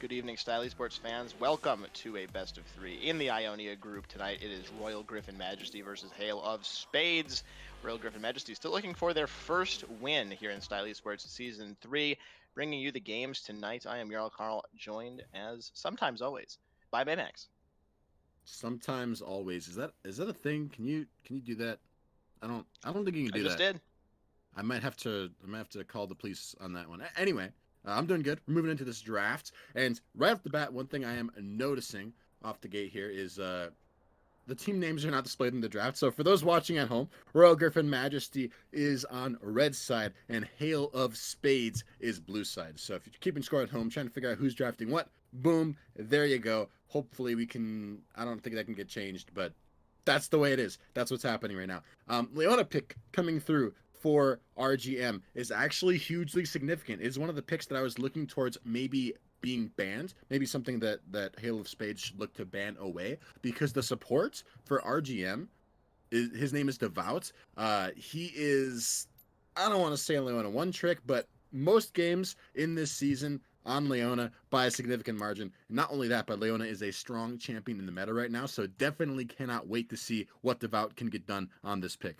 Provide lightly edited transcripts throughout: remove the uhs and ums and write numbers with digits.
Good evening, Style Esports fans. Welcome to a best of three in the Ionia group tonight. It is Royal Griffin Majesty versus Hail of Spades. Royal Griffin Majesty still looking for their first win here in Style Esports Season 3. Bringing you the games tonight, I am Jarl Carl, joined as sometimes always by Baymax. Sometimes always. Is that a thing? Can you do that? I don't think you can I do just that. did. I might have to call the police on that one. Anyway, I'm doing good. We're moving into this draft, and right off the bat, one thing I am noticing off the gate here is the team names are not displayed in the draft. So for those watching at home, Royal Griffin Majesty is on red side, and Hail of Spades is blue side. So if you're keeping score at home, trying to figure out who's drafting what, boom, there you go. Hopefully we can. I don't think that can get changed, but that's the way it is. That's what's happening right now. Leona pick coming through for RGM is actually hugely significant. It's one of the picks that I was looking towards maybe being banned, maybe something that Hail of Spades should look to ban away, because the support for RGM his name is Devout. He is, I don't want to say Leona one trick, but most games in this season on Leona by a significant margin. Not only that, but Leona is a strong champion in the meta right now, so definitely cannot wait to see what Devout can get done on this pick.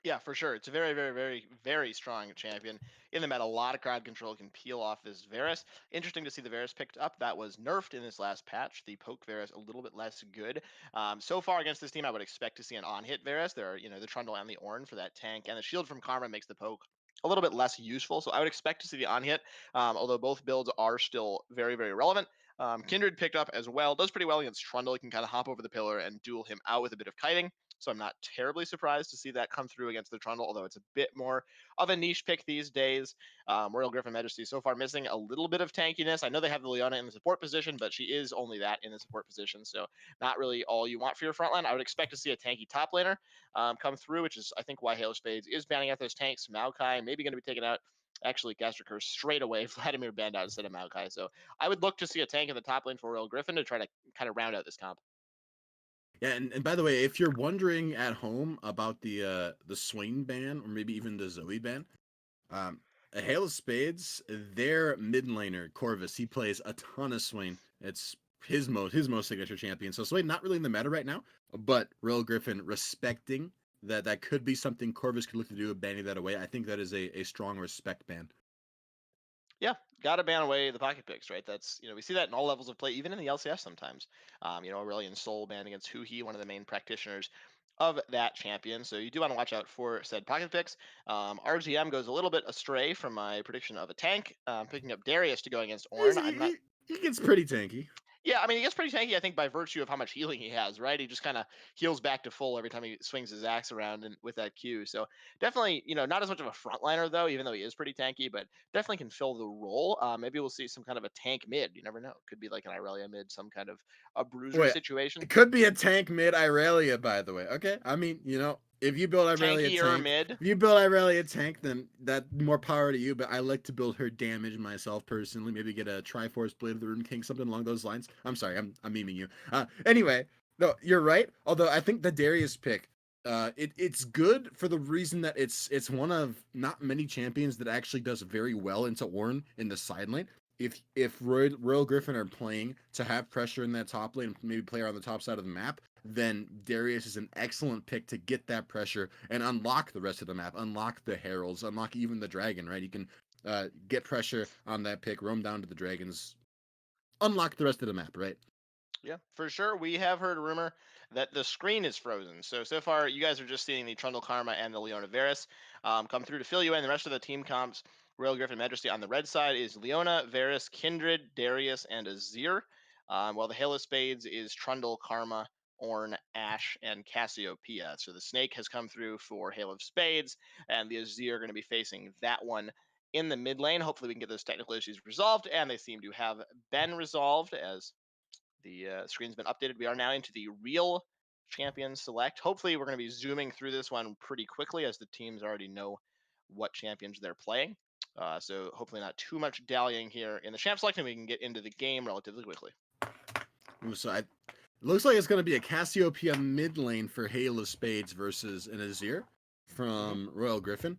Yeah, for sure. It's a very strong champion. In the meta, a lot of crowd control can peel off this Varus. Interesting to see the Varus picked up. That was nerfed in this last patch. The poke Varus a little bit less good. So far against this team, I would expect to see an on-hit Varus. There are, the Trundle and the Ornn for that tank, and the Shield from Karma makes the poke a little bit less useful. So I would expect to see the on-hit, although both builds are still very relevant. Kindred picked up as well. Does pretty well against Trundle. He can kind of hop over the pillar and duel him out with a bit of kiting. So I'm not terribly surprised to see that come through against the Trundle, although it's a bit more of a niche pick these days. Royal Griffin Majesty so far missing a little bit of tankiness. I know they have the Leona in the support position, but she is only that in the support position, so not really all you want for your front line. I would expect to see a tanky top laner come through, which is I think why Halo Spades is banning out those tanks. Maokai maybe going to be taken out. Actually, Gastric straight away. Vladimir banned out instead of Maokai. So I would look to see a tank in the top lane for Royal Griffin to try to kind of round out this comp. Yeah, and by the way, if you're wondering at home about the Swain ban or maybe even the Zoe ban, Um, a Hail of Spades, their mid laner Corvus, he plays a ton of Swain. It's his most signature champion. So Swain not really in the meta right now, but Royal Griffin respecting that could be something Corvus could look to do, banning that away. I think that is a strong respect ban. Yeah, got to ban away the pocket picks, right? That's we see that in all levels of play, even in the LCS sometimes. Aurelion Sol ban against Huhi, one of the main practitioners of that champion. So you do want to watch out for said pocket picks. RGM goes a little bit astray from my prediction of a tank, picking up Darius to go against He's, Ornn. he, I'm not he, he gets pretty tanky. Yeah, I mean, he gets pretty tanky, I think, by virtue of how much healing he has, right? He just kind of heals back to full every time he swings his axe around and with that Q. So definitely, not as much of a frontliner though, even though he is pretty tanky, but definitely can fill the role. Maybe we'll see some kind of a tank mid. You never know. Could be like an Irelia mid, some kind of a bruiser Wait, situation. it could be a tank mid Irelia, by the way. Okay, I mean, if you build Irelia Tankier tank, mid. if you build Irelia tank, then that more power to you. But I like to build her damage myself personally. Maybe get a Triforce Blade of the Rune King, something along those lines. I'm sorry, I'm memeing you. Anyway, no, you're right. Although I think the Darius pick, it's good for the reason that it's one of not many champions that actually does very well into Ornn in the side lane. If Royal Griffin are playing to have pressure in that top lane, maybe play on the top side of the map, then Darius is an excellent pick to get that pressure and unlock the rest of the map, unlock the heralds, unlock even the dragon. Right, you can get pressure on that pick, roam down to the dragons, unlock the rest of the map. Right. Yeah, for sure. We have heard a rumor that the screen is frozen. So far, you guys are just seeing the Trundle Karma and the Leona Varus come through to fill you in. The rest of the team comps, Royal Griffin Majesty on the red side is Leona, Varus, Kindred, Darius, and Azir. While the Hail of Spades is Trundle, Karma, Ornn, Ashe, and Cassiopeia. So the Snake has come through for Hail of Spades, and the Azir are going to be facing that one in the mid lane. Hopefully, we can get those technical issues resolved, and they seem to have been resolved as the screen's been updated. We are now into the real champion select. Hopefully, we're going to be zooming through this one pretty quickly as the teams already know what champions they're playing. So hopefully not too much dallying here in the champ select, and we can get into the game relatively quickly. So looks like it's going to be a Cassiopeia mid lane for Hail of Spades versus an Azir Mm-hmm. from Royal Griffin.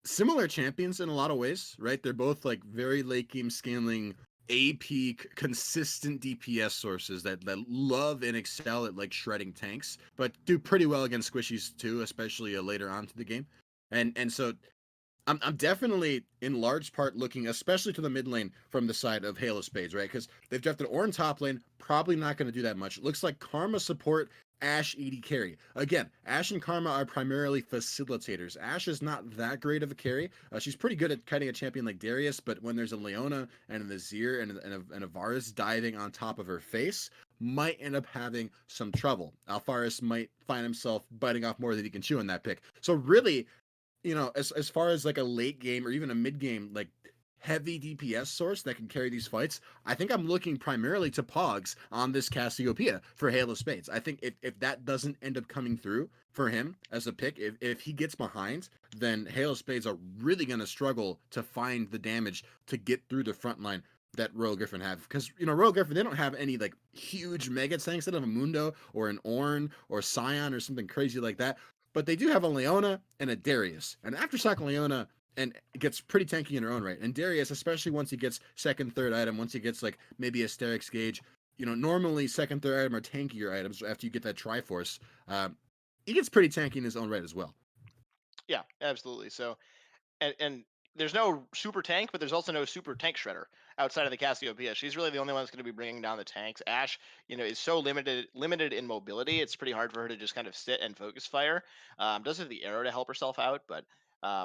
Similar champions in a lot of ways, right? They're both like very late game scaling AP consistent DPS sources that love and excel at like shredding tanks, but do pretty well against squishies too, especially later on to the game. And so I'm definitely in large part looking, especially to the mid lane from the side of Halo Spades, right? Because they've drafted Ornn top lane, probably not going to do that much. It looks like Karma support, Ashe ED carry. Again, Ashe and Karma are primarily facilitators. Ashe is not that great of a carry. She's pretty good at cutting a champion like Darius, but when there's a Leona and an Azir and a Varus diving on top of her face, might end up having some trouble. Alfaris might find himself biting off more than he can chew in that pick. So really, as far as like a late game or even a mid game, like heavy DPS source that can carry these fights, I think I'm looking primarily to Pogs on this Cassiopeia for Halo Spades. I think if that doesn't end up coming through for him as a pick, if he gets behind, then Halo Spades are really going to struggle to find the damage to get through the front line that Royal Griffin have. Because, Royal Griffin, they don't have any like huge mega tanks. They don't have a Mundo or an Ornn or Scion or something crazy like that. But they do have a Leona and a Darius. And after sacking Leona, and it gets pretty tanky in her own right. And Darius, especially once he gets second, third item, once he gets like maybe a Sterix gauge, normally second, third item are tankier items after you get that Triforce. He gets pretty tanky in his own right as well. Yeah, absolutely. So, and there's no super tank, but there's also no super tank shredder outside of the Cassiopeia. She's really the only one that's going to be bringing down the tanks. Ashe, is so limited in mobility. It's pretty hard for her to just kind of sit and focus fire. Does have the arrow to help herself out, but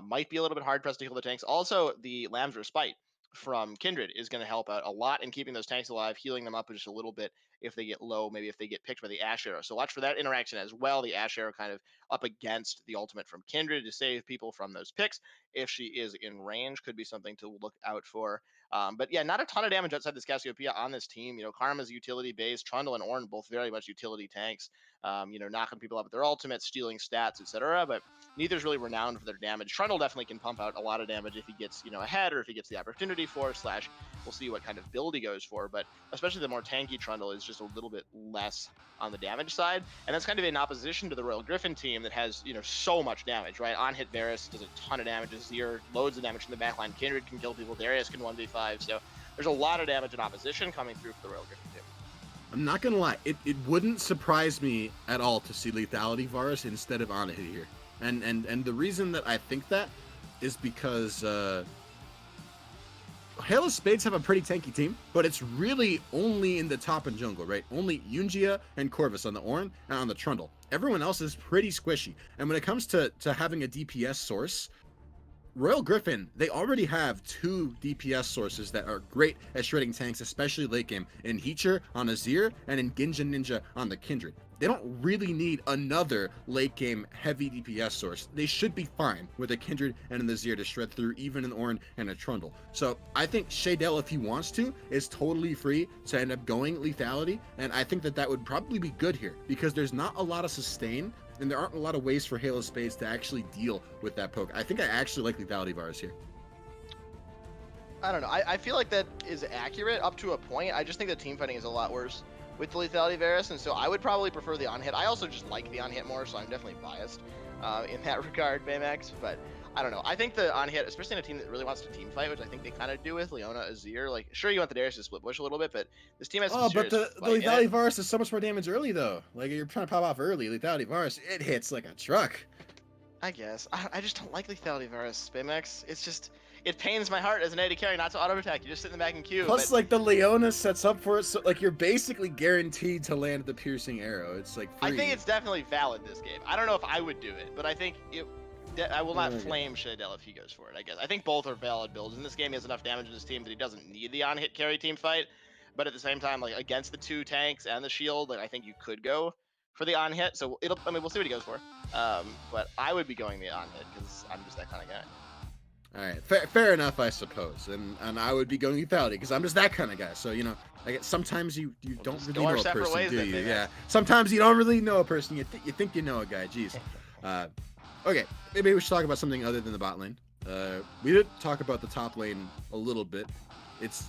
might be a little bit hard pressed to heal the tanks. Also, the Lamb's Respite from Kindred is going to help out a lot in keeping those tanks alive, healing them up just a little bit if they get low, maybe if they get picked by the Ashe arrow. So watch for that interaction as well. The Ashe arrow kind of up against the ultimate from Kindred to save people from those picks. If she is in range, could be something to look out for. But yeah, not a ton of damage outside this Cassiopeia on this team. Karma's utility based, Trundle and Ornn both very much utility tanks. Knocking people up with their ultimates, stealing stats, etc. But neither's really renowned for their damage. Trundle definitely can pump out a lot of damage if he gets ahead or if he gets the opportunity for. Slash, we'll see what kind of build he goes for. But especially the more tanky Trundle is just a little bit less on the damage side, and that's kind of in opposition to the Royal Griffin team that has so much damage, right? On hit Varus does a ton of damage, Azir loads of damage from the backline, Kindred can kill people, Darius can 1v5, so there's a lot of damage in opposition coming through for the Royal Griffin team. I'm not gonna lie, it wouldn't surprise me at all to see Lethality Varus instead of on hit here, and the reason that I think that is because Halo Spades have a pretty tanky team, but it's really only in the top and jungle, right? Only Yunjia and Corvus on the Ornn and on the Trundle. Everyone else is pretty squishy. And when it comes to having a DPS source, Royal Griffin, they already have 2 DPS sources that are great at shredding tanks, especially late game, in Heacher on Azir and in Ginja Ninja on the Kindred. They don't really need another late game heavy DPS source. They should be fine with a Kindred and an Azir to shred through even an Ornn and a Trundle. So I think Shaydell, if he wants to, is totally free to end up going lethality, and I think that would probably be good here because there's not a lot of sustain and there aren't a lot of ways for Halo Spades to actually deal with that poke. I think I actually like lethality Varus here. I don't know. I feel like that is accurate up to a point. I just think that team fighting is a lot worse with the lethality Varus, and so I would probably prefer the on hit. I also just like the on hit more, so I'm definitely biased in that regard, Baymax. But I don't know. I think the on hit, especially in a team that really wants to team fight, which I think they kind of do with Leona, Azir. Like, sure, you want the Darius to split push a little bit, but this team has some but the fight in lethality it. Varus is so much more damage early though. Like you're trying to pop off early. Lethality Varus, it hits like a truck. I guess. I just don't like lethality Varus, Baymax. It's just, it pains my heart as an AD carry not to auto attack. You just sit in the back and queue. Plus, like the Leona sets up for it, so like you're basically guaranteed to land the piercing arrow. It's like free. I think it's definitely valid this game. I don't know if I would do it, but I think I will not flame Shaydell if he goes for it, I guess. I think both are valid builds. In this game, he has enough damage in his team that he doesn't need the on-hit carry team fight. But at the same time, like against the 2 tanks and the shield, like I think you could go for the on-hit. So we'll see what he goes for. But I would be going the on-hit because I'm just that kind of guy. All right, fair enough, I suppose. And I would be going lethality because I'm just that kind of guy. So like sometimes you don't really know a person, do you? Yeah. Sometimes you don't really know a person. You think you know a guy. Jeez. Okay, maybe we should talk about something other than the bot lane. We did talk about the top lane a little bit. It's,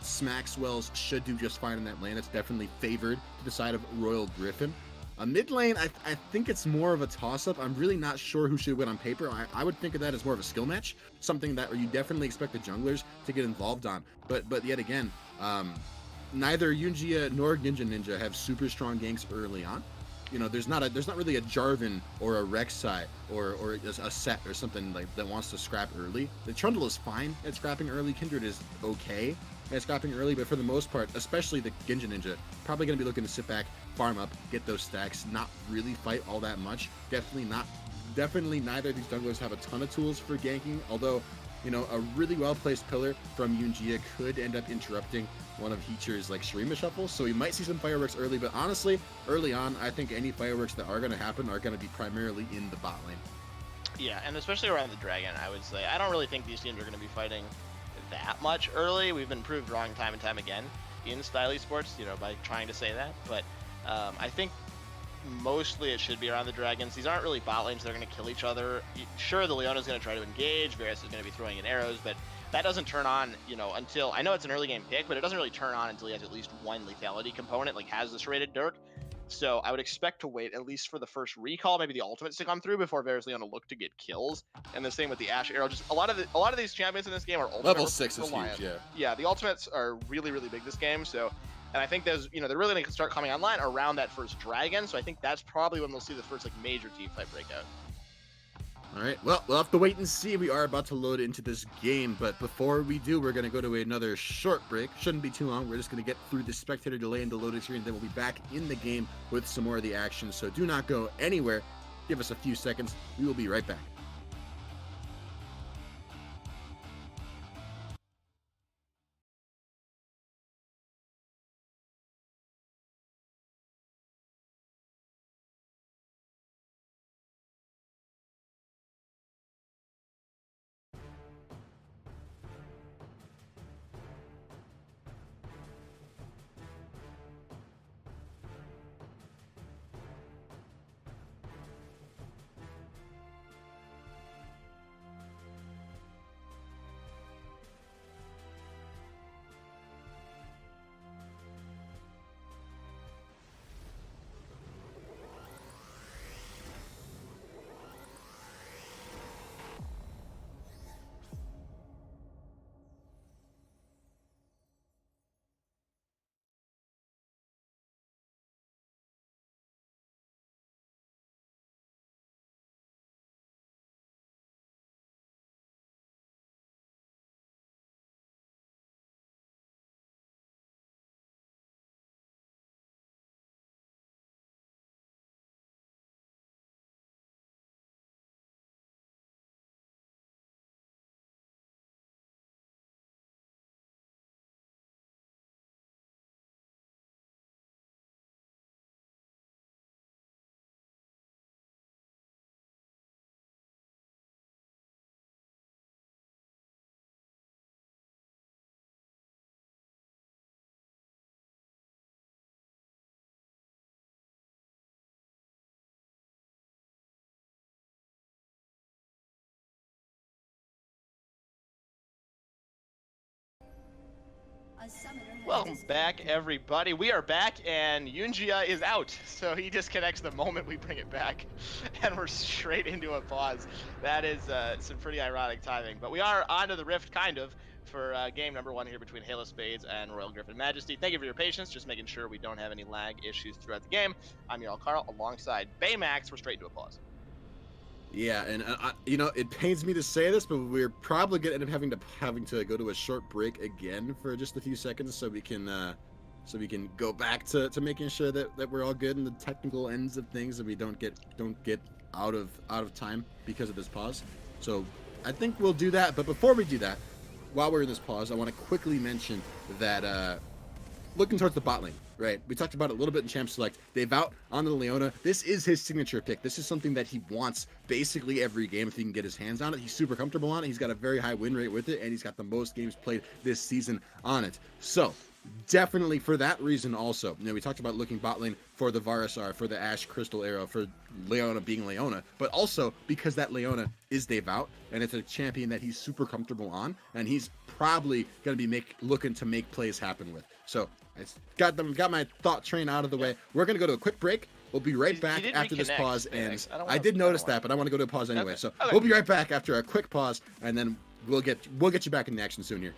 Smaxwells should do just fine in that lane. It's definitely favored to the side of Royal Griffin. A mid lane, I think it's more of a toss-up. I'm really not sure who should win on paper. I would think of that as more of a skill match, something that you definitely expect the junglers to get involved on. But yet again, neither Yunjia nor Ninja have super strong ganks early on. You know, there's not really a Jarvan or a Rek'Sai or a set or something like that wants to scrap early. The Trundle is fine at scrapping early. Kindred is okay at scrapping early, but for the most part, especially the Ninja, probably going to be looking to sit back, farm up, get those stacks, not really fight all that much. Definitely neither of these junglers have a ton of tools for ganking, although, you know, a really well-placed pillar from Yunjia could end up interrupting one of Heacher's like Shurima shuffles, so we might see some fireworks early, but honestly, early on, I think any fireworks that are going to happen are going to be primarily in the bot lane. Yeah, and especially around the dragon, I would say. I don't really think these teams are going to be fighting that much early. We've been proved wrong time and time again in Style Esports, you know, by trying to say that. But I think mostly it should be around the dragons. These aren't really bot lanes. They're going to kill each other. Sure, the Leona's going to try to engage. Varus is going to be throwing in arrows, but that doesn't turn on, you know, until, I know it's an early game pick, but it doesn't really turn on until he has at least one lethality component, like has this rated Dirk. So I would expect to wait at least for the first recall, maybe the ultimates to come through before Varus Leona look to get kills. And the same with the Ashe Arrow. Just a lot of these champions in this game are ultimate Level 6 is reliant. huge, yeah. Yeah, the ultimates are really, really big this game. So, and I think those, you know, they're really going to start coming online around that first dragon. So I think that's probably when we'll see the first like major team fight breakout. All right, well, we'll have to wait and see. We are about to load into this game, but before we do, we're going to go to another short break. Shouldn't be too long. We're just going to get through the spectator delay and the loading screen, then we'll be back in the game with some more of the action. So do not go anywhere. Give us a few seconds. We will be right back. Welcome back, everybody. We are back, and Yunjia is out, so he disconnects the moment we bring it back, and we're straight into a pause. That is some pretty ironic timing, but we are onto the Rift, kind of, for game number 1 here between Halo Spades and Royal Griffin Majesty. Thank you for your patience, just making sure we don't have any lag issues throughout the game. I'm your Carl, alongside Baymax. We're straight into a pause. Yeah, and you know, it pains me to say this, but we're probably gonna end up having to go to a short break again for just a few seconds, so we can go back to making sure that we're all good in the technical ends of things, and we don't get out of time because of this pause. So I think we'll do that. But before we do that, while we're in this pause, I want to quickly mention that looking towards the bot lane, right? We talked about it a little bit in Champ Select. They've out on the Leona. This is his signature pick. This is something that he wants basically every game if he can get his hands on it. He's super comfortable on it. He's got a very high win rate with it, and he's got the most games played this season on it. So definitely for that reason also, you know, we talked about looking bot lane for the Varusar, for the Ashe Crystal Arrow, for Leona being Leona, but also because that Leona is Devout, and it's a champion that he's super comfortable on, and he's probably going to be looking to make plays happen with. So I got my thought train out of the way. We're going to go to a quick break, We'll be right He back did after this reconnect, pause, Spades. and I did notice that, but I want to go to a pause anyway. Okay. So Okay. we'll be right back after a quick pause, and then we'll get you back in the action soon here.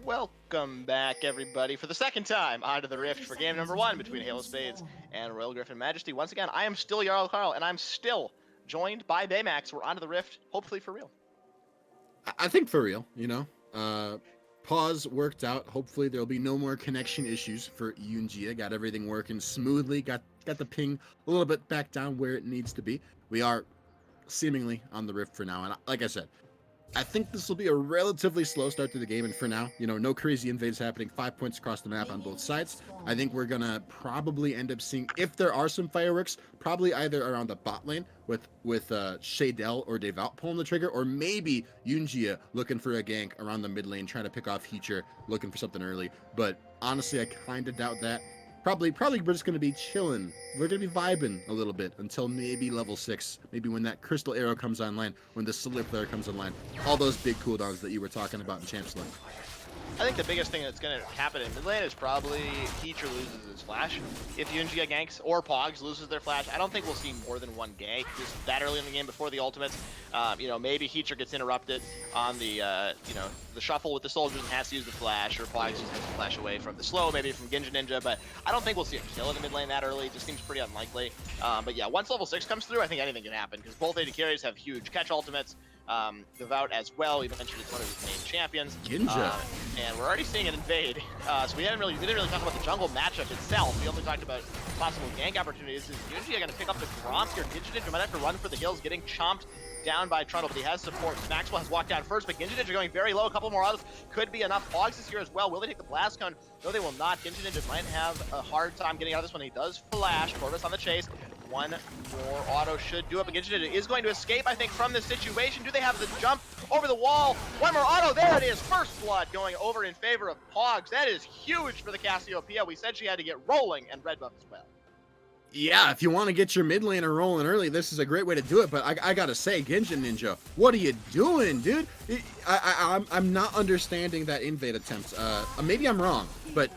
Welcome back, everybody, for the second time onto the Rift for game number 1 between Halo Spades and Royal Griffin Majesty. Once again, I am still Jarl Carl, and I'm still joined by Baymax. We're onto the Rift, hopefully for real. I think for real, you know. Pause worked out. Hopefully there'll be no more connection issues for Yunjia. Got everything working smoothly. Got the ping a little bit back down where it needs to be. We are seemingly on the Rift for now, and like I said, I think this will be a relatively slow start to the game, and for now, you know, no crazy invades happening. 5 points across the map on both sides. I think we're gonna probably end up seeing, if there are some fireworks, probably either around the bot lane with Shadell or Devout pulling the trigger, or maybe Yunjia looking for a gank around the mid lane, trying to pick off Heacher, looking for something early. But honestly, I kind of doubt that. Probably we're just gonna be chilling. We're gonna be vibing a little bit until maybe level 6. Maybe when that crystal arrow comes online, when the solar flare comes online. All those big cooldowns that you were talking about in Champs League. I think the biggest thing that's going to happen in mid lane is probably Heacher loses his flash. If Yunjia ganks or Pogs loses their flash, I don't think we'll see more than one gank just that early in the game before the ultimates. You know, maybe Heacher gets interrupted on the you know, the shuffle with the soldiers and has to use the flash, or Pogs just has to flash away from the slow, maybe from Genji Ninja. But I don't think we'll see a kill in the mid lane that early. It just seems pretty unlikely. But yeah, once level 6 comes through, I think anything can happen because both AD carries have huge catch ultimates. Devout as well. We mentioned it's one of his main champions. Ginja. And we're already seeing an invade. So we didn't really talk about the jungle matchup itself. We only talked about possible gank opportunities. Is Ginja going to pick up the Gromp here? Genji Ninja might have to run for the hills, getting chomped down by Trundle, but he has support. Maxwell has walked down first, but Genji Ninja going very low. A couple more autos could be enough. Pogs is here as well. Will they take the blast cone? No, they will not. Genji Ninja might have a hard time getting out of this one. He does flash. Corvus on the chase. One more auto should do it, but Genji Ninja is going to escape, I think, from this situation. Do they have the jump over the wall? One more auto. There it is. First blood going over in favor of Pogs. That is huge for the Cassiopeia. We said she had to get rolling, and red buff as well. Yeah, if you want to get your mid laner rolling early, this is a great way to do it. But I gotta say, Genji Ninja, what are you doing, dude? I'm not understanding that invade attempt. Maybe I'm wrong, but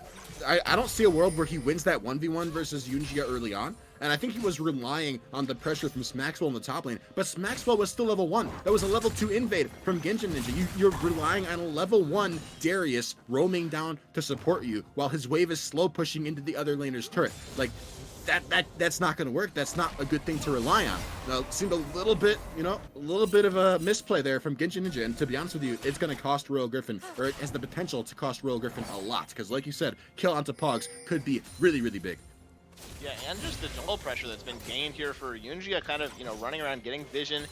I don't see a world where he wins that 1v1 versus Yunjia early on. And I think he was relying on the pressure from Smaxwell in the top lane. But Smaxwell was still level 1. That was a level 2 invade from Genji Ninja. You're relying on a level 1 Darius roaming down to support you while his wave is slow pushing into the other laner's turret. Like, that's not going to work. That's not a good thing to rely on. Now, it seemed a little bit, you know, a little bit of a misplay there from Genji Ninja. And to be honest with you, it's going to cost Royal Griffin, or it has the potential to cost Royal Griffin a lot. Because like you said, kill onto Pogs could be really, really big. Yeah, and just the jungle pressure that's been gained here for Yunjia, kind of, you know, running around, getting vision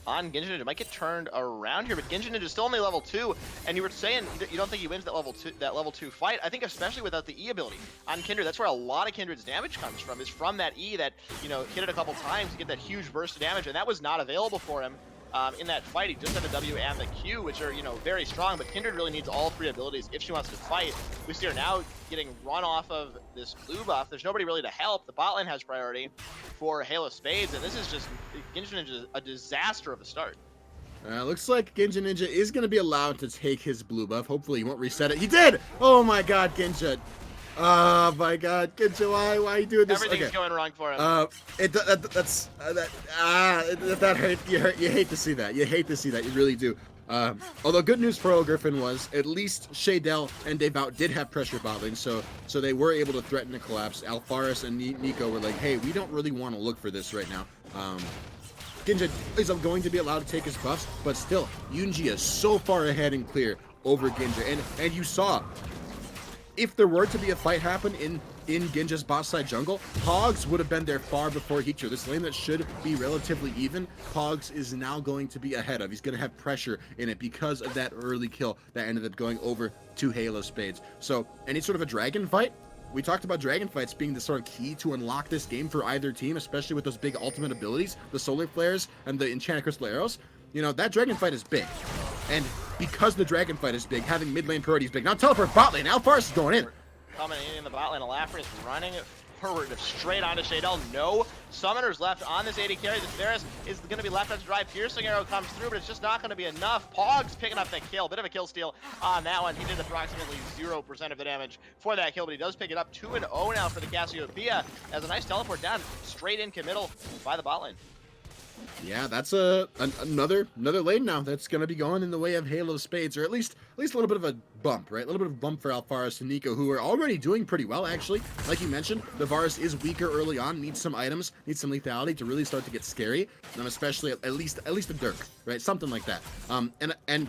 on Genji Ninja. Might get turned around here, but Genji Ninja is still only level 2, and you were saying you don't think he wins that level 2 fight. I think especially without the E ability on Kindred, that's where a lot of Kindred's damage comes from, is from that E that, you know, hit it a couple times to get that huge burst of damage, and that was not available for him in that fight. He just had the W and the Q, which are, very strong, but Kindred really needs all 3 abilities if she wants to fight. We see her now getting run off of this blue buff. There's nobody really to help. The bot lane has priority for Halo Spades, and this is just, Genji Ninja, a disaster of a start. Looks like Genji Ninja is going to be allowed to take his blue buff. Hopefully he won't reset it. He did! Oh my god, Genji. Oh my god, Genji, why are you doing this? Everything's going wrong for him. That hurt. You hate to see that. You hate to see that. You really do. Although good news for Griffin was at least Shaydell and Devout did have pressure bot lane, so they were able to threaten a collapse. Alfaris and Nico were like, hey, we don't really want to look for this right now. Genji is going to be allowed to take his buffs, but still, Yunji is so far ahead and clear over Genji. And you saw, if there were to be a fight happen in Genji's bot side jungle, Pogs would have been there far before Heater. This lane that should be relatively even, Pogs is now going to be ahead of. He's going to have pressure in it because of that early kill that ended up going over to Halo Spades. So any sort of a dragon fight, we talked about dragon fights being the sort of key to unlock this game for either team, especially with those big ultimate abilities, the solar flares and the enchanted crystal arrows. That dragon fight is big. And because the dragon fight is big, having mid lane priority is big. Now teleport bot lane. Alfaris is going in. Coming in the bot lane, Alafra is running forward straight onto Shaydell. No summoners left on this AD carry. This Varus is going to be left on to drive. Piercing arrow comes through, but it's just not going to be enough. Pogs picking up the kill. Bit of a kill steal on that one. He did approximately 0% of the damage for that kill, but he does pick it up. 2-0 now for the Cassiopeia as a nice teleport down straight in committal by the bot lane. Yeah, that's another lane now that's going to be going in the way of Halo Spades, or at least a little bit of a bump, right? A little bit of a bump for Alfaris and Nico, who are already doing pretty well, actually. Like you mentioned, the Varus is weaker early on, needs some items, needs some lethality to really start to get scary, and especially at least a Dirk, right? Something like that. And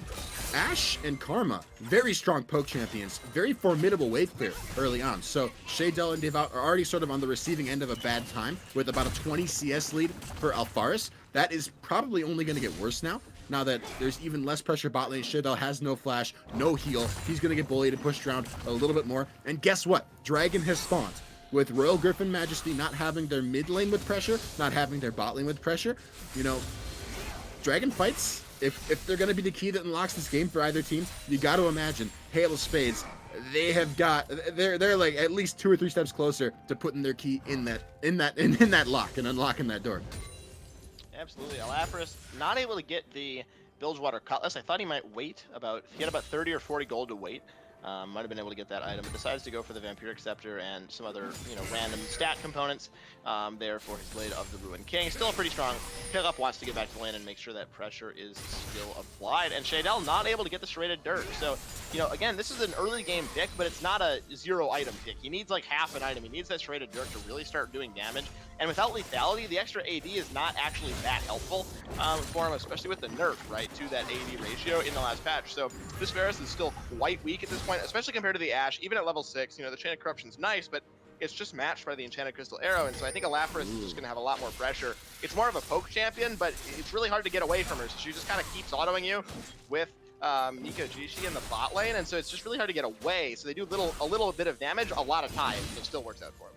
Ashe and Karma, very strong poke champions, very formidable wave clear early on. So Shaydell and Devout are already sort of on the receiving end of a bad time with about a 20 CS lead for Alfaris. That is probably only going to get worse now that there's even less pressure bot lane. Shaydell has no flash, no heal. He's going to get bullied and pushed around a little bit more. And guess what? Dragon has spawned. With Royal Griffin Majesty not having their mid lane with pressure, not having their bot lane with pressure, Dragon fights, if they're going to be the key that unlocks this game for either team, you got to imagine Halo Spades, they're like at least 2 or 3 steps closer to putting their key in that lock and unlocking that door. Absolutely. Alafris not able to get the Bilgewater Cutlass. I thought he might wait he had about 30 or 40 gold to wait. Might have been able to get that item, but decides to go for the Vampiric Scepter and some other, random stat components there for his Blade of the Ruined King. Still a pretty strong pickup, wants to get back to lane and make sure that pressure is still applied. And Shaydell not able to get the serrated Dirk. So, again, this is an early game pick, but it's not a 0 item pick. He needs like half an item. He needs that serrated Dirk to really start doing damage. And without lethality, the extra AD is not actually that helpful for him, especially with the nerf, right, to that AD ratio in the last patch. So this Varus is still quite weak at this point, especially compared to the Ashe. Even at level 6, the Chain of Corruption's nice, but it's just matched by the Enchanted Crystal Arrow, and so I think Alafris is just going to have a lot more pressure. It's more of a poke champion, but it's really hard to get away from her, so she just kind of keeps autoing you with Nico Jishi in the bot lane, and so it's just really hard to get away. So they do a little bit of damage a lot of times, and it still works out for him.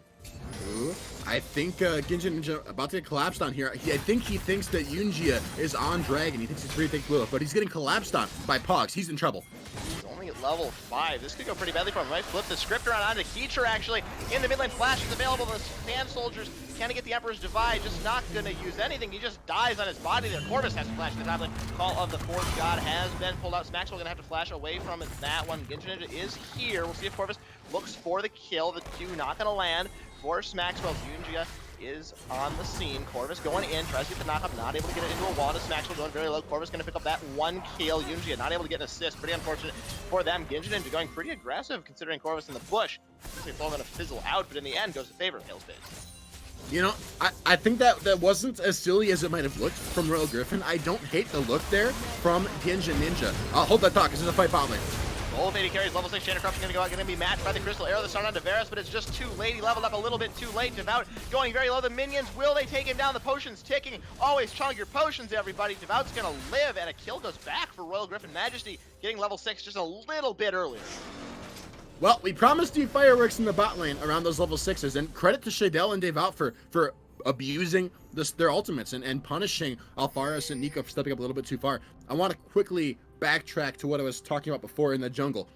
Ooh, I think Genji Ninja about to get collapsed on here. I think he thinks that Yunjia is on Dragon. He thinks he's free to take blue, but he's getting collapsed on by Pogs. He's in trouble. He's only at level 5. This could go pretty badly for him. Might flip the script around onto Keecher, actually. In the mid lane, flash is available. The Sand Soldiers can he get the Emperor's Divide. Just not going to use anything. He just dies on his body there. Corvus has to flash the top lane. Call of the Fourth God has been pulled out. Maxwell going to have to flash away from that one. Genji Ninja is here. We'll see if Corvus looks for the kill. The Q not going to land. Force Maxwell. Yunjia is on the scene. Corvus going in, tries to get the knock-up, not able to get it into a wall. This Maxwell going very low. Corvus going to pick up that 1 kill. Yunjia not able to get an assist. Pretty unfortunate for them. Genji Ninja going pretty aggressive considering Corvus in the bush. It's all going to fizzle out, but in the end goes to favor of Halo Spades. I think that wasn't as silly as it might have looked from Royal Griffin. I don't hate the look there from Genji Ninja. I'll hold that thought because there's a fight bot lane. Both AD carries, level 6 Chain of Corruption going to be matched by the Crystal Arrow. The Sun on Devaris, but it's just too late. He leveled up a little bit too late. Devout going very low. The minions, will they take him down? The potion's ticking. Always chunk your potions, everybody. Devout's going to live, and a kill goes back for Royal Griffin Majesty, getting level 6 just a little bit earlier. Well, we promised you fireworks in the bot lane around those level 6s, and credit to Shaydell and Devout for abusing their ultimates and punishing Alfaris and Nico for stepping up a little bit too far. I want to quickly backtrack to what I was talking about before in the jungle.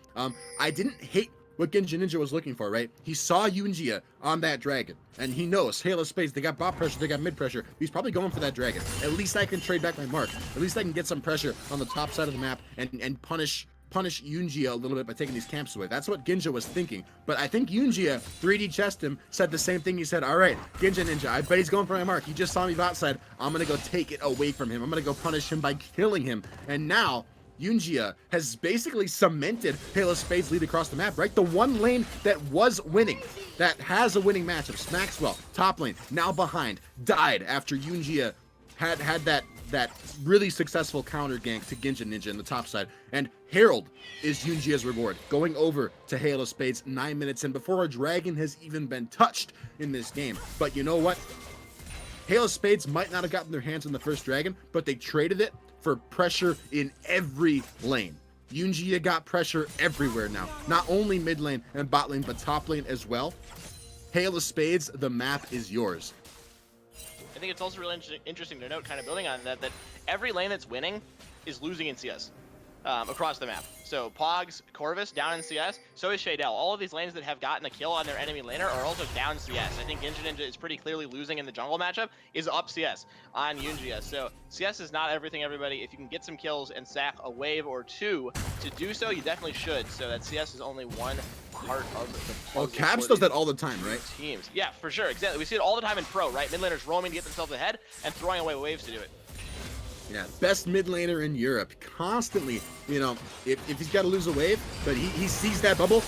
I didn't hate what Genji Ninja was looking for, right? He saw Yunjia on that dragon, and he knows Halo Spades, they got bot pressure, they got mid pressure. He's probably going for that dragon. At least I can trade back my mark. At least I can get some pressure on the top side of the map and punish Yunjia a little bit by taking these camps away. That's what Ginja was thinking. But I think Yunjia 3D chessed him, said the same thing. He said, all right, Ginja Ninja, I bet he's going for my mark. He just saw me bot side. I'm going to go take it away from him. I'm going to go punish him by killing him. And now Yunjia has basically cemented Halo Spades' lead across the map, right? The one lane that was winning, that has a winning matchup, Maxwell, top lane, now behind, died after Yunjia had that really successful counter gank to Ginja Ninja in the top side. And Herald is Yunjia's reward, going over to Halo Spades 9 minutes in before a dragon has even been touched in this game. But you know what? Halo Spades might not have gotten their hands on the first dragon, but they traded it for pressure in every lane. Yunjia got pressure everywhere now, not only mid lane and bot lane, but top lane as well. Halo Spades, the map is yours. I think it's also really interesting to note, kind of building on that, that every lane that's winning is losing in CS across the map. So Pogs, Corvus down in CS, so is Shadell. All of these lanes that have gotten a kill on their enemy laner are also down CS. I think Genji Ninja is pretty clearly losing in the jungle matchup, is up CS on Yunjia. So CS is not everything, everybody. If you can get some kills and sack a wave or two to do so, you definitely should. So that CS is only one part of the puzzle. Well, Caps does that all the time, right? Teams. Yeah, for sure. Exactly. We see it all the time in pro, right? Mid laners roaming to get themselves ahead and throwing away waves to do it. Yeah, best mid laner in Europe. Constantly, you know, if he's got to lose a wave, but he sees that bubble,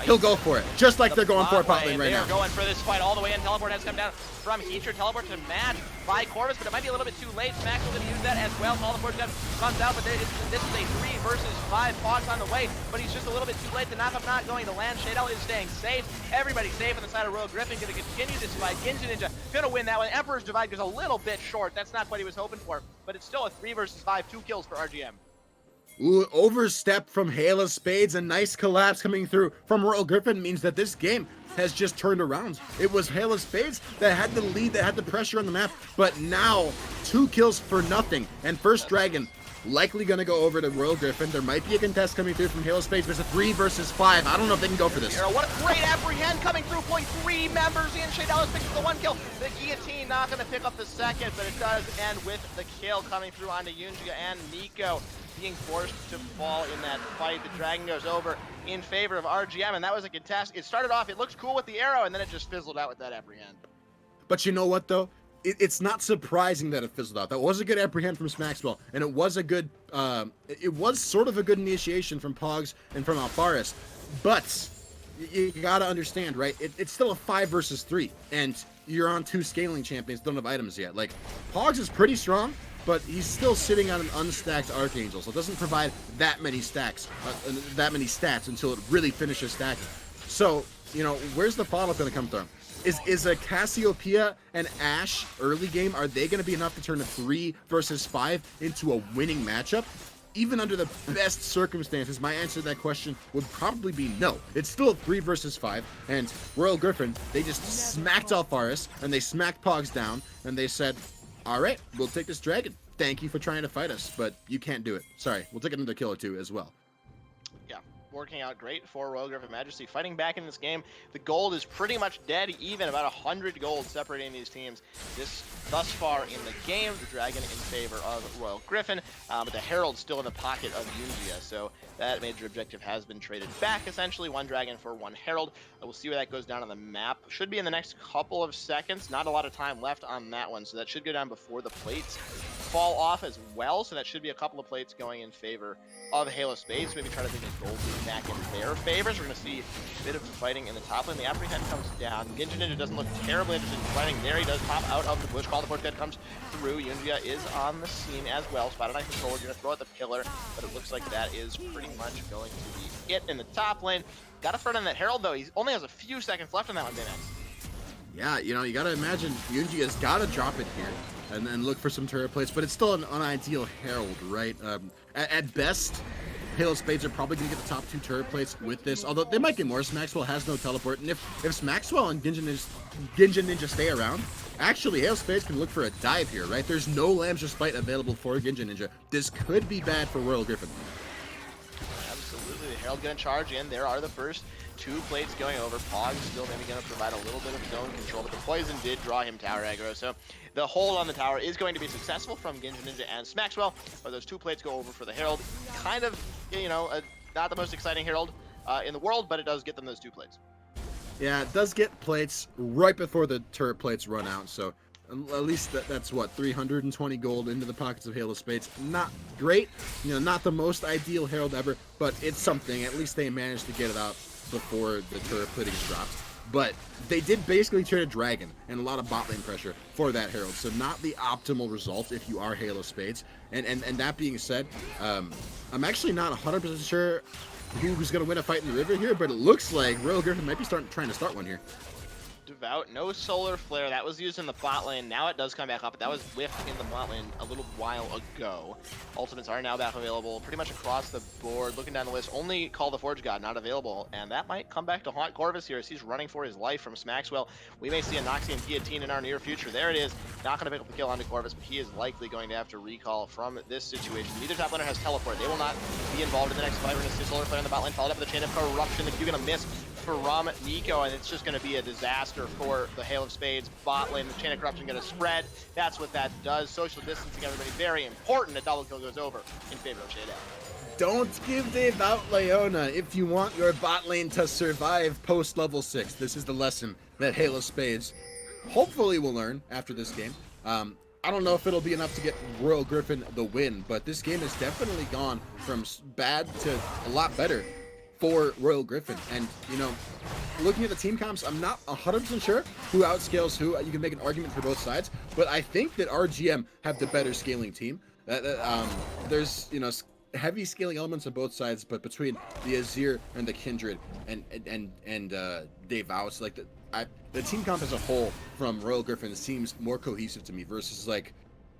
he'll go for it. Just like they're going for a bot lane right now. They're going for this fight all the way in. Teleport has come down from Heater. Teleport to match by Corvus, but it might be a little bit too late. Smax will use that as well. Teleport comes out, but this is a 3 versus 5. Fox on the way, but he's just a little bit too late. The knockup not going to land. Shadell is staying safe. Everybody's safe on the side of Royal Griffin. Going to continue this fight. Genji Ninja going to win that one. Emperor's Divide goes a little bit short. That's not what he was hoping for, but it's still a 3 versus 5. 2 kills for RGM. Ooh, overstep from Halo Spades. A nice collapse coming through from Royal Griffin means that this game has just turned around. It was Halo Spades that had the lead, that had the pressure on the map, but now 2 kills for nothing. And first dragon likely going to go over to Royal Griffin. There might be a contest coming through from Halo Spades, but it's a 3 versus 5. I don't know if they can go for this. What a great apprehend coming through, pulling 3 members in. Shadell is picking up the 1 kill. The guillotine not going to pick up the second, but it does end with the kill coming through onto Yunjia and Nico being forced to fall in that fight. The dragon goes over in favor of RGM, and that was a contest. It started off, it looked cool with the arrow, and then it just fizzled out with that apprehend. But you know what, though? It's not surprising that it fizzled out. That was a good apprehend from Maxwell, and it was a good, it was sort of a good initiation from Pogs and from Alfaris. But you gotta understand, right? It's still a 5 versus 3, and you're on 2 scaling champions, don't have items yet. Like, Pogs is pretty strong, but he's still sitting on an unstacked Archangel, so it doesn't provide that many stacks, that many stats until it really finishes stacking. So, you know, where's the follow-up going to come from? Is a Cassiopeia and Ashe early game, are they going to be enough to turn a 3 versus 5 into a winning matchup? Even under the best circumstances, my answer to that question would probably be no. It's still a 3 versus 5, and Royal Griffin, they just smacked Alfaris, and they smacked Pogs down, and they said, all right, we'll take this dragon. Thank you for trying to fight us, but you can't do it. Sorry, we'll take another kill or 2 as well. Yeah, working out great for Royal Griffin Majesty. Fighting back in this game, the gold is pretty much dead even, about 100 gold separating these teams thus far in the game. The dragon in favor of Royal Griffin, but the Herald still in the pocket of Yunjia, so that major objective has been traded back, essentially. 1 dragon for 1 Herald. We'll see where that goes down on the map. Should be in the next couple of seconds. Not a lot of time left on that one, so that should go down before the plates fall off as well, so that should be a couple of plates going in favor of Halo Spades. Maybe try to bring the gold back in their favors. We're going to see a bit of fighting in the top lane. The apprehend comes down. Genji Ninja doesn't look terribly interested in fighting there. He does pop out of the bush. Call the Portget comes through. Yunjia is on the scene as well. Spotted on control. You're going to throw at the pillar, but it looks like that is pretty much going to be it in the top lane. Got to front on that Herald, though. He only has a few seconds left on that one, Baymax. Yeah, you know, you got to imagine Yunjia's got to drop it here and then look for some turret plates, but it's still an unideal Herald, right? At best, Halo Spades are probably going to get the top 2 turret plates with this, although they might get more. Maxwell has no teleport, and if Maxwell and Ginja Ninja stay around, actually Halo Spades can look for a dive here, right? There's no Lamb's Respite available for Ginja Ninja. This could be bad for Royal Griffin. Absolutely. The Herald going to charge in. There are the first 2 plates going over. Pog still maybe going to provide a little bit of zone control, but the poison did draw him tower aggro. So the hold on the tower is going to be successful from Ginja Ninja and Smaxwell, but those 2 plates go over for the Herald. Kind of, you know, not the most exciting Herald in the world, but it does get them those 2 plates. Yeah, it does get plates right before the turret plates run out, so at least that's what, 320 gold into the pockets of Halo Spades. Not great, you know, not the most ideal Herald ever, but it's something. At least they managed to get it out before the turret plating is dropped. But they did basically trade a dragon and a lot of bot lane pressure for that Herald, so not the optimal result if you are Halo Spades. And that being said, I'm actually not 100% sure who's going to win a fight in the river here, but it looks like Royal Griffin might be trying to start one here. Devout, no solar flare. That was used in the bot lane. Now it does come back up, but that was whiffed in the bot lane a little while ago. Ultimates are now back available pretty much across the board. Looking down the list, only Call the Forge God not available, and that might come back to haunt Corvus here as he's running for his life from Smaxwell. We may see a Noxian Guillotine in our near future. There it is. Not going to pick up the kill onto Corvus, but he is likely going to have to recall from this situation. Neither top laner has teleport. They will not be involved in the next fight. We're going to see solar flare in the bot lane, followed up with a chain of corruption. The Q going to miss from Nico, and it's just going to be a disaster for the Hail of Spades bot lane. The chain of corruption going to spread. That's what that does. Social distancing, everybody, very important. A double kill goes over in favor of Shade. Don't give Dave out Leona if you want your bot lane to survive post level 6. This is the lesson that Halo Spades hopefully will learn after this game. I don't know if it'll be enough to get Royal Griffin the win, but this game has definitely gone from bad to a lot better for Royal Griffin. And, you know, looking at the team comps, I'm not 100% sure who outscales who. You can make an argument for both sides, but I think that RGM have the better scaling team. There's, you know, heavy scaling elements on both sides, but between the Azir and the Kindred and Dave Outs, like the team comp as a whole from Royal Griffin seems more cohesive to me versus like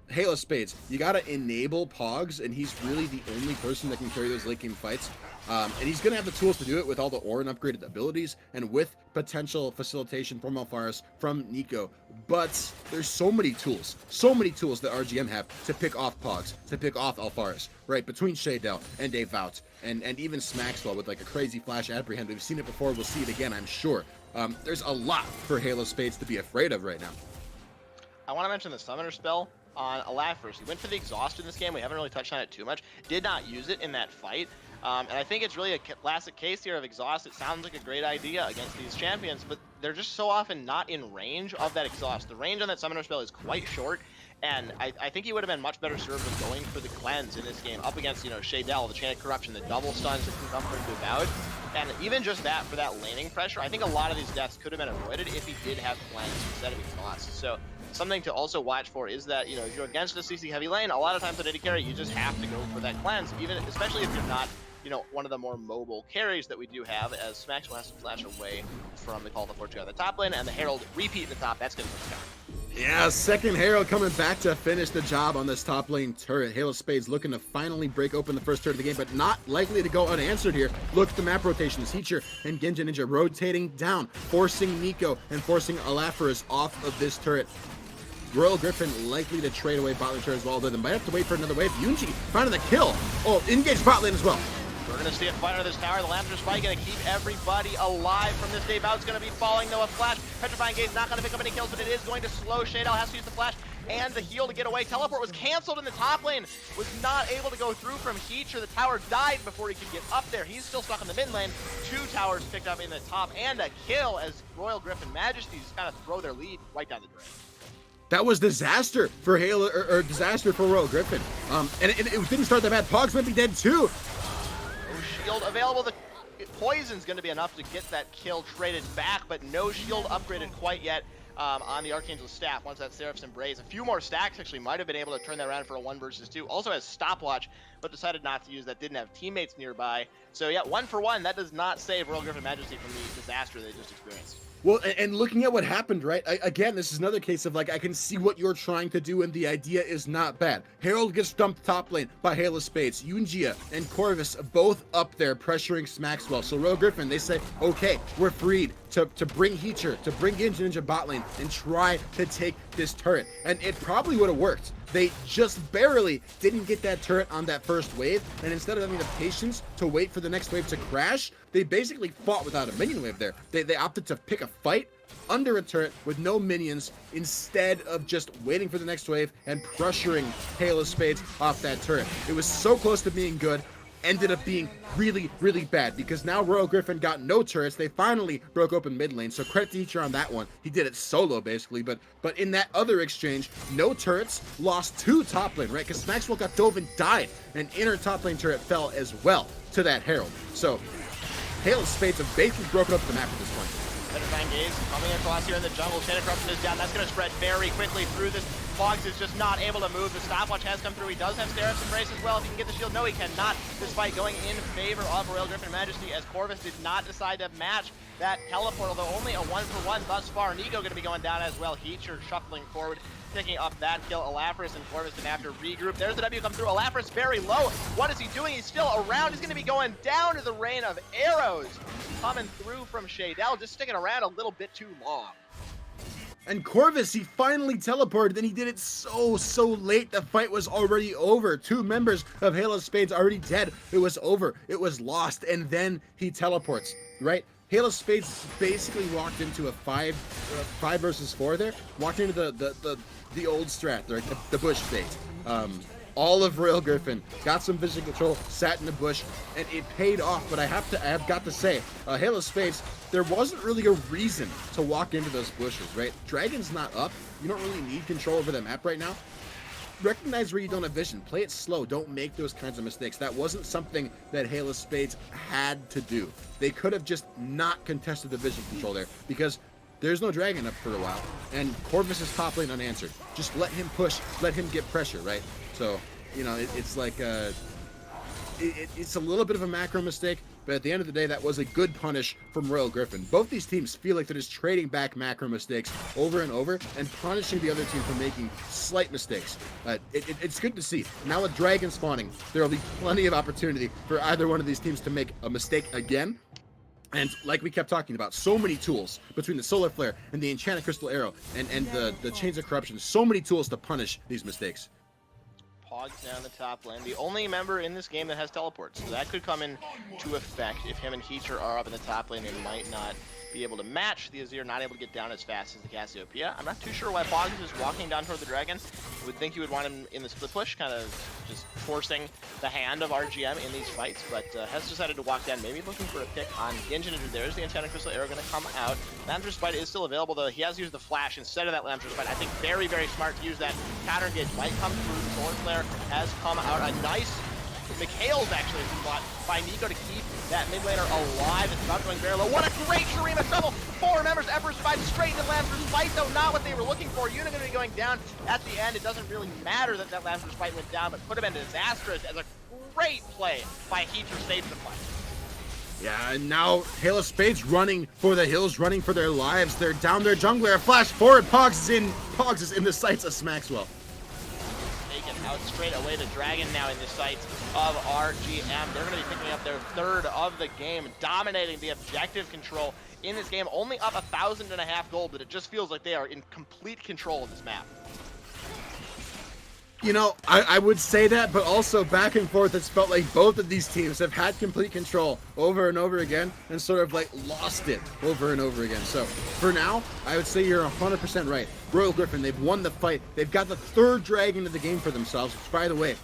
Halo Spades. You gotta enable Pogs, and he's really the only person that can carry those late game fights. And he's going to have the tools to do it with all the Orin upgraded abilities and with potential facilitation from Alfaris, from Nico. But there's so many tools that RGM have to pick off Pogs, to pick off Alfaris, right? Between Shaydell and Dave Vouts and even Smaxwell with like a crazy flash apprehend. We've seen it before. We'll see it again, I'm sure. There's a lot for Halo Spades to be afraid of right now. I want to mention the Summoner spell on Alfaris. He went for the Exhaust in this game. We haven't really touched on it too much. Did not use it in that fight. And I think it's really a classic case here of Exhaust. It sounds like a great idea against these champions, but they're just so often not in range of that Exhaust. The range on that Summoner spell is quite short, and I think he would have been much better served with going for the Cleanse in this game up against, you know, Shaydell, the Chain of Corruption, the double stuns that can come from Devout. And even just that, for that laning pressure, I think a lot of these deaths could have been avoided if he did have Cleanse instead of Exhaust. So something to also watch for is that, you know, if you're against a CC heavy lane, a lot of times with AD carry, you just have to go for that Cleanse, especially if you're not, you know, one of the more mobile carries that we do have, as Smaxwell has to flash away from the Call of the Forge on the top lane, and the Herald repeat in the top. That's going to be tough. Yeah, second Herald coming back to finish the job on this top lane turret. Halo Spades looking to finally break open the first turret of the game, but not likely to go unanswered here. Look at the map rotations. Teacher and Ginja Ninja rotating down, forcing Nico and forcing Alfaris off of this turret. Royal Griffin likely to trade away bot lane turret as well, though they might have to wait for another wave. Yunji finding the kill. Oh, engage bot lane as well. We're going to see a fight under this tower. The Lamb's Spike going to keep everybody alive from this Dave Out's going to be falling, though. A flash. Petrifying Gaze not going to pick up any kills, but it is going to slow. Shaydell has to use the flash and the heal to get away. Teleport was canceled in the top lane. Was not able to go through from Heacher. The tower died before he could get up there. He's still stuck in the mid lane. 2 towers picked up in the top and a kill as Royal Griffin Majesty just kind of throw their lead right down the drain. That was disaster for Halo, or disaster for Royal Griffin. And it didn't start that bad. Pogs might be dead too. Shield available. The poison's going to be enough to get that kill traded back, but no shield upgraded quite yet on the Archangel's staff. Once that Seraph's Embrace, a few more stacks actually might have been able to turn that around for a 1 versus 2. Also has stopwatch but decided not to use that, didn't have teammates nearby. So yeah, 1-for-1, that does not save Royal Griffin Majesty from the disaster they just experienced. Well, and looking at what happened, right? Again, this is another case of like, I can see what you're trying to do, and the idea is not bad. Harold gets dumped top lane by Hail of Spades. Yunjia and Corvus both up there pressuring Smaxwell. So Royal Griffin, they say, okay, we're freed to bring Heacher, to bring in Ninja bot lane and try to take this turret. And it probably would have worked. They just barely didn't get that turret on that first wave, and instead of having the patience to wait for the next wave to crash, they basically fought without a minion wave there. They opted to pick a fight under a turret with no minions instead of just waiting for the next wave and pressuring Hail of Spades off that turret. It was so close to being good, ended up being really, really bad, because now Royal Griffin got no turrets. They finally broke open mid lane, so credit to Heacher on that one. He did it solo basically, but in that other exchange, no turrets, lost 2 top lane, right? Because Maxwell got dove and died. An inner top lane turret fell as well to that Herald. So Hail of Spades have basically broken up the map at this point. Petrifying Gaze coming across here in the jungle. Chain of Corruption is down. That's going to spread very quickly through this. Fox is just not able to move. The stopwatch has come through. He does have Seraph's Embrace as well. If he can get the shield, no, he cannot. This fight going in favor of Royal Griffin Majesty, as Corvus did not decide to match that teleport, although only a 1-for-1 thus far. Nico going to be going down as well. Heacher shuffling forward, picking up that kill. Alafris and Corvus going to have to regroup. There's the W come through. Alafris very low. What is he doing? He's still around. He's going to be going down to the rain of arrows coming through from Shadell, just sticking around a little bit too long. And Corvus, he finally teleported, and he did it so late. The fight was already over. 2 members of Hail of Spades already dead. It was over. It was lost. And then he teleports, right? Hail of Spades basically walked into a 5 versus 4 there. Walked into the old strat, right? The bush state. All of Royal Griffin got some vision control, sat in the bush, and it paid off. But I have got to say, Hail of Spades, there wasn't really a reason to walk into those bushes, right? Dragon's not up. You don't really need control over the map right now. Recognize where you don't have vision. Play it slow. Don't make those kinds of mistakes. That wasn't something that Hail of Spades had to do. They could have just not contested the vision control there, because there's no dragon up for a while, and Corvus is top lane unanswered. Just let him push, let him get pressure, right? So, you know, it's like it's a little bit of a macro mistake, but at the end of the day, that was a good punish from Royal Griffin. Both these teams feel like they're just trading back macro mistakes over and over and punishing the other team for making slight mistakes. It's good to see. Now with dragon spawning, there will be plenty of opportunity for either one of these teams to make a mistake again. And like we kept talking about, so many tools between the Solar Flare and the Enchanted Crystal Arrow and the Chains of Corruption. So many tools to punish these mistakes. Pogs down the top lane. The only member in this game that has teleports. So that could come into effect. If him and Heacher are up in the top lane, they might not be able to match. The Azir not able to get down as fast as the Cassiopeia. I'm not too sure why Pogs is walking down toward the dragon. I would think you would want him in the split push, kind of just forcing the hand of RGM in these fights, but has decided to walk down, maybe looking for a pick on Genjin. There's the Enchanted Crystal Arrow going to come out. Lamb's Spite is still available, though. He has used the flash instead of that Lamb's Spite. I think very, very smart to use that. Counter engage might come through. The Solar Flare has come out. A nice Mikhail's actually spot by Nico to keep that mid laner alive. It's not going very low. What a great Shurima trouble! 4 members, Emperor's Spite straight into Lamb's Spite, though not what they were looking for. Yuna going to be going down at the end. It doesn't really matter that that Lamb's Spite went down, but could have been disastrous as a great play by Heater saved the fight. Yeah, and now Hail of Spades running for the hills, running for their lives. They're down their jungler. Flash forward. Pogs is in the sights of Smaxwell. Out straight away. The dragon now in the sights of RGM. They're going to be picking up their 3rd of the game, dominating the objective control in this game. Only up 1,500 gold, but it just feels like they are in complete control of this map. You know, I would say that, but also back and forth, it's felt like both of these teams have had complete control over and over again and sort of like lost it over and over again. So for now, I would say you're 100% right. Royal Griffin, they've won the fight. They've got the 3rd dragon of the game for themselves, which, by the way,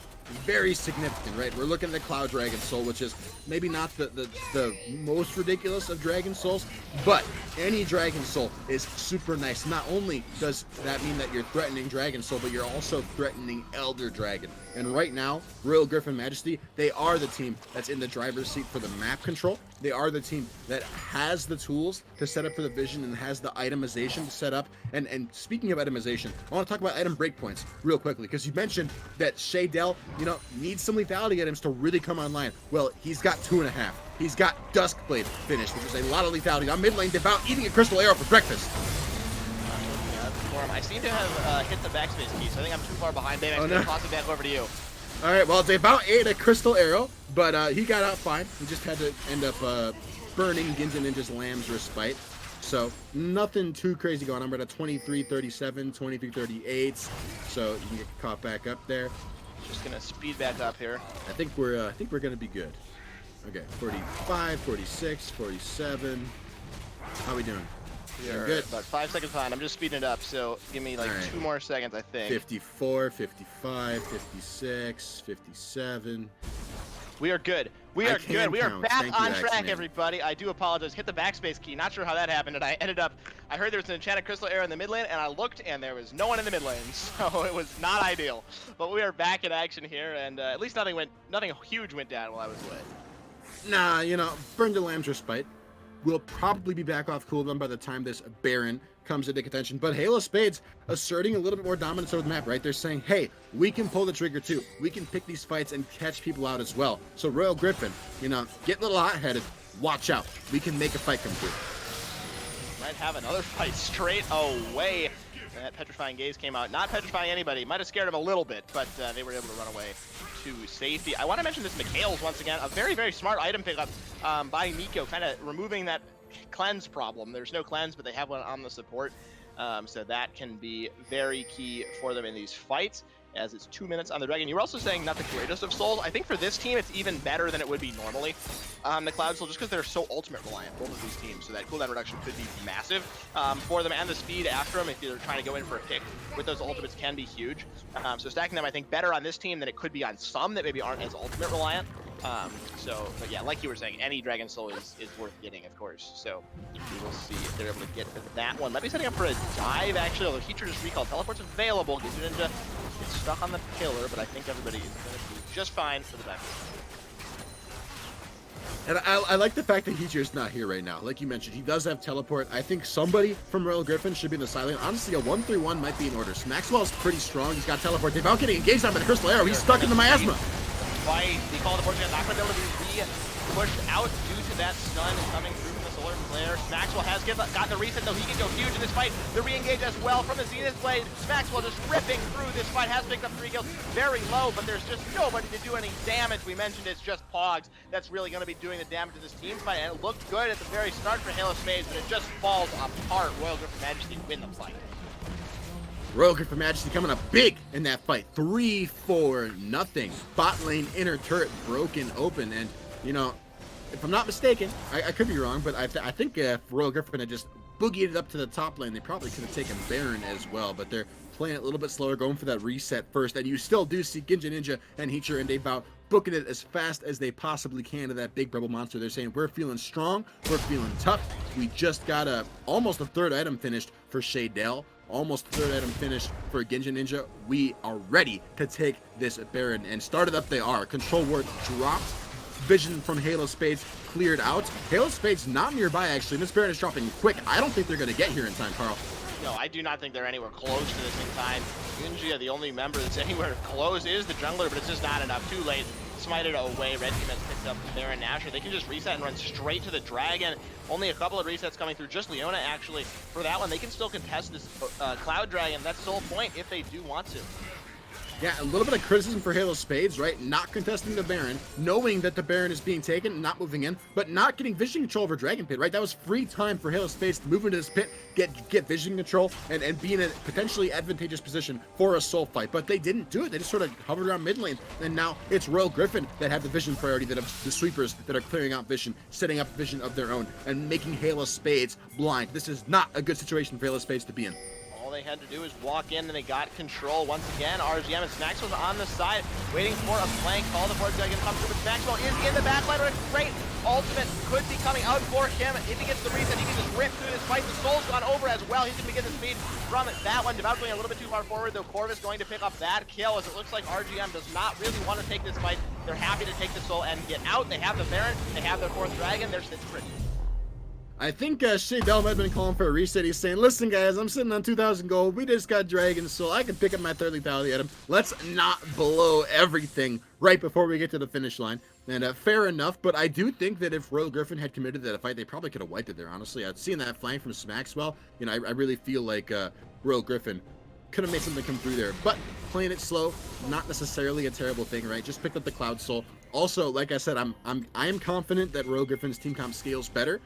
very significant, right? We're looking at the Cloud Dragon Soul, which is maybe not the most ridiculous of Dragon Souls, but any Dragon Soul is super nice. Not only does that mean that you're threatening Dragon Soul, but you're also threatening Elder Dragon. And right now, Royal Griffin Majesty, they are the team that's in the driver's seat for the map control. They are the team that has the tools to set up for the vision and has the itemization to set up. And speaking of itemization, I want to talk about item breakpoints real quickly, because you mentioned that Shaydell, needs some lethality items to really come online. Well, he's got 2.5. He's got Duskblade finished, which is a lot of lethality. On mid lane, Devout eating a crystal arrow for breakfast. I seem to have hit the backspace key, so I think I'm too far behind. Dave, I'm going to toss it back over to you. All right, well, Devout ate a crystal arrow, but he got out fine. He just had to end up burning Ginja Ninja's Lamb's Respite. So nothing too crazy going on. We're at a 23-37, 23-38, so you can get caught back up there. Just going to speed back up here. I think we're going to be good. Okay, 45, 46, 47. How are we doing? We're good. About 5 seconds behind. I'm just speeding it up, so give me like 2 more seconds, I think. 54, 55, 56, 57. We are good. We are good. We are back on track, man. Everybody. I do apologize. Hit the backspace key. Not sure how that happened. And I heard there was an enchanted crystal arrow in the mid lane, and I looked, and there was no one in the mid lane. So it was not ideal. But we are back in action here, and at least nothing huge went down while I was away. Nah, burn the Lamb's Respite. We'll probably be back off cooldown by the time this Baron comes into contention. But Halo Spades asserting a little bit more dominance over the map, right? They're saying, hey, we can pull the trigger too. We can pick these fights and catch people out as well. So Royal Griffin, get a little hot-headed. Watch out. We can make a fight come through. Might have another fight straight away. That Petrifying Gaze came out. Not petrifying anybody. Might have scared him a little bit, but they were able to run away to safety. I want to mention this Mikhail's once again. A very, very smart item pickup by Nico, kind of removing that cleanse problem. There's no cleanse, but they have one on the support. So that can be very key for them in these fights, as it's 2 minutes on the Dragon. You were also saying not the greatest of souls. I think for this team, it's even better than it would be normally. The Cloud Soul, just because they're so ultimate reliant, both of these teams, so that cooldown reduction could be massive for them, and the speed after them, if you're trying to go in for a pick with those ultimates, can be huge. So stacking them, I think, better on this team than it could be on some that maybe aren't as ultimate reliant. But yeah, like you were saying, any Dragon Soul is worth getting, of course. So we will see if they're able to get that one. Might be setting up for a dive, actually, although Teacher just recalled. Teleport's available. Gets it into It's stuck on the pillar, but I think everybody is going to be just fine for the back. And I like the fact that Heater's not here right now. Like you mentioned, he does have teleport. I think somebody from Royal Griffin should be in the silent. Honestly, a 1-3-1 might be in order. So Maxwell's pretty strong. He's got teleport. Devout getting engaged on by the Crystal Arrow. He's stuck in the miasma. Why the call of the Portugal not going to be able to be pushed out due to that stun coming through from the Solar Flare. Maxwell has got the reset, though. He can go huge in this fight. The re-engage as well from the Zenith Blade. Maxwell just ripping through this fight. Has picked up 3 kills. Very low, but there's just nobody to do any damage. We mentioned it's just Pogs that's really going to be doing the damage in this team fight. And it looked good at the very start for Halo Spades, but it just falls apart. Royal Griffin Majesty win the fight. Royal Griffin Majesty coming up big in that fight. 3-4-0. Bot lane inner turret broken open. And, you know, if I'm not mistaken, I could be wrong, but I think if Royal Griffin had just boogied it up to the top lane, they probably could have taken Baron as well. But they're playing it a little bit slower, going for that reset first. And you still do see Ginja Ninja and Heater and Devout booking it as fast as they possibly can to that big rebel monster. They're saying, we're feeling strong, we're feeling tough. We just got almost a third item finished for Shaydell. Almost third item finished for Ginja Ninja. We are ready to take this Baron, and started up they are. Control ward dropped. Vision from Halo Spades cleared out. Halo Spades not nearby, actually. This Baron is dropping quick. I don't think they're going to get here in time, Carl. No, I do not think they're anywhere close to this in time. Ginja, the only member that's anywhere close, is the jungler, but it's just not enough. Too late. Smite it away. Red team has picked up the Baron Nashor. They can just reset and run straight to the Dragon. Only a couple of resets coming through. Just Leona, actually, for that one. They can still contest this Cloud Dragon. That's the whole point if they do want to. Yeah, a little bit of criticism for Halo Spades, right? Not contesting the Baron, knowing that the Baron is being taken, not moving in, but not getting vision control over Dragon Pit, right? That was free time for Halo Spades to move into this pit, get vision control, and be in a potentially advantageous position for a soul fight. But they didn't do it. They just sort of hovered around mid lane, and now it's Royal Griffin that had the vision priority, that of the sweepers that are clearing out vision, setting up vision of their own, and making Halo Spades blind. This is not a good situation for Halo Spades to be in. All they had to do is walk in, and they got control once again. RGM and Snacks was on the side, waiting for a flank. All the boards are going to come through, but Maxwell is in the backline. Great ultimate could be coming out for him. If he gets the reset, he can just rip through this fight. The soul's gone over as well. He's going to get the speed from that one. Devout going a little bit too far forward, though. Corvus going to pick up that kill, as it looks like RGM does not really want to take this fight. They're happy to take the soul and get out. They have the Baron, they have their 4th dragon. They're sitting pretty. I think Shadell might have been calling for a reset. He's saying, listen, guys, I'm sitting on 2,000 gold. We just got Dragon Soul. I can pick up my 3rd lethality item. Let's not blow everything right before we get to the finish line. And fair enough, but I do think that if Royal Griffin had committed that fight, they probably could have wiped it there, honestly. I'd seen that flank from Smaxwell. You know, I really feel like Royal Griffin could have made something come through there. But playing it slow, not necessarily a terrible thing, right? Just picked up the Cloud Soul. Also, like I said, I am confident that Royal Griffin's team comp scales better.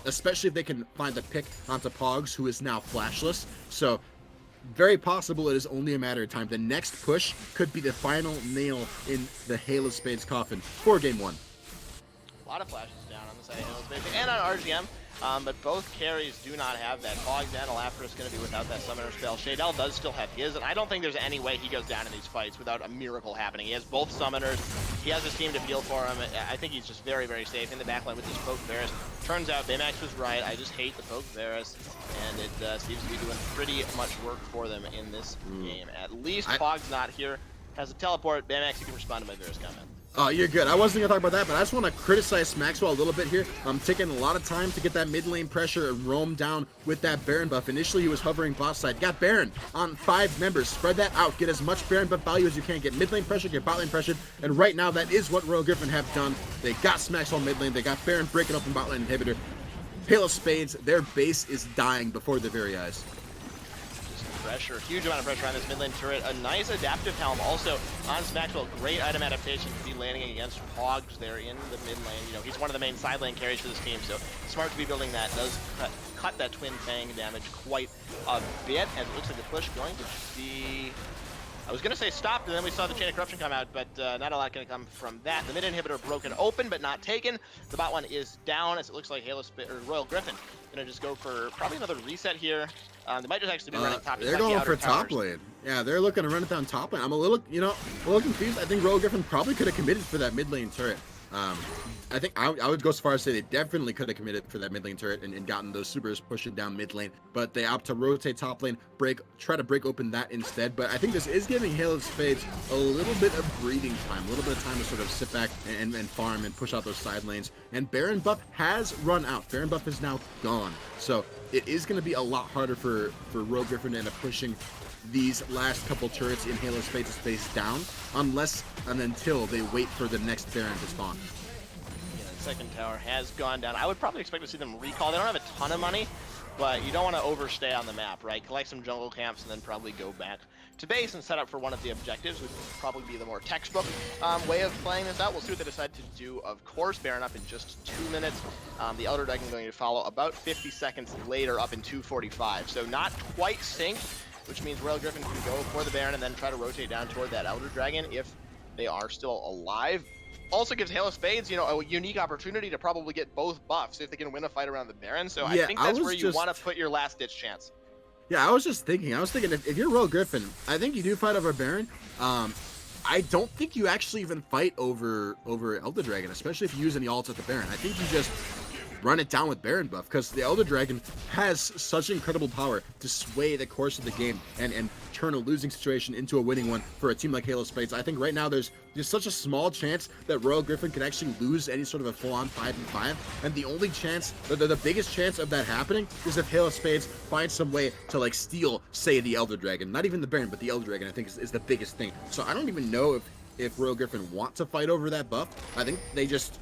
Especially if they can find the pick onto Pogs, who is now flashless. So, very possible it is only a matter of time. The next push could be the final nail in the Halo Spades coffin for Game 1. A lot of flashes down on the side of Halo Spades and on RGM. But both carries do not have that. Pogs and Alafra is going to be without that summoner spell. Shadell does still have his, and I don't think there's any way he goes down in these fights without a miracle happening. He has both summoners. He has his team to feel for him. I think he's just very, very safe in the backline with this Poke Varus. Turns out Baymax was right. I just hate the Poke Varus, and it seems to be doing pretty much work for them in this game. At least Pog's not here. Has a teleport. Baymax, you can respond to my Varus comment. Oh, you're good. I wasn't going to talk about that, but I just want to criticize Maxwell a little bit here. I'm taking a lot of time to get that mid lane pressure and roam down with that Baron buff. Initially, he was hovering bot side. Got Baron on 5 members. Spread that out. Get as much Baron buff value as you can. Get mid lane pressure, get bot lane pressure. And right now, that is what Royal Griffin have done. They got Smaxwell mid lane. They got Baron breaking open bot lane inhibitor. Halo Spades, their base is dying before their very eyes. Pressure, huge amount of pressure on this mid lane turret. A nice adaptive helm also on Smaxwell. Great item adaptation to be landing against Pogs there in the mid lane. You know, he's one of the main side lane carries for this team, so smart to be building that. Does cut that Twin Fang damage quite a bit, as it looks like the push going to be... I was going to say stopped, and then we saw the Chain of Corruption come out, but not a lot going to come from that. The mid inhibitor broken open, but not taken. The bot one is down, as it looks like Royal Griffin going to just go for probably another reset here. They might just actually be running top. They're going for top lane. Yeah, they're looking to run it down top lane. I'm a little confused. I think Royal Griffin probably could have committed for that mid lane turret. I think I would go so far as to say they definitely could have committed for that mid lane turret and gotten those supers pushing down mid lane, but they opt to rotate top lane, try to break open that instead. But I think this is giving Halo Spades a little bit of breathing time, a little bit of time to sort of sit back and farm and push out those side lanes. And Baron buff has run out. Baron buff is now gone. So it is going to be a lot harder for Royal Griffin to end up pushing these last couple turrets in Halo Spades' space down, unless and until they wait for the next Baron to spawn. Yeah, the second tower has gone down. I would probably expect to see them recall. They don't have a ton of money, but you don't want to overstay on the map, right? Collect some jungle camps and then probably go back to base and set up for one of the objectives, which would probably be the more textbook way of playing this out. We'll see what they decide to do. Of course, Baron up in just 2 minutes. The Elder Dragon going to follow about 50 seconds later, up in 2:45. So not quite synced, which means Royal Griffin can go for the Baron and then try to rotate down toward that Elder Dragon if they are still alive. Also gives Halo Spades, you know, a unique opportunity to probably get both buffs if they can win a fight around the Baron. So yeah, I think that's where you want to put your last ditch chance. Yeah, I was thinking if you're Royal Griffin, I think you do fight over Baron. I don't think you actually even fight over Elder Dragon, especially if you use any ults at the Baron. I think you just run it down with Baron buff, because the Elder Dragon has such incredible power to sway the course of the game and turn a losing situation into a winning one for a team like Halo Spades. I think right now there's such a small chance that Royal Griffin could actually lose any sort of a full-on 5-5, and the only chance, the biggest chance of that happening is if Halo Spades finds some way to like steal, say, the Elder Dragon. Not even the Baron, but the Elder Dragon, I think is the biggest thing. So I don't even know if Royal Griffin want to fight over that buff. I think they just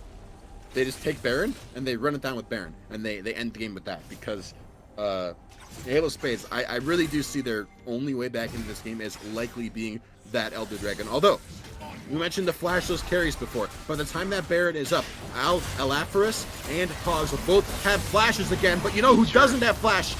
take Baron and they run it down with Baron, and they end the game with that, because Halo Spades, I really do see their only way back into this game as likely being that Elder Dragon. Although, we mentioned the flashless carries before. By the time that Baron is up, Alaphorus and Pogs will both have flashes again, but you know who doesn't have flash?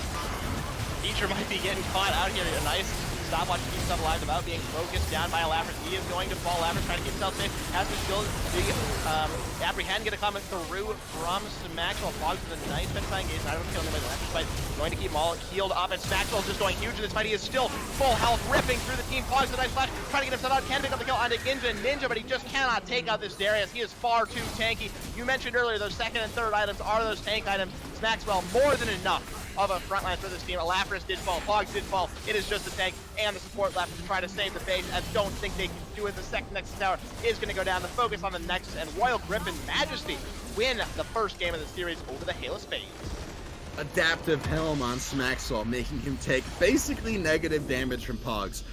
Teacher might be getting caught out here. A nice stopwatch to keep himself alive without being focused down by Lapras. He is going to fall. Lapras trying to keep himself safe. Has to still the apprehend, get a comment through from Maxwell. Fogs with a nice trying engage. Not able to kill him by the Lapras fight. Going to keep them all healed up, and Maxwell just going huge in this fight. He is still full health, ripping through the team. Fogs with a nice flash, trying to get himself out. Can pick up the kill onto Ninja, but he just cannot take out this Darius. He is far too tanky. You mentioned earlier those second and third items are those tank items. Maxwell more than enough of a frontline for this team. Lapras did fall, Fogs did fall. It is just the tank and the support left to try to save the base. I don't think they can do it. The second next tower is going to go down. The focus on the Nexus, and Royal Griffin Majesty win the first game of the series over the Hail of Spades. Adaptive Helm on Maxwell, making him take basically negative damage from Pogs.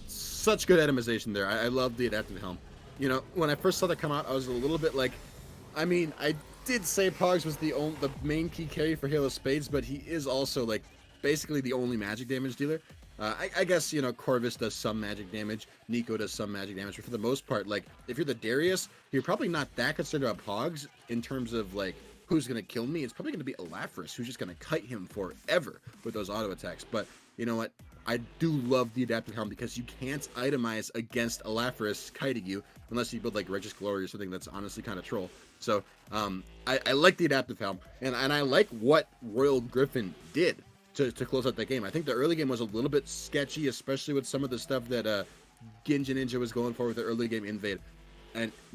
Such good atomization there. I love the Adaptive Helm. You know, when I first saw that come out, I was a little bit like, I mean, I did say Pogs was the main key carry for Halo Spades, but he is also like basically the only magic damage dealer. I guess, you know, Corvus does some magic damage, Nico does some magic damage, but for the most part, like, if you're the Darius, you're probably not that concerned about Pogs in terms of, like, who's going to kill me. It's probably going to be Lapras, who's just going to kite him forever with those auto attacks. But, you know what? I do love the Adaptive Helm because you can't itemize against Lapras kiting you unless you build, like, Righteous Glory or something that's honestly kind of troll. So, I like the Adaptive Helm, and I like what Royal Griffin did to close out that game. I think the early game was a little bit sketchy, especially with some of the stuff that Ginja Ninja was going for with the early game invade.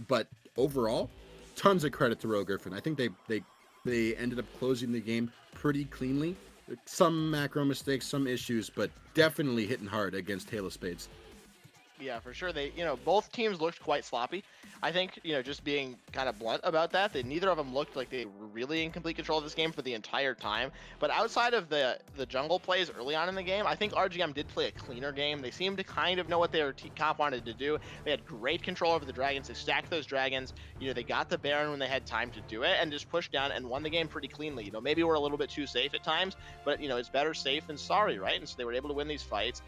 But overall, tons of credit to Royal Griffin. I think they ended up closing the game pretty cleanly. Some macro mistakes, some issues, but definitely hitting hard against Halo Spades. Yeah, for sure. They, both teams looked quite sloppy. I think, just being kind of blunt about that, neither of them looked like they were really in complete control of this game for the entire time. But outside of the jungle plays early on in the game, I think RGM did play a cleaner game. They seemed to kind of know what their comp wanted to do. They had great control over the dragons. They stacked those dragons. They got the Baron when they had time to do it and just pushed down and won the game pretty cleanly. Maybe we're a little bit too safe at times, but, it's better safe than sorry, right? And so they were able to win these fights.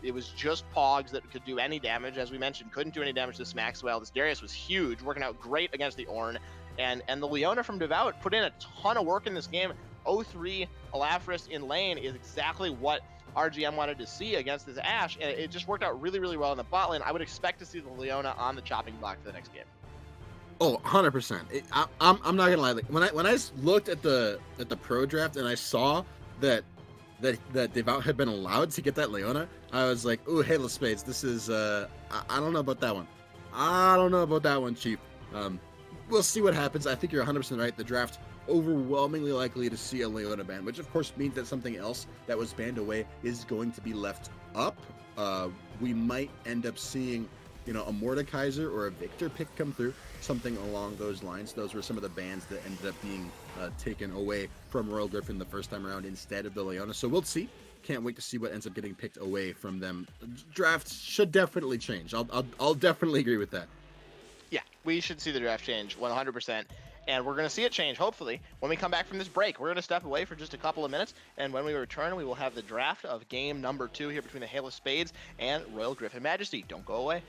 It was just Pogs that could do any damage. As we mentioned, couldn't do any damage to this Maxwell. This Darius was huge, working out great against the Ornn. And the Leona from Devout put in a ton of work in this game. 0-3 Alafris in lane is exactly what RGM wanted to see against this Ashe, and it just worked out really, really well in the bot lane. I would expect to see the Leona on the chopping block for the next game. Oh, 100%. I'm not gonna lie. Like, when I looked at the pro draft and I saw that Devout had been allowed to get that Leona, I was like, ooh, Halo Spades. This is I don't know about that one. I don't know about that one, Chief. We'll see what happens. I think you're 100% right. The draft overwhelmingly likely to see a Leona ban, which of course means that something else that was banned away is going to be left up. We might end up seeing, a Mordekaiser or a Victor pick come through, something along those lines. Those were some of the bans that ended up being taken away from Royal Griffin the first time around instead of the Leona. So we'll see. Can't wait to see what ends up getting picked away from them. Drafts should definitely change. I'll definitely agree with that. Yeah, we should see the draft change 100%. And we're going to see it change, hopefully, when we come back from this break. We're going to step away for just a couple of minutes, and when we return, we will have the draft of game number 2 here between the Hail of Spades and Royal Griffin Majesty. Don't go away.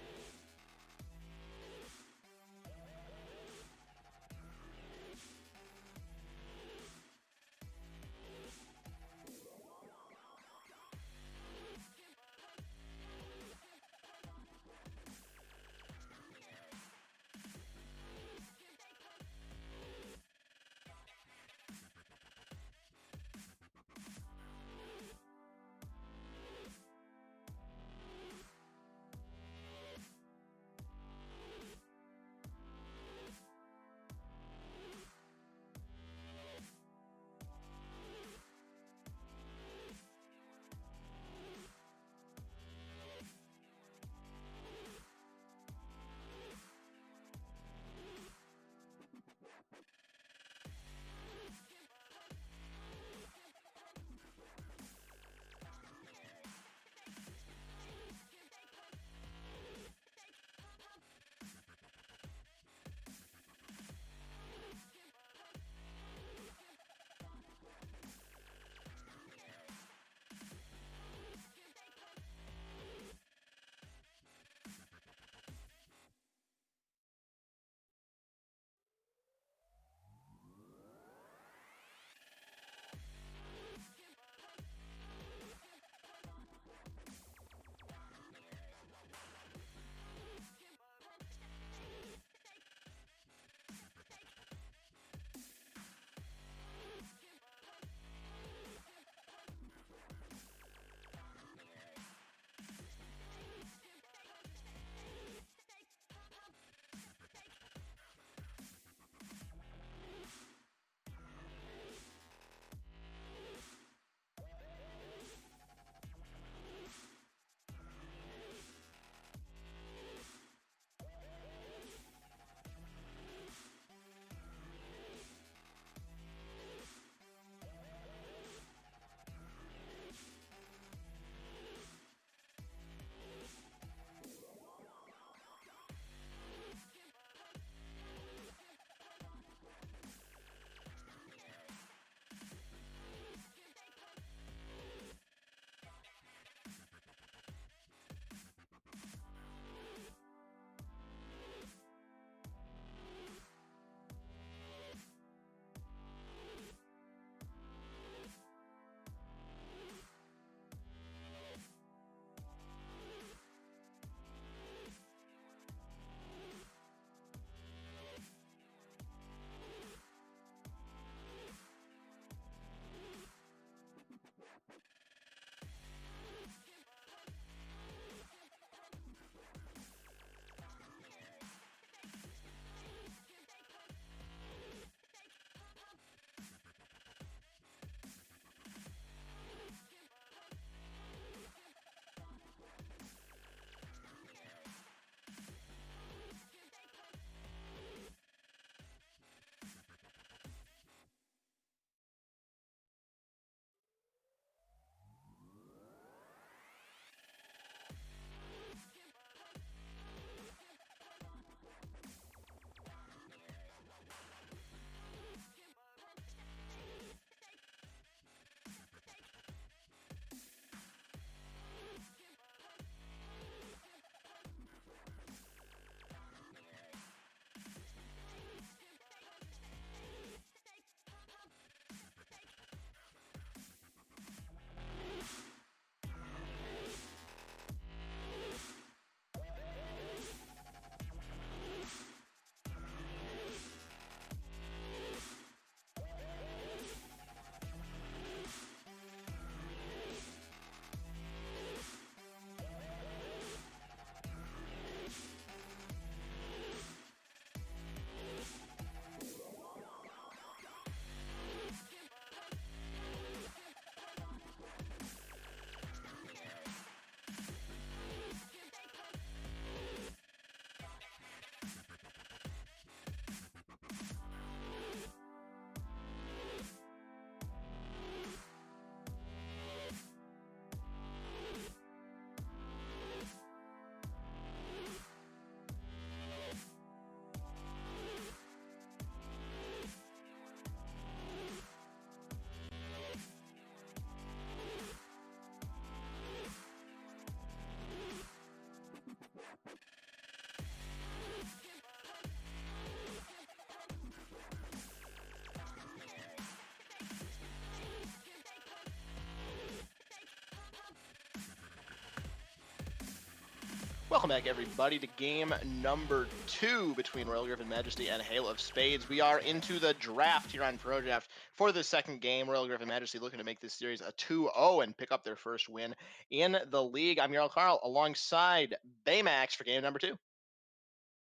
Welcome back, everybody, to game number 2 between Royal Griffin Majesty and Hail of Spades. We are into the draft here on ProDraft for the second game. Royal Griffin Majesty looking to make this series a 2-0 and pick up their first win in the league. I'm Jarl Carl alongside Baymax for game number 2.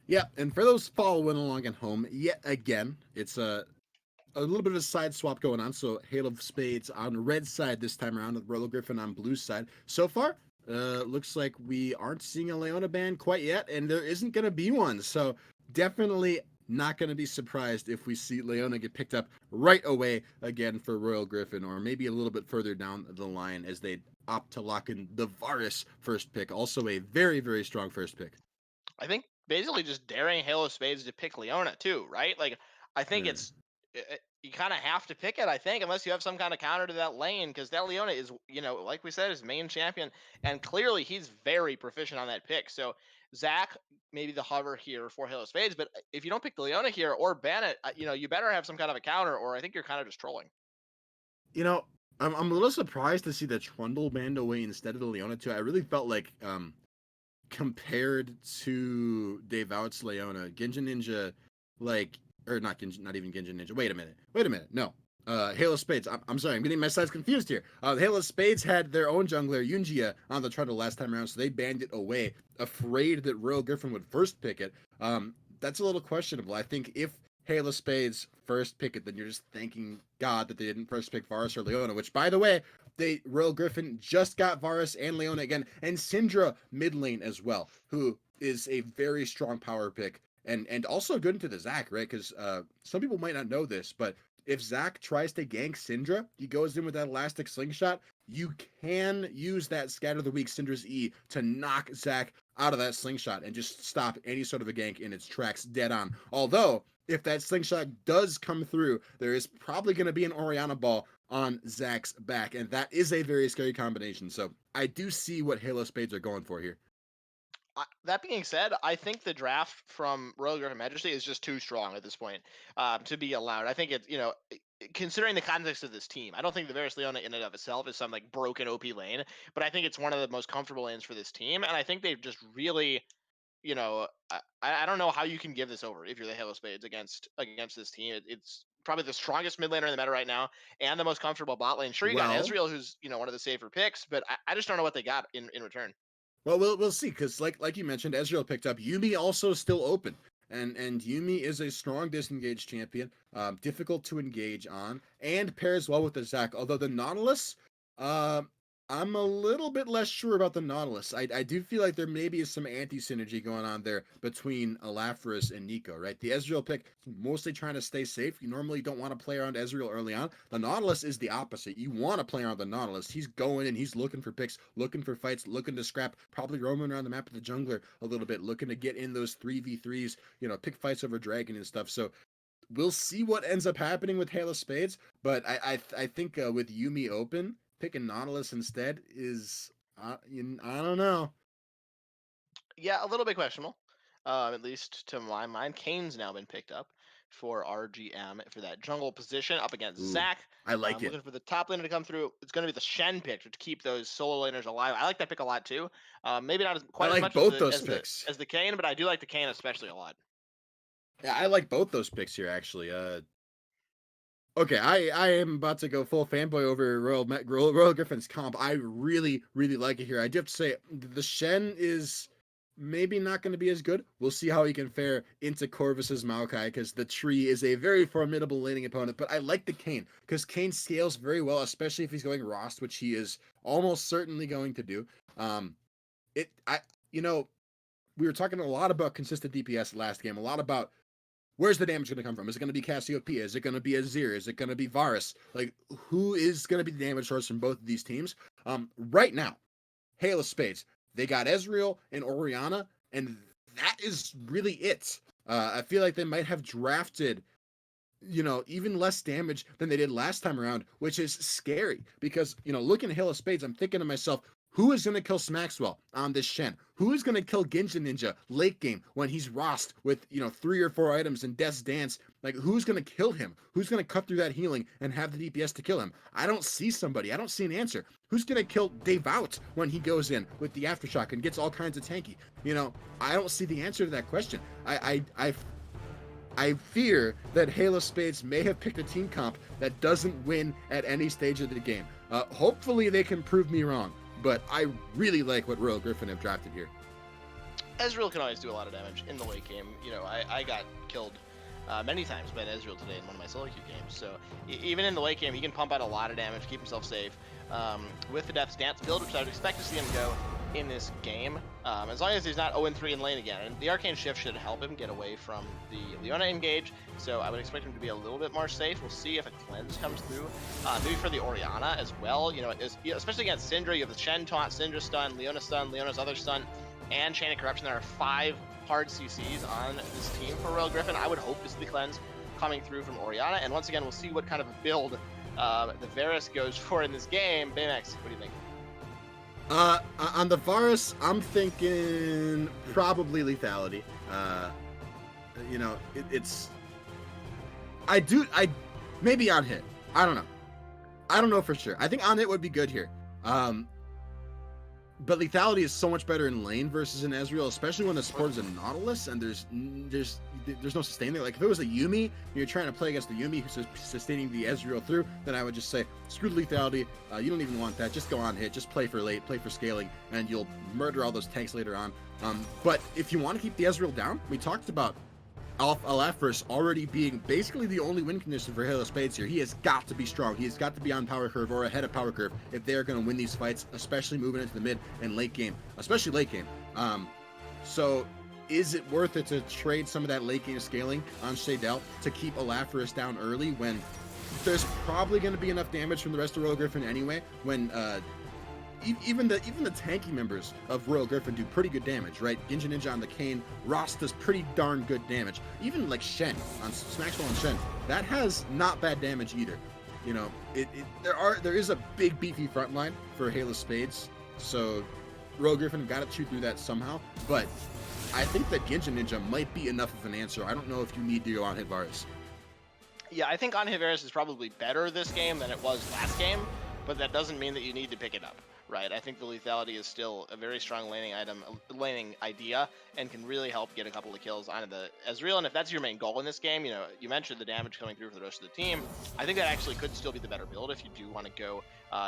Yeah, and for those following along at home, yet again, it's a little bit of a side swap going on. So Hail of Spades on the red side this time around, with Royal Griffin on blue side. So far, looks like we aren't seeing a Leona ban quite yet, and there isn't going to be one. So definitely not going to be surprised if we see Leona get picked up right away again for Royal Griffin, or maybe a little bit further down the line as they opt to lock in the Varus first pick. Also a very, very strong first pick. I think basically just daring Hail of Spades to pick Leona too, right? Like, I think Yeah. you kind of have to pick it, I think, unless you have some kind of counter to that lane, because that Leona is, like we said, his main champion, and clearly he's very proficient on that pick. So Zach, maybe the hover here for Hail of Spades, but if you don't pick the Leona here or ban it, you better have some kind of a counter, or I think you're kind of just trolling. You know, I'm a little surprised to see the Trundle banned away instead of the Leona too. I really felt like compared to Dave Out's Leona, Genjin Ninja, like, or not Genjin, not even Genjin Ninja. Wait a minute. No. Halo Spades. I'm sorry, I'm getting my sides confused here. Halo Spades had their own jungler, Yunjia, on the Trundle last time around, so they banned it away, afraid that Royal Griffin would first pick it. That's a little questionable. I think if Halo Spades first pick it, then you're just thanking God that they didn't first pick Varus or Leona, which, by the way, Royal Griffin just got Varus and Leona again, and Syndra mid lane as well, who is a very strong power pick, and also good into the Zac, right? Because some people might not know this, but if Zac tries to gank Syndra, he goes in with that elastic slingshot. You can use that Scatter the Weak Syndra's E to knock Zac out of that slingshot and just stop any sort of a gank in its tracks dead on. Although, if that slingshot does come through, there is probably going to be an Orianna ball on Zac's back, and that is a very scary combination. So I do see what Halo Spades are going for here. That being said, I think the draft from Royal Griffin Majesty is just too strong at this point to be allowed. I think it's, considering the context of this team, I don't think the Varus Leona in and of itself is some like broken OP lane, but I think it's one of the most comfortable lanes for this team, and I think they've just really, I don't know how you can give this over if you're the Halo Spades against this team. It's probably the strongest mid laner in the meta right now, and the most comfortable bot lane. Sure, you got Well, Ezreal, who's one of the safer picks, but I just don't know what they got in return. Well, we'll see, because like you mentioned, Ezreal picked up. Yuumi also still open, and Yuumi is a strong disengaged champion, difficult to engage on, and pairs well with the Zac. Although the Nautilus, I'm a little bit less sure about the Nautilus. I do feel like there maybe is some anti-synergy going on there between Alafris and Nico, right? The Ezreal pick is mostly trying to stay safe. You normally don't want to play around Ezreal early on. The Nautilus is the opposite. You want to play around the Nautilus. He's going and he's looking for picks, looking for fights, looking to scrap, probably roaming around the map with the jungler a little bit, looking to get in those 3v3s, pick fights over Dragon and stuff. So we'll see what ends up happening with Halo Spades, but I think with Yuumi open, picking Nautilus instead is I don't know. Yeah, a little bit questionable. At least to my mind, Kane's now been picked up for RGM for that jungle position up against Ooh, Zac. I like it. Looking for the top laner to come through. It's going to be the Shen pick to keep those solo laners alive. I like that pick a lot too. Maybe not I quite as like much as both the those as the picks. as the Kane, but I do like the Kane especially a lot. Yeah, I like both those picks here actually. Okay, I am about to go full fanboy over Royal Griffin's comp. I really like it here. I do have to say the Shen is maybe not going to be as good. We'll see how he can fare into Corvus's Maokai, because the tree is a very formidable laning opponent. But I like the Kane, because Kane scales very well, especially if he's going Rost, which he is almost certainly going to do. It I you know we were talking a lot about consistent DPS last game, a lot about where's the damage going to come from? Is it going to be Cassiopeia? Is it going to be Azir? Is it going to be Varus? Like, who is going to be the damage source from both of these teams? Right now, Hail of Spades, they got Ezreal and Orianna, and that is really it. I feel like they might have drafted, even less damage than they did last time around, which is scary because, looking at Hail of Spades, I'm thinking to myself, who is going to kill Smaxwell on this Shen? Who is going to kill Genjin Ninja late game when he's Rost with, 3 or 4 items in Death's Dance Like, who's going to kill him? Who's going to cut through that healing and have the DPS to kill him? I don't see somebody. I don't see an answer. Who's going to kill Devout when he goes in with the Aftershock and gets all kinds of tanky? You know, I don't see the answer to that question. I fear that Halo Spades may have picked a team comp that doesn't win at any stage of the game. Hopefully they can prove me wrong, but I really like what Royal Griffin have drafted here. Ezreal can always do a lot of damage in the late game. You know, I got killed many times by Ezreal today in one of my solo queue games. So even in the late game, he can pump out a lot of damage, keep himself safe. With the Death's Dance build, which I would expect to see him go in this game, as long as he's not 0-3 in lane again. And the Arcane Shift should help him get away from the Leona engage, so I would expect him to be a little bit more safe. We'll see if a cleanse comes through, maybe for the Orianna as well. You know, especially against Syndra, you have the Shen taunt, Syndra stun, Leona's other stun, and Chain of Corruption. There are 5 hard CCs on this team for Royal Griffin. I would hope to see the cleanse coming through from Orianna, and once again, we'll see what kind of a build the Varus goes for in this game. Baymax, what do you think? On the Varus, I'm thinking probably lethality. You know, it's maybe on hit. I don't know for sure. I think on hit would be good here. But lethality is so much better in lane versus in Ezreal, especially when the support is a Nautilus and there's no sustain there. Like if it was a Yuumi, you're trying to play against the Yuumi who's sustaining the Ezreal through, then I would just say screw the lethality. You don't even want that. Just go on hit. Just play for late, play for scaling, and you'll murder all those tanks later on. But if you want to keep the Ezreal down, we talked about Alaphris already being basically the only win condition for Halo Spades here. He has got to be strong. He has got to be on power curve or ahead of power curve if they are going to win these fights, especially moving into the mid and late game, especially late game. So is it worth it to trade some of that late game scaling on Shadell to keep Alaphris down early when there's probably going to be enough damage from the rest of Royal Griffin anyway, when even the tanky members of Royal Griffin do pretty good damage, right? Ginja Ninja on the Kayn, Ross does pretty darn good damage. Even like Shen on Smaxwell and Shen, that has not bad damage either. You know, there is a big beefy front line for Halo Spades, so Royal Griffin have got to chew through that somehow. But I think that Ginja Ninja might be enough of an answer. I don't know if you need to go on hit Varus. Yeah, I think on hit Varus is probably better this game than it was last game, but that doesn't mean that you need to pick it up. Right, I think the lethality is still a very strong laning idea, and can really help get a couple of kills onto the Ezreal. And if that's your main goal in this game, you know, you mentioned the damage coming through for the rest of the team. I think that actually could still be the better build if you do want to go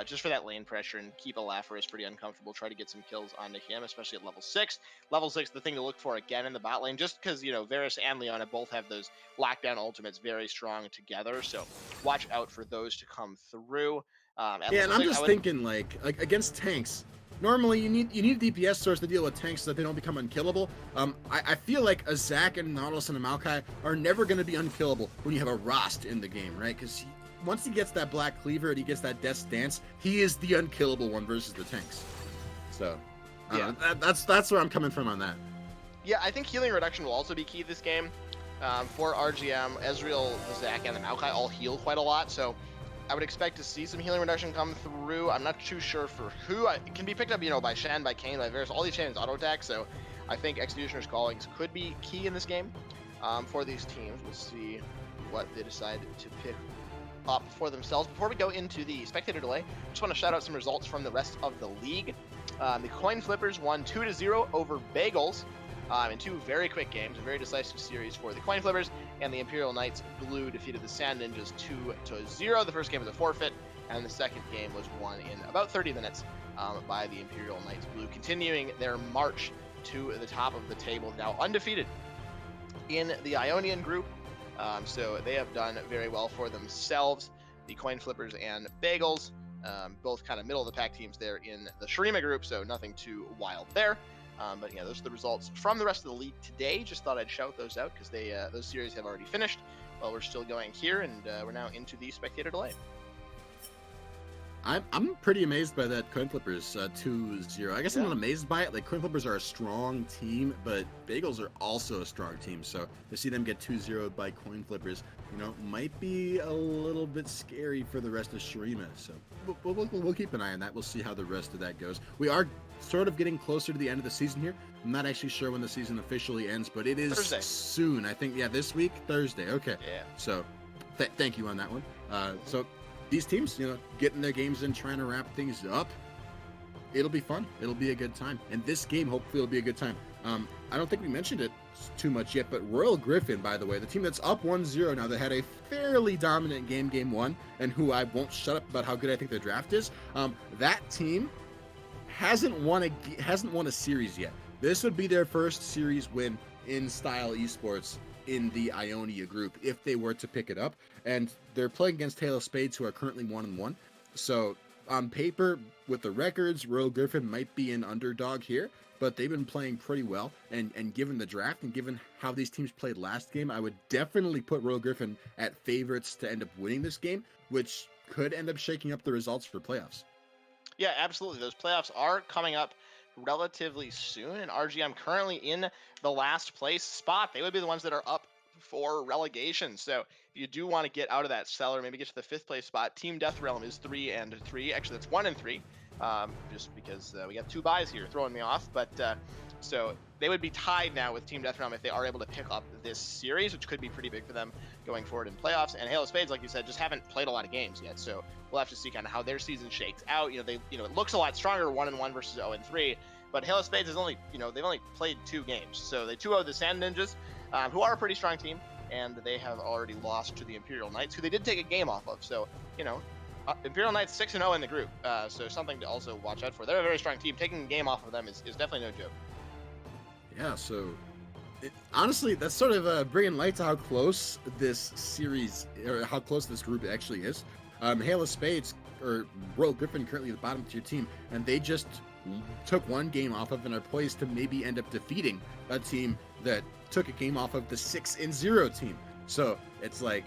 just for that lane pressure and keep Alaphris pretty uncomfortable. Try to get some kills onto him, especially at level 6. Level 6, the thing to look for again in the bot lane, just because, you know, Varus and Leona both have those lockdown ultimates very strong together. So watch out for those to come through. Yeah, and I'm just thinking like against tanks, normally you need a DPS source to deal with tanks so that they don't become unkillable. I feel like a Zac and Nautilus and a Maokai are never going to be unkillable when you have a Rost in the game, right? Because once he gets that Black Cleaver and he gets that Death's Dance, he is the unkillable one versus the tanks. So yeah, that's where I'm coming from on that. Yeah, I think healing reduction will also be key this game. For RGM, Ezreal, the Zac, and the Maokai all heal quite a lot, so I would expect to see some healing reduction come through. I'm not too sure for who. It can be picked up, you know, by Shen, by Kayn, by Varus. All these champions auto attack, so I think Executioner's Callings could be key in this game for these teams. We'll see what they decide to pick up for themselves. Before we go into the spectator delay, I just want to shout out some results from the rest of the league. The Coin Flippers won 2-0 over Bagels in 2 very quick games, a very decisive series for the Coin Flippers, and the Imperial Knights Blue defeated the Sand Ninjas 2-0. The first game was a forfeit, and the second game was won in about 30 minutes by the Imperial Knights Blue, continuing their march to the top of the table, now undefeated in the Ionian group. So they have done very well for themselves. The Coin Flippers and Bagels, both kind of middle of the pack teams there in the Shurima group, so nothing too wild there. But yeah, those are the results from the rest of the league today. Just thought I'd shout those out because those series have already finished. Well, we're still going here, and we're now into the spectator delay. I'm pretty amazed by that coin flippers 2-0. I guess I'm Yeah. not amazed by it. Like coin flippers are a strong team, but bagels are also a strong team. So to see them get 2-0 by coin flippers, might be a little bit scary for the rest of Shurima. So we'll keep an eye on that. We'll see how the rest of that goes. We are sort of getting closer to the end of the season here. I'm not actually sure when the season officially ends, but it is Thursday. soon. I think this week, Thursday. Okay. Yeah. So thank you on that one. So these teams, getting their games in, trying to wrap things up. It'll be fun. It'll be a good time. And this game, hopefully, will be a good time. I don't think we mentioned it too much yet, but Royal Griffin, by the way, the team that's up 1-0 now, that had a fairly dominant game one, and who I won't shut up about how good I think their draft is. That team hasn't won a series yet. This would be their first series win in Style Esports in the Ionia group if they were to pick it up, and they're playing against Halo Spades, who are currently 1-1. So on paper, with the records, Royal Griffin might be an underdog here, but they've been playing pretty well, and given the draft and given how these teams played last game, I would definitely put Royal Griffin at favorites to end up winning this game, which could end up shaking up the results for playoffs. Yeah, absolutely. Those playoffs are coming up relatively soon, and RGM currently in the last place spot. They would be the ones that are up for relegation. So if you do want to get out of that cellar, maybe get to the 5th place spot, Team Death Realm is 3-3. Actually, that's 1-3. Just because we got 2 buys here throwing me off. But so they would be tied now with Team Death Realm if they are able to pick up this series, which could be pretty big for them going forward in playoffs. And Halo Spades, like you said, just haven't played a lot of games yet. So we'll have to see kind of how their season shakes out. It looks a lot stronger 1-1 versus 0-3. But Halo Spades is only, they've only played 2 games. So they 2-0 the Sand Ninjas, who are a pretty strong team, and they have already lost to the Imperial Knights, who they did take a game off of. So, Imperial Knights 6-0 in the group, so something to also watch out for. They're a very strong team. Taking a game off of them is definitely no joke. Yeah, so honestly, that's sort of bringing light to how close this series, or how close this group actually is. Halo Spades, or Royal Griffin, currently the bottom tier team, and they just took 1 game off of and are poised to maybe end up defeating a team that took a game off of the 6-0 team. So it's like,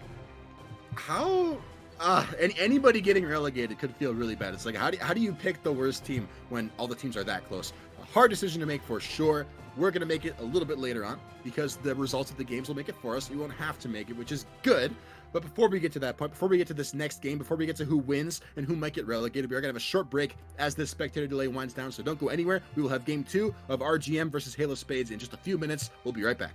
how and anybody getting relegated could feel really bad. It's like, how do you pick the worst team when all the teams are that close? A hard decision to make for sure. We're going to make it a little bit later on because the results of the games will make it for us. We won't have to make it, which is good. But before we get to that point, before we get to this next game, before we get to who wins and who might get relegated, we are going to have a short break as this spectator delay winds down. So don't go anywhere. We will have game 2 of RGM versus Halo Spades in just a few minutes. We'll be right back.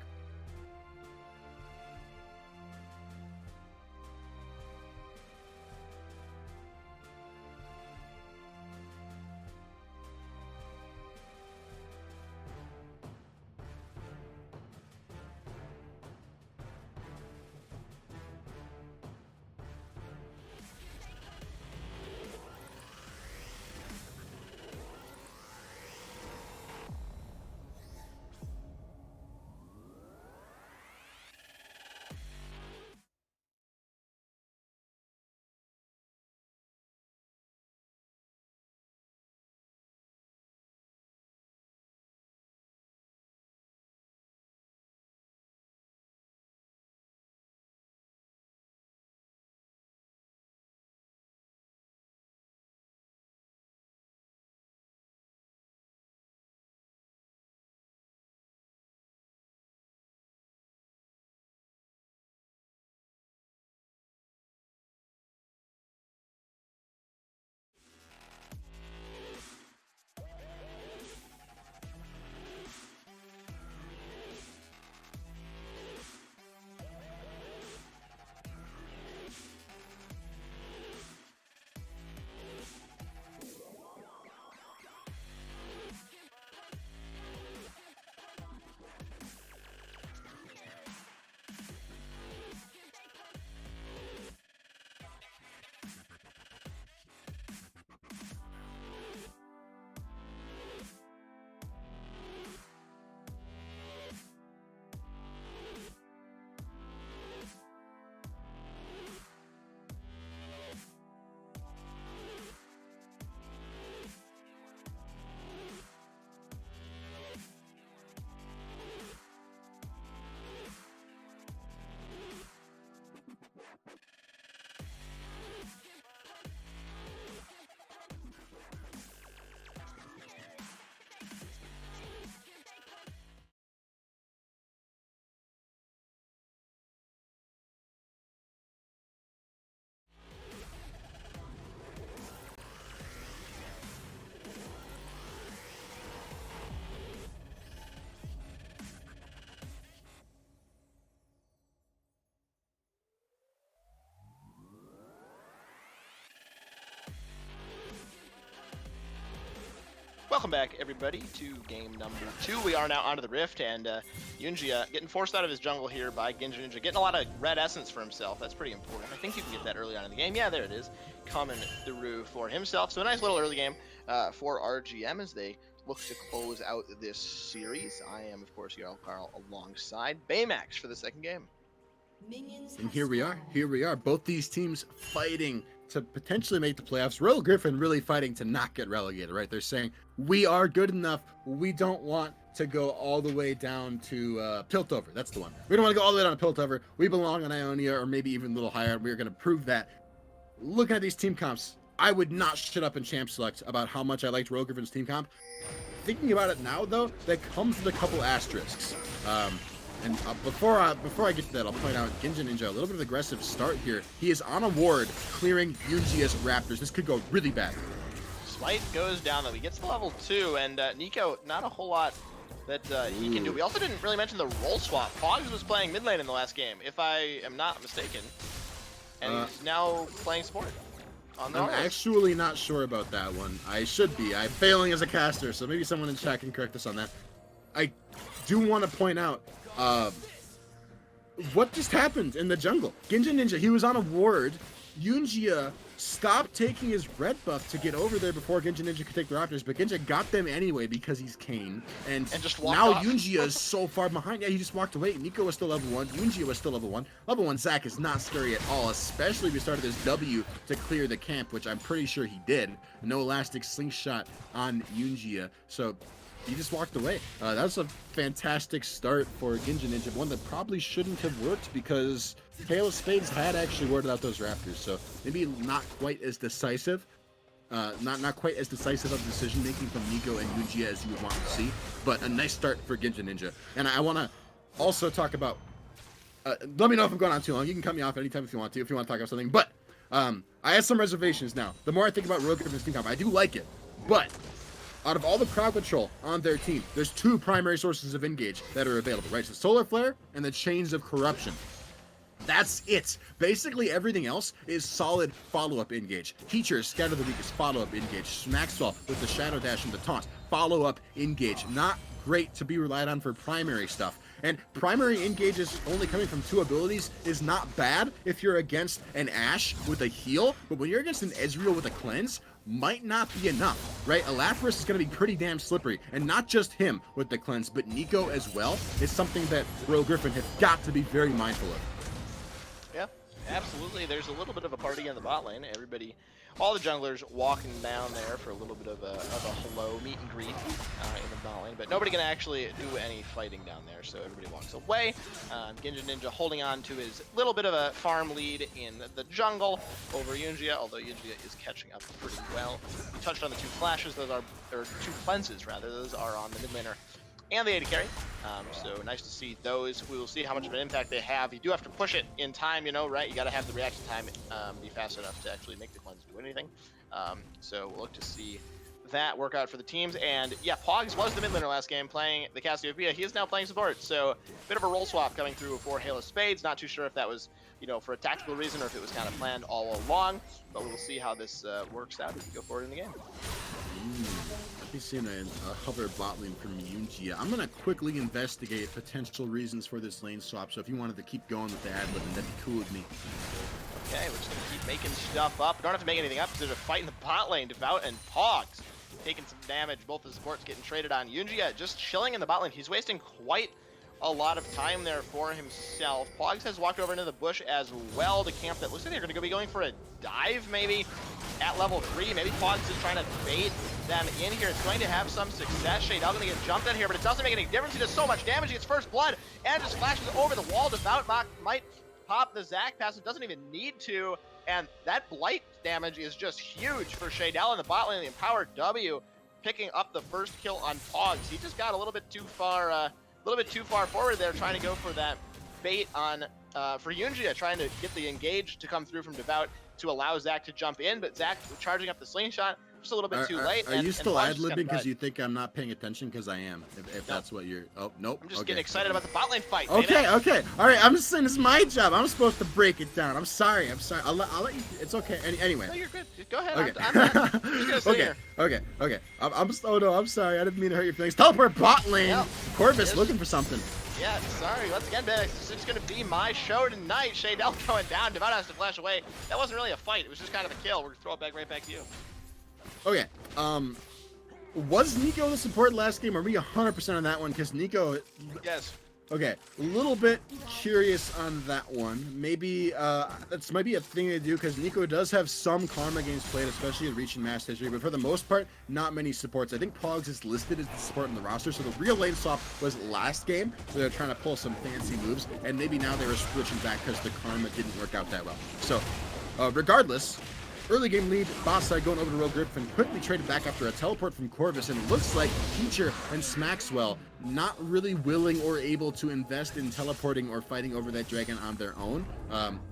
welcome back everybody to game number 2. We are now onto the Rift, and Yunjia getting forced out of his jungle here by Ginja Ninja, getting a lot of red essence for himself. That's pretty important. I think you can get that early on in the game. Yeah, there it is, coming through for himself. So a nice little early game for RGM as they look to close out this series. I am, of course, Jarl Carl alongside Baymax for the second game. And here we are. Both these teams fighting to potentially make the playoffs. Royal Griffin really fighting to not get relegated, right? They're saying, we are good enough. We don't want to go all the way down to Piltover. That's the one. We don't want to go all the way down to Piltover. We belong on Ionia, or maybe even a little higher. We're going to prove that. Looking at these team comps, I would not shut up in Champ Select about how much I liked Royal Griffin's team comp. Thinking about it now, though, that comes with a couple asterisks. And before I get to that, I'll point out Ginja Ninja, a little bit of aggressive start here. He is on a ward, clearing Yunjia's Raptors. This could go really bad. Smite goes down, though. He gets to level 2, and Nico, not a whole lot that he can do. We also didn't really mention the role swap. Pogs was playing mid lane in the last game, if I am not mistaken. And he's now playing support. I'm actually not sure about that one. I should be. I'm failing as a caster, so maybe someone in chat can correct us on that. I do want to point out what just happened in the jungle. Ginja Ninja, he was on a ward. Yunjia stopped taking his red buff to get over there before Ginja Ninja could take the Raptors, but Ginja got them anyway because he's Kane. And just now off. Yunjia is so far behind. Yeah, he just walked away. Nico was still level 1. Yunjia was still level 1. Level 1 Zac is not scary at all, especially if he started this W to clear the camp, which I'm pretty sure he did. No elastic slingshot on Yunjia. So he just walked away. That was a fantastic start for Ginja Ninja, one that probably shouldn't have worked because Tale of Spades had actually warded out those Raptors, so maybe not quite as decisive. Not quite as decisive of decision making from Nico and Yunjia as you would want to see, but a nice start for Ginja Ninja. And I want to also talk about. Let me know if I'm going on too long. You can cut me off anytime if you want to talk about something. But I have some reservations now. The more I think about Rogue Griffin's team comp, I do like it, but out of all the crowd control on their team, there's 2 primary sources of engage that are available, right? So Solar Flare and the Chains of Corruption. That's it. Basically, everything else is solid follow-up engage. Teachers, Scatter the Weak is follow-up engage. Maxwell with the Shadow Dash and the Taunt, follow-up engage. Not great to be relied on for primary stuff. And primary engages only coming from 2 abilities is not bad if you're against an Ashe with a heal, but when you're against an Ezreal with a cleanse, might not be enough, right? Elaphrus is going to be pretty damn slippery, and not just him with the cleanse, but Nico as well is something that Royal Griffin has got to be very mindful of. Yeah, absolutely. There's a little bit of a party in the bot lane. Everybody, all the junglers walking down there for a little bit of a hello meet and greet in the bot lane, but nobody can actually do any fighting down there, so everybody walks away. Ginja Ninja holding on to his little bit of a farm lead in the jungle over Yunjia, although Yunjia is catching up pretty well. We touched on the 2 flashes, those are, or 2 cleanses rather, those are on the mid laner and the AD carry. So nice to see those. We will see how much of an impact they have. You do have to push it in time, you know, right? You got to have the reaction time be fast enough to actually make the cleanse do anything. So we'll look to see that work out for the teams. And yeah, Pogs was the mid laner last game playing the Cassiopeia. He is now playing support. So a bit of a role swap coming through for Hail of Spades. Not too sure if that was, you know, for a tactical reason or if it was kind of planned all along. But we will see how this works out as we go forward in the game. I've been seeing a hover bot lane from Yunjia. I'm going to quickly investigate potential reasons for this lane swap, so if you wanted to keep going with the ad lib, that'd be cool with me. Okay, we're just going to keep making stuff up. We don't have to make anything up because there's a fight in the bot lane. Devout and Pogs taking some damage. Both the supports getting traded on. Yunjia just chilling in the bot lane. He's wasting quite a lot of time there for himself. Pogs has walked over into the bush as well to camp that. Looks like they're going to be going for a dive maybe at level 3. Maybe Pogs is trying to bait them in here. It's going to have some success. Shaydell going to get jumped in here, but it doesn't make any difference. He does so much damage. He gets first blood and just flashes over the wall. Devout might pop the Zac pass. It doesn't even need to. And that blight damage is just huge for Shaydell in the bot lane. The empowered W picking up the first kill on Pogs. He just got a little bit too far forward there, trying to go for that bait on for Yunjia, trying to get the engage to come through from Devout to allow Zac to jump in, but Zac charging up the slingshot, just a little bit too late. Are you still Pog ad just libbing kinda because died. you think I'm not paying attention? Because I am. If No, that's what you're. Oh nope. I'm just Okay. getting excited about the bot lane fight. Okay, baby. okay. All right, I'm just saying it's my job. I'm supposed to break it down. I'm sorry. I'll let you. It's okay. Anyway. No, you're good. Just go ahead. Okay. I'm not. I'm just gonna sit Okay. here. Okay. Oh no, I'm sorry. I didn't mean to hurt your feelings. Teleport bot lane. Yep. Corvus Yes. looking for something. Yeah, sorry. Once again, Ben, it's just going to be my show tonight. Shaydell going down. Devout has to flash away. That wasn't really a fight. It was just kind of a kill. We're going to throw it right back to you. Okay. Was Nico the support last game? Are we 100% on that one? Because Nico. Yes. Okay, a little bit curious on that one. Maybe that's might be a thing to do because Nico does have some karma games played, especially in reaching match history, but for the most part, not many supports. I think Pogs is listed as the support in the roster, so the real lane swap was last game, so they're trying to pull some fancy moves, and maybe now they were switching back because the karma didn't work out that well. So, regardless, early game lead, boss side going over to Rogue Griffin, quickly traded back after a teleport from Corvus, and it looks like Teacher and Smaxwell not really willing or able to invest in teleporting or fighting over that dragon on their own.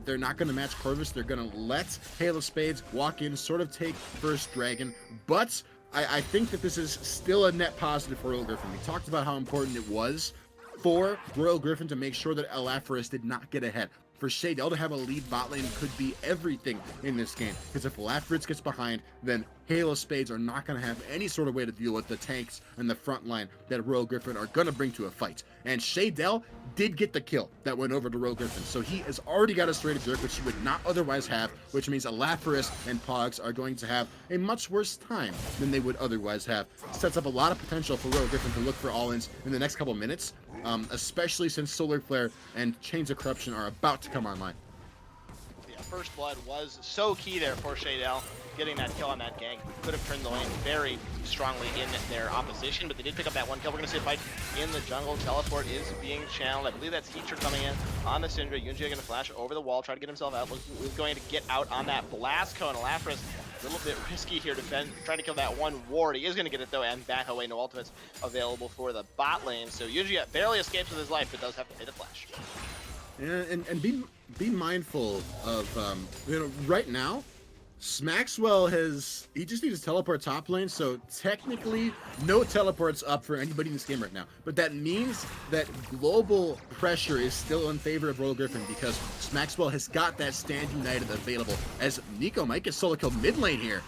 They're not going to match Corvus. They're going to let Hail of Spades walk in, sort of take first dragon, but I think that this is still a net positive for Royal Griffin. We talked about how important it was for Royal Griffin to make sure that Alaphorus did not get ahead. For Shaydell to have a lead bot lane could be everything in this game, because if Alaphorus gets behind, then Halo Spades are not going to have any sort of way to deal with the tanks and the front line that Royal Griffin are going to bring to a fight. And Shaydell did get the kill that went over to Royal Griffin, so he has already got a straight jerk, which he would not otherwise have, which means Alaphorus and Pogs are going to have a much worse time than they would otherwise have. Sets up a lot of potential for Royal Griffin to look for all-ins in the next couple minutes, especially since Solar Flare and Chains of Corruption are about to come online. Yeah, First Blood was so key there for Shaydell. Getting that kill on that gank could have turned the lane very strongly in their opposition, but they did pick up that one kill. We're going to see a fight in the jungle. Teleport is being channeled. I believe that's Teacher coming in on the Syndra. Yunji going to flash over the wall, try to get himself out. Is going to get out on that blast cone. Alaphorus a little bit risky here, trying to kill that one ward. He is going to get it though, and back away. No ultimates available for the bot lane. So Yunji barely escapes with his life, but does have to pay the flash. And be mindful of right now, Smaxwell he just needs to teleport top lane, so technically no teleports up for anybody in this game right now. But that means that global pressure is still in favor of Royal Griffin because Smaxwell has got that Stand United available, as Nico might get solo kill mid lane here.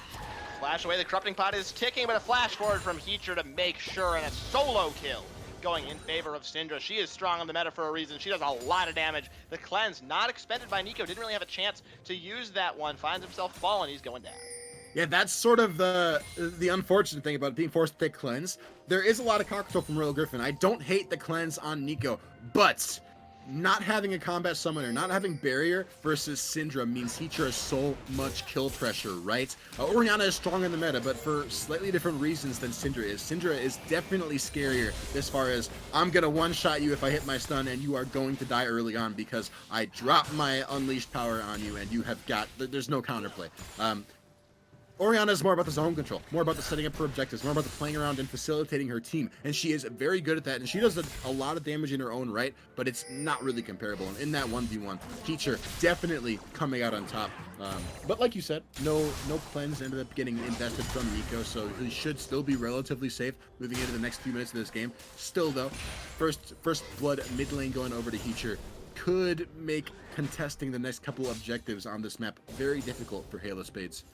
Flash away, the corrupting pot is ticking, but a flash forward from Heacher to make sure, and a solo kill going in favor of Syndra. She is strong on the meta for a reason. She does a lot of damage. The cleanse, not expended by Nico, didn't really have a chance to use that one. Finds himself falling, he's going down. Yeah, that's sort of the unfortunate thing about being forced to take cleanse. There is a lot of cocktail from Royal Griffin. I don't hate the cleanse on Nico, but not having a combat summoner, not having barrier versus Syndra means Heacher has so much kill pressure, right? Orianna is strong in the meta, but for slightly different reasons than Syndra is. Syndra is definitely scarier as far as, I'm gonna one-shot you if I hit my stun, and you are going to die early on because I drop my unleashed power on you, and you have got, there's no counterplay. Orianna is more about the zone control, more about the setting up her objectives, more about the playing around and facilitating her team, and she is very good at that, and she does a lot of damage in her own right, but it's not really comparable. And in that 1v1, Teacher definitely coming out on top. But like you said, no cleanse ended up getting invested from Nico, so he should still be relatively safe moving into the next few minutes of this game. Still though, first blood mid lane going over to Teacher could make contesting the next couple objectives on this map very difficult for Halo Spades.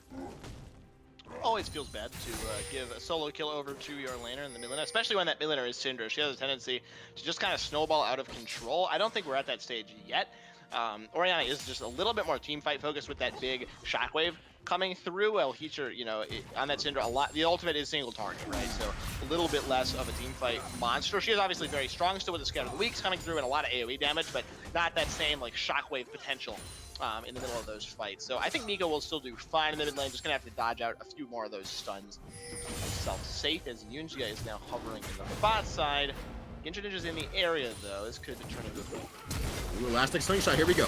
Always feels bad to give a solo kill over to your laner in the mid lane, especially when that mid laner is Syndra. She has a tendency to just kind of snowball out of control. I don't think we're at that stage yet. Orianna is just a little bit more team fight focused with that big shockwave coming through. Well, Heacher, on that Syndra, the ultimate is single target, right? So a little bit less of a team fight monster. She is obviously very strong still with the Scatter of the Weeks coming through and a lot of AoE damage, but not that same like shockwave potential in the middle of those fights. So I think Nico will still do fine in the mid lane, just gonna have to dodge out a few more of those stuns to keep himself safe, as Yunjia is now hovering in the bot side. Ginja Ninja's in the area though. This could turn into a Ooh, elastic slingshot, here we go.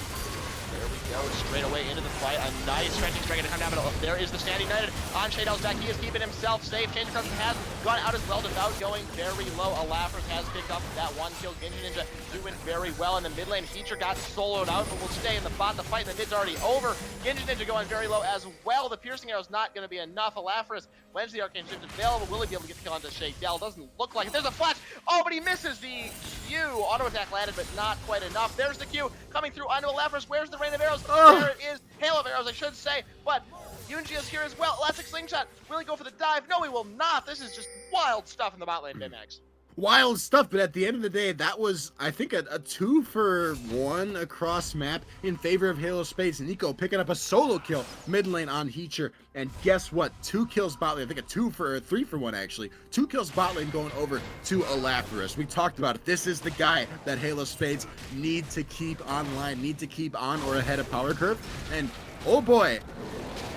There we go, straight away into the fight. A nice stretching strike to come down, but there is the Stand United on Shadell's back. He is keeping himself safe. Change of Crescent has gone out as well. Devout going very low. Alafris has picked up that one kill. Genji Ninja doing very well in the mid lane. Heacher got soloed out, but will stay in the bot. The fight in the mid's already over. Genji Ninja going very low as well. The piercing arrow is not going to be enough. Alafris, when's the Arcane Shift available? Will he be able to get the kill onto Shadell? Doesn't look like it. There's a flash. Oh, but he misses the Q. Auto attack landed, but not quite enough. There's the Q coming through onto Alafris. Where's the rain of arrows? There it is. Hail of arrows, I should say. But Yunji is here as well. Elastic Slingshot. Will he go for the dive? No, he will not. This is just wild stuff in the bot lane, Baymax. Wild stuff, but at the end of the day, that was, I think, a 2-for-1 across map in favor of Halo Spades. Nico picking up a solo kill mid lane on Heacher, and guess what? 2 kills bot lane. I think a 3-for-1 actually. 2 kills bot lane going over to Alafris. We talked about it. This is the guy that Halo Spades need to keep online, need to keep on or ahead of power curve, and oh boy,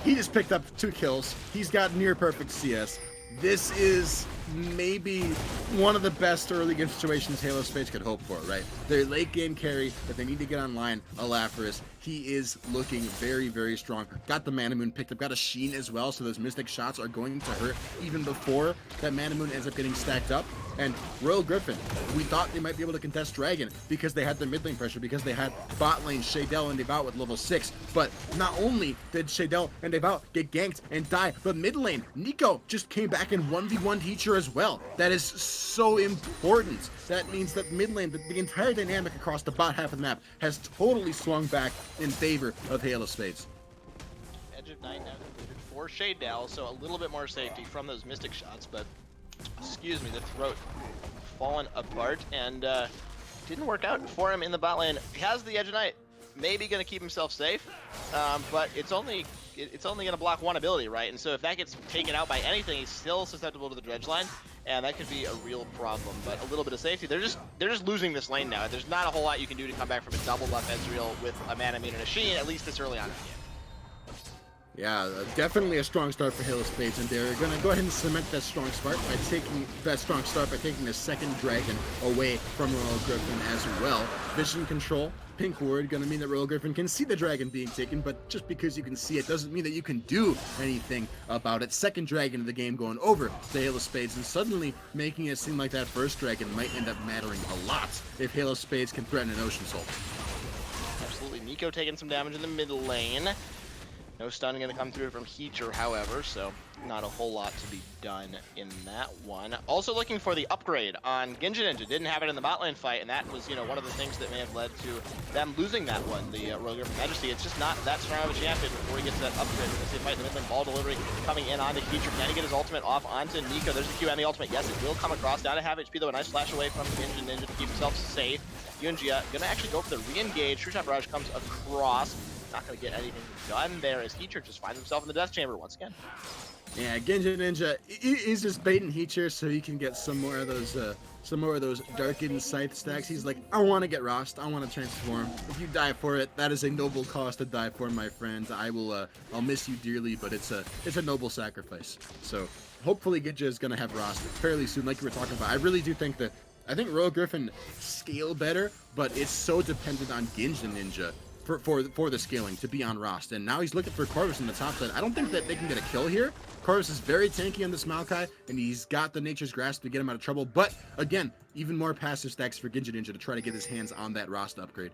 he just picked up 2 kills. He's got near perfect CS. This is maybe one of the best early game situations Halo Spades could hope for, right? Their late game carry that they need to get online, Alafris, he is looking very, very strong. Got the Mana Moon picked up, got a Sheen as well, so those Mystic shots are going to hurt even before that Mana Moon ends up getting stacked up. And Royal Griffin, we thought they might be able to contest Dragon because they had their mid lane pressure, because they had bot lane Shadell and Devout with level 6. But not only did Shadell and Devout get ganked and die, but mid lane, Nico just came back and 1v1 Teacher as well. That is so important. That means that mid lane, the entire dynamic across the bot half of the map has totally swung back in favor of Halo Spades. Edge of Night now completed for Shadell, so a little bit more safety from those Mystic shots, but excuse me, the throat fallen apart, and didn't work out for him in the bot lane. He has the Edge of Night, maybe going to keep himself safe, but it's only going to block one ability, right? And so if that gets taken out by anything, he's still susceptible to the dredge line, and that could be a real problem. But a little bit of safety. They're just losing this lane now. There's not a whole lot you can do to come back from a double buff Ezreal with a Mana Moon and a Sheen, at least this early on in the game. Yeah, definitely a strong start for Halo Spades, and they're going to go ahead and cement that strong start by taking the second dragon away from Royal Griffin as well. Vision control, pink ward, going to mean that Royal Griffin can see the dragon being taken, but just because you can see it doesn't mean that you can do anything about it. Second dragon of the game going over to Halo Spades, and suddenly making it seem like that first dragon might end up mattering a lot if Halo Spades can threaten an Ocean Soul. Absolutely. Nico taking some damage in the mid lane. No stun going to come through from Heacher, however, so not a whole lot to be done in that one. Also looking for the upgrade on Genji Ninja. Didn't have it in the bot lane fight, and that was, one of the things that may have led to them losing that one, the Royal Griffin Majesty. It's just not that strong of a champion before he gets that upgrade. We're going to see a fight in the mid lane, ball delivery coming in onto Heacher. Can he get his ultimate off onto Nico? There's the Q and the ultimate. Yes, it will come across. Down to half HP, though. A nice flash away from Genji Ninja to keep himself safe. Yunjia going to actually go for the re-engage. True Shot Barrage comes across. Not going to get anything done there as Heacher just finds himself in the death chamber once again. Yeah, Genji Ninja is just baiting Heacher so he can get some more of those darkened scythe stacks. He's like, I want to get Rost, I want to transform. If you die for it, that is a noble cause to die for, my friends. I'll miss you dearly, but it's a noble sacrifice. So hopefully Genji is gonna have Rost fairly soon, like you were talking about. I really do think that Royal Griffin scale better, but it's so dependent on Genji Ninja for the scaling to be on Rost, and now he's looking for Corvus in the top side. I don't think that they can get a kill here. Corvus is very tanky on this Maokai, and he's got the Nature's Grasp to get him out of trouble, but again, even more passive stacks for Genji Ninja to try to get his hands on that Rost upgrade.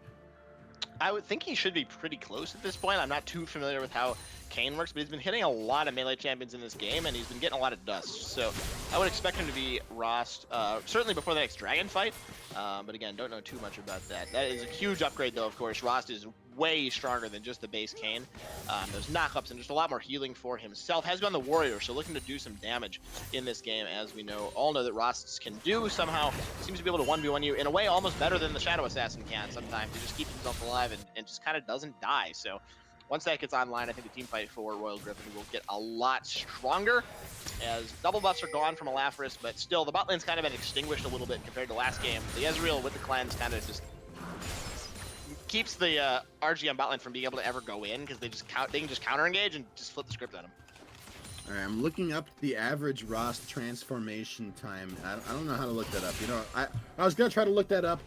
I would think he should be pretty close at this point. I'm not too familiar with how Kayn works, but he's been hitting a lot of melee champions in this game, and he's been getting a lot of dust. So I would expect him to be Rost, certainly before the next dragon fight. But again, don't know too much about that. That is a huge upgrade, though, of course. Rost is way stronger than just the base Kayn. There's knockups and just a lot more healing for himself. Has gone the warrior, so looking to do some damage in this game, as we all know that Rosts can do. Somehow seems to be able to 1v1 you in a way almost better than the Shadow Assassin can sometimes. He just keeps himself alive and just kind of doesn't die. So once that gets online, I think the team fight for Royal Griffin will get a lot stronger, as double buffs are gone from Alafris, but still the bot lane's kind of been extinguished a little bit compared to last game. The Ezreal with the cleanse kind of just keeps the RG on bot lane from being able to ever go in, because they can just counter engage and just flip the script on him. All right, I'm looking up the average Rost transformation time. I don't know how to look that up. You know, I was gonna try to look that up.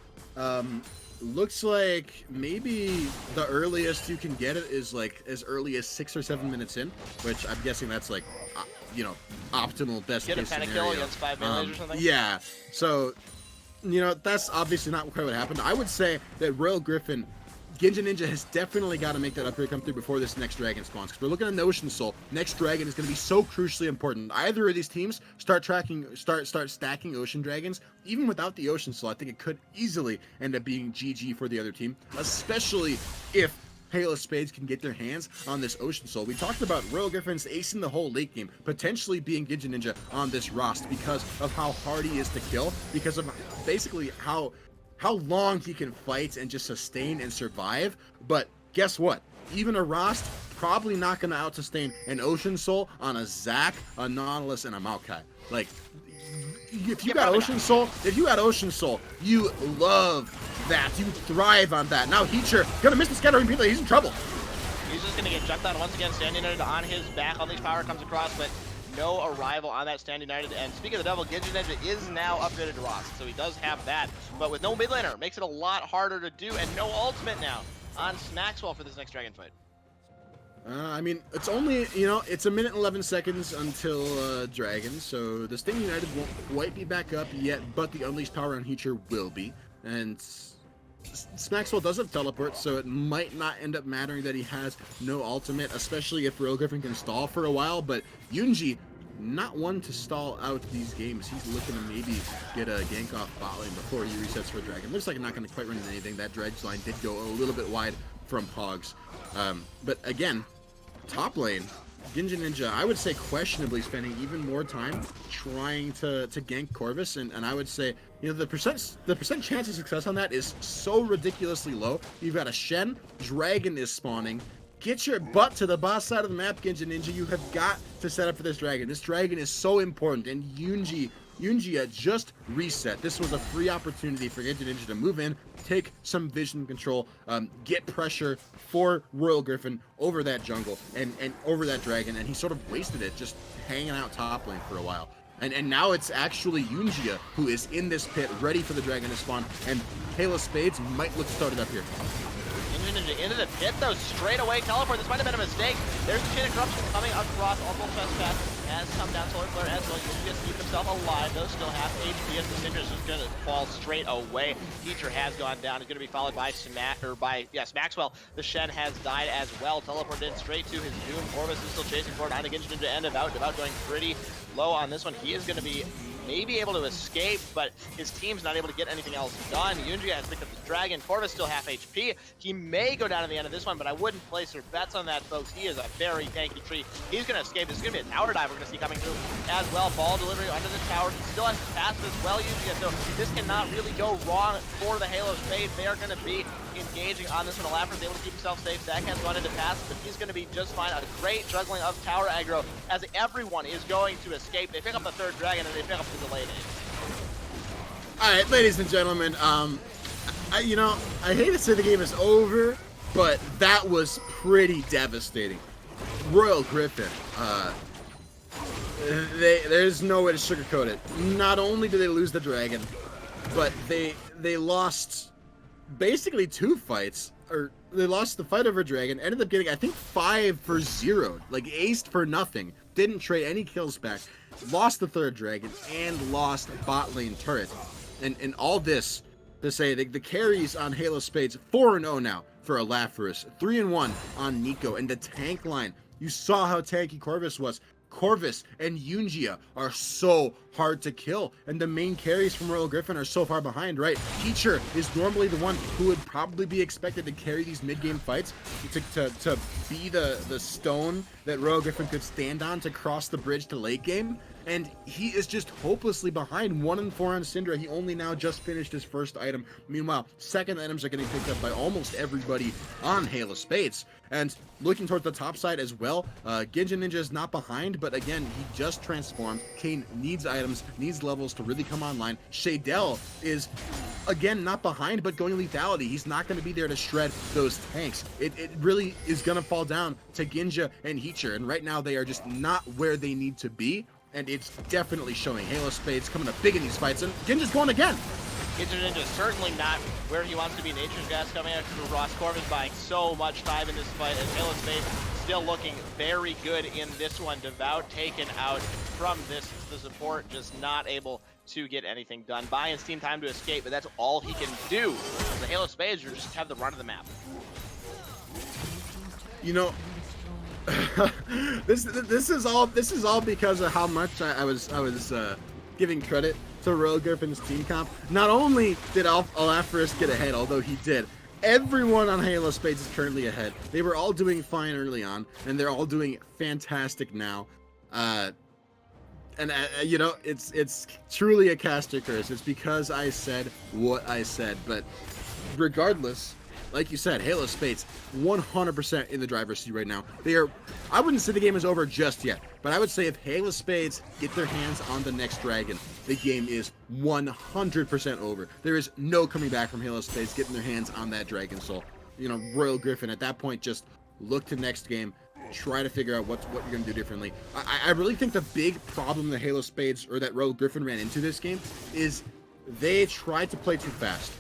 Looks like maybe the earliest you can get it is like as early as 6 or 7 minutes in, which I'm guessing that's like, you know, optimal best Get a case pentakill scenario. against 5 melees or something? Yeah, so, you know, that's obviously not quite what happened. I would say that Royal Griffin, Ginja Ninja has definitely got to make that upgrade come through before this next dragon spawns, because we're looking at the Ocean Soul. Next dragon is going to be so crucially important. Either of these teams start stacking Ocean Dragons. Even without the Ocean Soul, I think it could easily end up being GG for the other team, especially if Halo Spades can get their hands on this Ocean Soul. We talked about Royal Griffin's acing the whole late game, potentially being Ginja Ninja on this Rost because of how hard he is to kill, because of basically how long he can fight and just sustain and survive. But guess what? Even a Rost probably not going to out-sustain an Ocean Soul on a Zac, a Nautilus, and a Maokai. Like, if you got Ocean Soul, you love that. You thrive on that. Now Heacher gonna miss the scattering people. He's in trouble. He's just gonna get jumped on once again. Stand United on his back. Unleash Power comes across, but no arrival on that Stand United. And speaking of the devil, Ginja Ninja is now upgraded to Rost, so he does have that. But with no mid laner, makes it a lot harder to do, and no ultimate now on Maxwell for this next dragon fight. I mean, it's only, you know, it's 1 minute and 11 seconds until Dragon, so the Sting United won't quite be back up yet, but the Unleashed Power on Heacher will be. And Maxwell does have teleport, so it might not end up mattering that he has no ultimate, especially if Royal Griffin can stall for a while, but Yunji, not one to stall out these games. He's looking to maybe get a gank off bot lane before he resets for Dragon. Looks like not going to quite run into anything. That Dredge line did go a little bit wide from Pogs. But again, top lane, Ginja Ninja, I would say questionably spending even more time trying to gank Corvus, and I would say, you know, the percent chance of success on that is so ridiculously low. You've got a Shen, Dragon is spawning. Get your butt to the boss side of the map, Ginja Ninja. You have got to set up for this dragon. This dragon is so important, and Yunji just reset. This was a free opportunity for Ginja Ninja to move in, take some vision control, get pressure for Royal Griffin over that jungle and over that dragon, and he sort of wasted it just hanging out top lane for a while. And now it's actually Yunjia who is in this pit, ready for the dragon to spawn, and Halo Spades might look to start it up here. Into the pit though, straight away teleport. This might have been a mistake. There's the chain of corruption coming across. Almost fast has come down. Solar Flare as well. He's just keep himself alive though, still half HP as the Cinder is just gonna fall straight away. Teacher has gone down. He's gonna be followed by Maxwell. The Shen has died as well. Teleported straight to his doom. Corvus is still chasing forward on against him to end Devout going pretty low on this one. He is gonna be maybe able to escape, but his team's not able to get anything else done. Yunji has picked up the dragon. Corvus still half HP. He may go down at the end of this one, but I wouldn't place your bets on that, folks. He is a very tanky tree. He's going to escape. This is going to be a tower dive we're going to see coming through as well. Ball delivery under the tower. He still has to pass as well, Yunji. So this cannot really go wrong for the Halo Spades. They are going to be engaging on this one. Alafra's able to keep himself safe. Zach has gone into pass, but he's going to be just fine. A great juggling of tower aggro as everyone is going to escape. They pick up the third dragon and they pick up the delayed age. All right, ladies and gentlemen, I hate to say the game is over, but that was pretty devastating. Royal Griffin, there's no way to sugarcoat it. Not only did they lose the dragon, but they lost basically 2 fights, or they lost the fight over dragon, ended up getting, I think, 5-0, like aced for nothing, didn't trade any kills back, lost the third dragon, and lost bot lane turret. And all this to say the carries on Halo Spades 4-0 now for Alafris, 3-1 on Nico, and the tank line. You saw how tanky Corvus was. Corvus and Yunjia are so hard to kill, and the main carries from Royal Griffin are so far behind, right? Teacher is normally the one who would probably be expected to carry these mid-game fights, to be the stone that Royal Griffin could stand on to cross the bridge to late game. and he is just hopelessly behind. 1-4 on Syndra. He only now just finished his first item. Meanwhile, second items are getting picked up by almost everybody on Halo Spades. And looking towards the top side as well, Genjin Ninja is not behind, but again, he just transformed. Kane needs items, needs levels to really come online. Shadell is, again, not behind, but going lethality. He's not going to be there to shred those tanks. It really is going to fall down to Ginja and Heacher, and right now they are just not where they need to be, and it's definitely showing. Halo Spades coming up big in these fights, and Ginja's going again. Genjin Ninja is certainly not where he wants to be. Nature's Gas coming out through Ross Corbin buying so much time in this fight, and Halo Spades still looking very good in this one. Devout taken out from this, the support just not able to get anything done. Buying Steam time to escape, but that's all he can do. The Halo Spades just have the run of the map. You know, this is all because of how much I was giving credit to Royal Griffin's team comp. Not only did Alaphorus get ahead, although he did, everyone on Halo Spades is currently ahead. They were all doing fine early on, and they're all doing fantastic now. You know, it's truly a caster curse. It's because I said what I said. But regardless, like you said, Halo Spades 100% in the driver's seat right now. I wouldn't say the game is over just yet, but I would say if Halo Spades get their hands on the next dragon, the game is 100% over. There is no coming back from Halo Spades getting their hands on that Dragon Soul. You know, Royal Griffin at that point, just look to next game, try to figure out what you're going to do differently. I really think the big problem that Halo Spades or that Royal Griffin ran into this game is they tried to play too fast.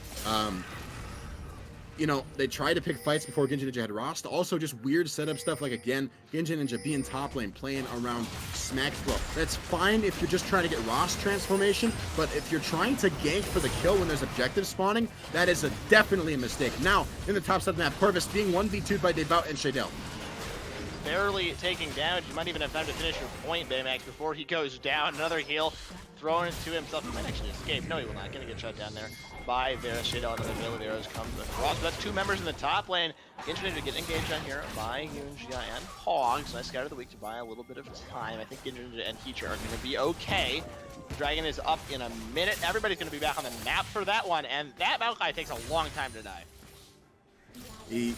You know, they tried to pick fights before Genjin Ninja had Rost. Also, just weird setup stuff like, again, Genjin Ninja being top lane, playing around Maxwell. That's fine if you're just trying to get Rost transformation, but if you're trying to gank for the kill when there's objective spawning, that is definitely a mistake. Now, in the top side of the map, Corvus being 1v2'd by Devout and Shadell. Barely taking damage. You might even have time to finish your point, Baymax, before he goes down. Another heal thrown into himself. He might actually escape. No, he will not. Going to get shut down there by Vera. Shadell. Another veil of arrows comes across. But that's two members in the top lane. Interesting to get engaged on here by Yunjia and Pogs. Nice scout of the week to buy a little bit of time. I think Yunjia and Heacher are going to be okay. The Dragon is up in a minute. Everybody's going to be back on the map for that one. And that Maokai takes a long time to die. He's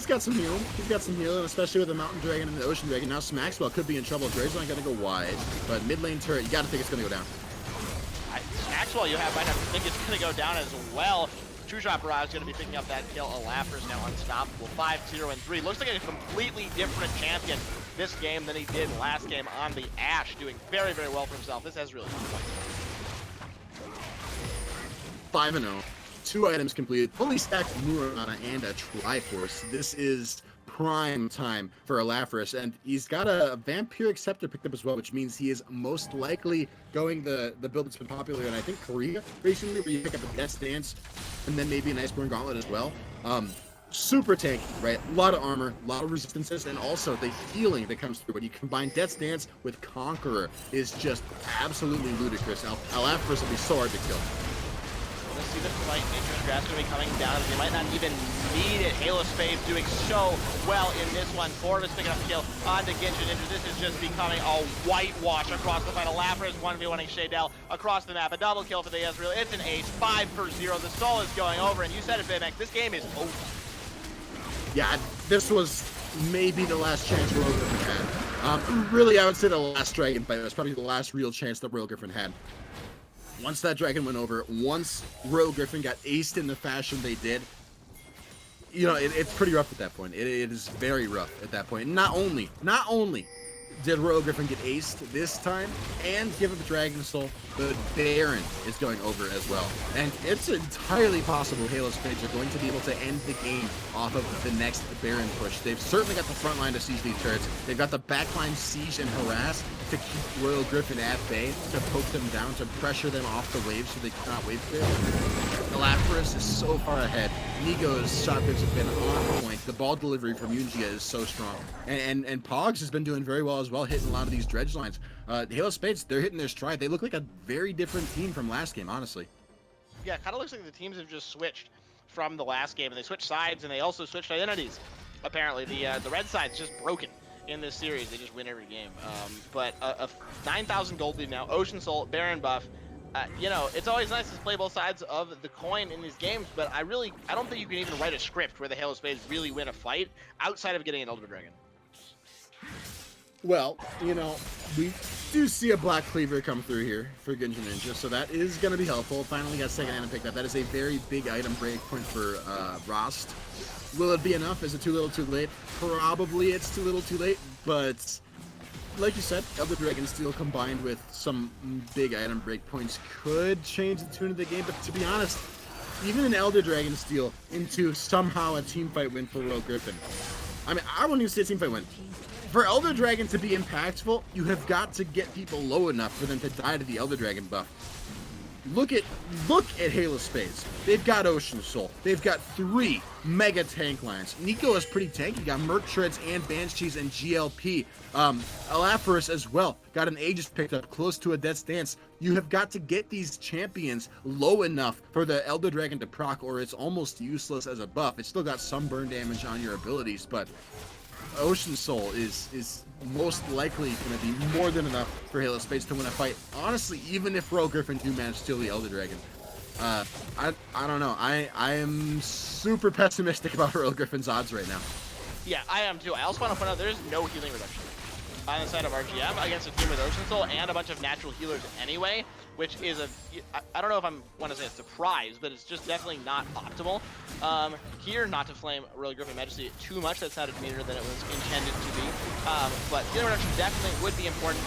got some healing. He's got some healing, especially with the Mountain Dragon and the Ocean Dragon. Now Maxwell could be in trouble. Graves not going to go wide, but mid lane turret, you got to think it's going to go down. Maxwell, might have to think it's going to go down as well. True Shot Barrage is going to be picking up that kill. Alaphorus now unstoppable. 5-0-3. Looks like a completely different champion this game than he did last game on the Ashe, doing very, very well for himself. This has really fun. 5-0. 2 items completed, fully stacked Murana and a Triforce. This is prime time for Alaphorus, and he's got a Vampiric Scepter picked up as well, which means he is most likely going the build that's been popular in, I think, Korea recently, where you pick up a Death Dance and then maybe an Iceborne Gauntlet as well. Super tanky, right? A lot of armor, a lot of resistances, and also the healing that comes through. When you combine Death's Dance with Conqueror is just absolutely ludicrous. Alaphorus will be so hard to kill. Let's see the fight. Nature's Grass going to be coming down. They might not even need it. Halo Spades doing so well in this one. Corvus picking up the kill onto Genjin Ninja. This is just becoming a whitewash across the fight. Alaphorus 1v1ing Shadell across the map. A double kill for the Ezreal. It's an ace. 5-0. The stall is going over, and you said it, Baymax. This game is over. Yeah, this was maybe the last chance Royal Griffin had. Really, I would say the last Dragon fight. It was probably the last real chance that Royal Griffin had. Once that Dragon went over, once Royal Griffin got aced in the fashion they did, you know, it's pretty rough at that point. It is very rough at that point. Not only did Royal Griffin get aced this time and give up the Dragon Soul, the Baron is going over as well. And it's entirely possible Halo Spades are going to be able to end the game off of the next Baron push. They've certainly got the front line to siege these turrets. They've got the back line siege and harass to keep Royal Griffin at bay, to poke them down, to pressure them off the waves so they cannot wave clear. Alaphorus is so far ahead. Nigo's shotguns have been on point. The ball delivery from Yunjia is so strong. And Pogs has been doing very well as well, hitting a lot of these dredge lines. Halo Spades, they're hitting their stride. They look like a very different team from last game, honestly. Yeah, it kind of looks like the teams have just switched from the last game, and they switched sides, and they also switched identities. Apparently, the red side's just broken in this series. They just win every game. But a 9,000 gold lead now. Ocean Soul, Baron buff. You know, it's always nice to play both sides of the coin in these games, but I don't think you can even write a script where the Halo Spades really win a fight outside of getting an Elder Dragon. Well, you know, we do see a Black Cleaver come through here for Ginja Ninja, so that is going to be helpful. Finally got second item picked up. That is a very big item break point for Rost. Will it be enough? Is it too little too late? Probably it's too little too late, but like you said, Elder Dragon Steel combined with some big item break points could change the tune of the game, but to be honest, even an Elder Dragon Steel into somehow a team fight win for Royal Griffin. I mean, I wouldn't even say a team fight win. For Elder Dragon to be impactful, you have got to get people low enough for them to die to the Elder Dragon buff. Look at Halo Spades. They've got Ocean Soul. They've got 3 mega tank lines. Nico is pretty tanky. Got Merc Treads and Banshees and GLP. Alaphorus as well. Got an Aegis picked up close to a Death's Dance. You have got to get these champions low enough for the Elder Dragon to proc, or it's almost useless as a buff. It's still got some burn damage on your abilities, but Ocean Soul is most likely going to be more than enough for Halo Spades to win a fight. Honestly, even if Royal Griffin do manage to steal the Elder Dragon, I don't know. I am super pessimistic about Royal Griffin's odds right now. Yeah, I am too. I also want to point out there's no healing reduction on the side of RGM against a team with Ocean Soul and a bunch of natural healers anyway, which is I don't know if I want to say a surprise, but it's just definitely not optimal. Here, not to flame Royal Griffin Majesty too much, that sounded meaner than it was intended to be, but healing reduction definitely would be important.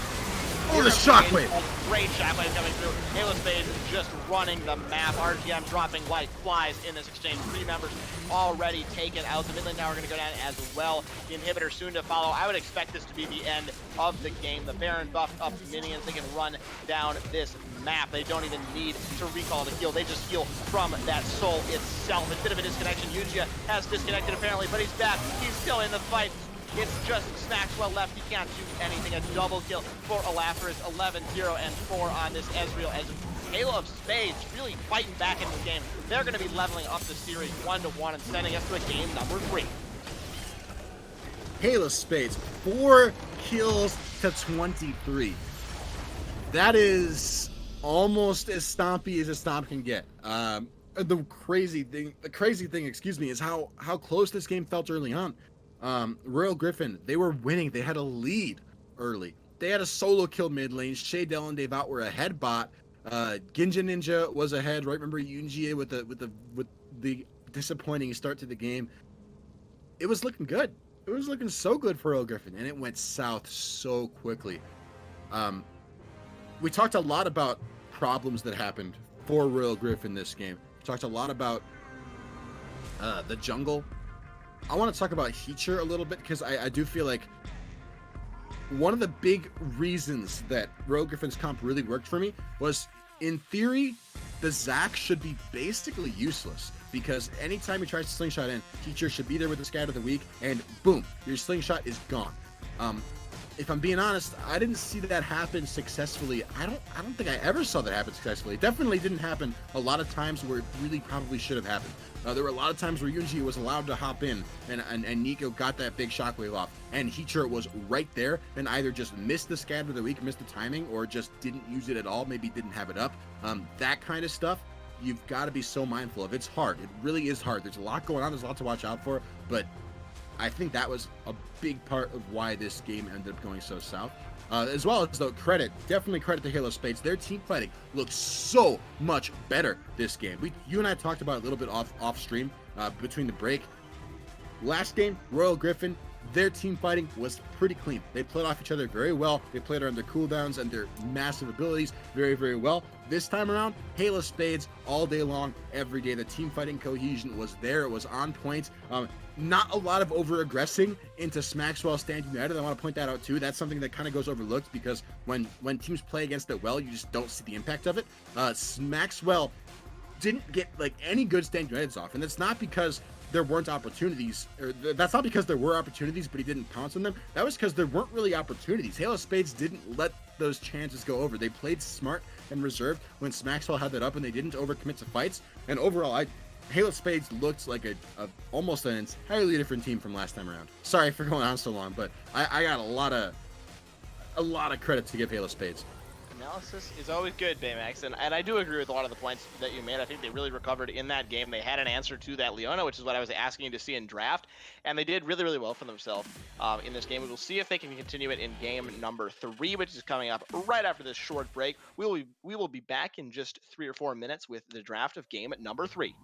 Oh, the shockwave! Great shockwave coming through. Halo Spades just running the map. RGM dropping like flies in this exchange. 3 members already taken out. The mid lane now are going to go down as well. The inhibitor soon to follow. I would expect this to be the end of the game. The Baron buffed up minions. They can run down this map. They don't even need to recall to heal. They just heal from that soul itself. A bit of a disconnection. Yujia has disconnected apparently, but he's back. He's still in the fight. It's just Maxwell left. He can't do anything. A double kill for Alaphorus. 11, 0, and 4 on this Ezreal. As Halo of Spades really fighting back in this game. They're going to be leveling up the series 1-1 and sending us to a game number 3. Halo Spades, 4 kills to 23. That is almost as stompy as a stomp can get. The crazy thing, excuse me, is how close this game felt early on. Royal Griffin, they were winning. They had a lead early. They had a solo kill mid lane. Shay, Dell, and Dave out were ahead bot. Ginja Ninja was ahead, right? Remember Yunjie with the disappointing start to the game. It was looking good. It was looking so good for Royal Griffin, and it went south so quickly. We talked a lot about problems that happened for Royal Griffin this game. We talked a lot about the jungle. I want to talk about Heacher a little bit because I do feel like one of the big reasons that Royal Griffin's comp really worked for me was, in theory, the Zac should be basically useless because anytime he tries to slingshot in, Heacher should be there with the Scat of the Week, and boom, your slingshot is gone. If I'm being honest, I didn't see that happen successfully. I don't think I ever saw that happen successfully. It definitely didn't happen a lot of times where it really probably should have happened. There were a lot of times where Yunji was allowed to hop in and Nico got that big shockwave off, and Heacher was right there and either just missed the Scat of the Week, missed the timing, or just didn't use it at all, maybe didn't have it up. That kind of stuff, you've got to be so mindful of. It's hard. It really is hard. There's a lot going on. There's a lot to watch out for, but I think that was a big part of why this game ended up going so south. As well as, though, definitely credit to Halo Spades. Their team fighting looks so much better this game. You and I talked about it a little bit off stream between the break. Last game, Royal Griffin, their team fighting was pretty clean. They played off each other very well. They played around their cooldowns and their massive abilities very, very well. This time around, Halo Spades all day long, every day. The team fighting cohesion was there. It was on point. Not a lot of over-aggressing into Maxwell Stand United. I want to point that out too. That's something that kind of goes overlooked because when teams play against it well, you just don't see the impact of it. Maxwell didn't get like any good Stand Uniteds off, and that's not because there weren't opportunities, or that's not because there were opportunities, but he didn't pounce on them. That was because there weren't really opportunities. Halo Spades didn't let those chances go over. They played smart and reserved when Maxwell had that up, and they didn't overcommit to fights. And overall, Halo Spades looked like a almost an entirely different team from last time around. Sorry for going on so long, but I got a lot of credit to give Halo Spades. Analysis is always good, Baymax, and I do agree with a lot of the points that you made. I think they really recovered in that game. They had an answer to that Leona, which is what I was asking to see in draft, and they did really, really well for themselves in this game. We will see if they can continue it in game number 3, which is coming up right after this short break. We will be back in just 3 or 4 minutes with the draft of game number 3.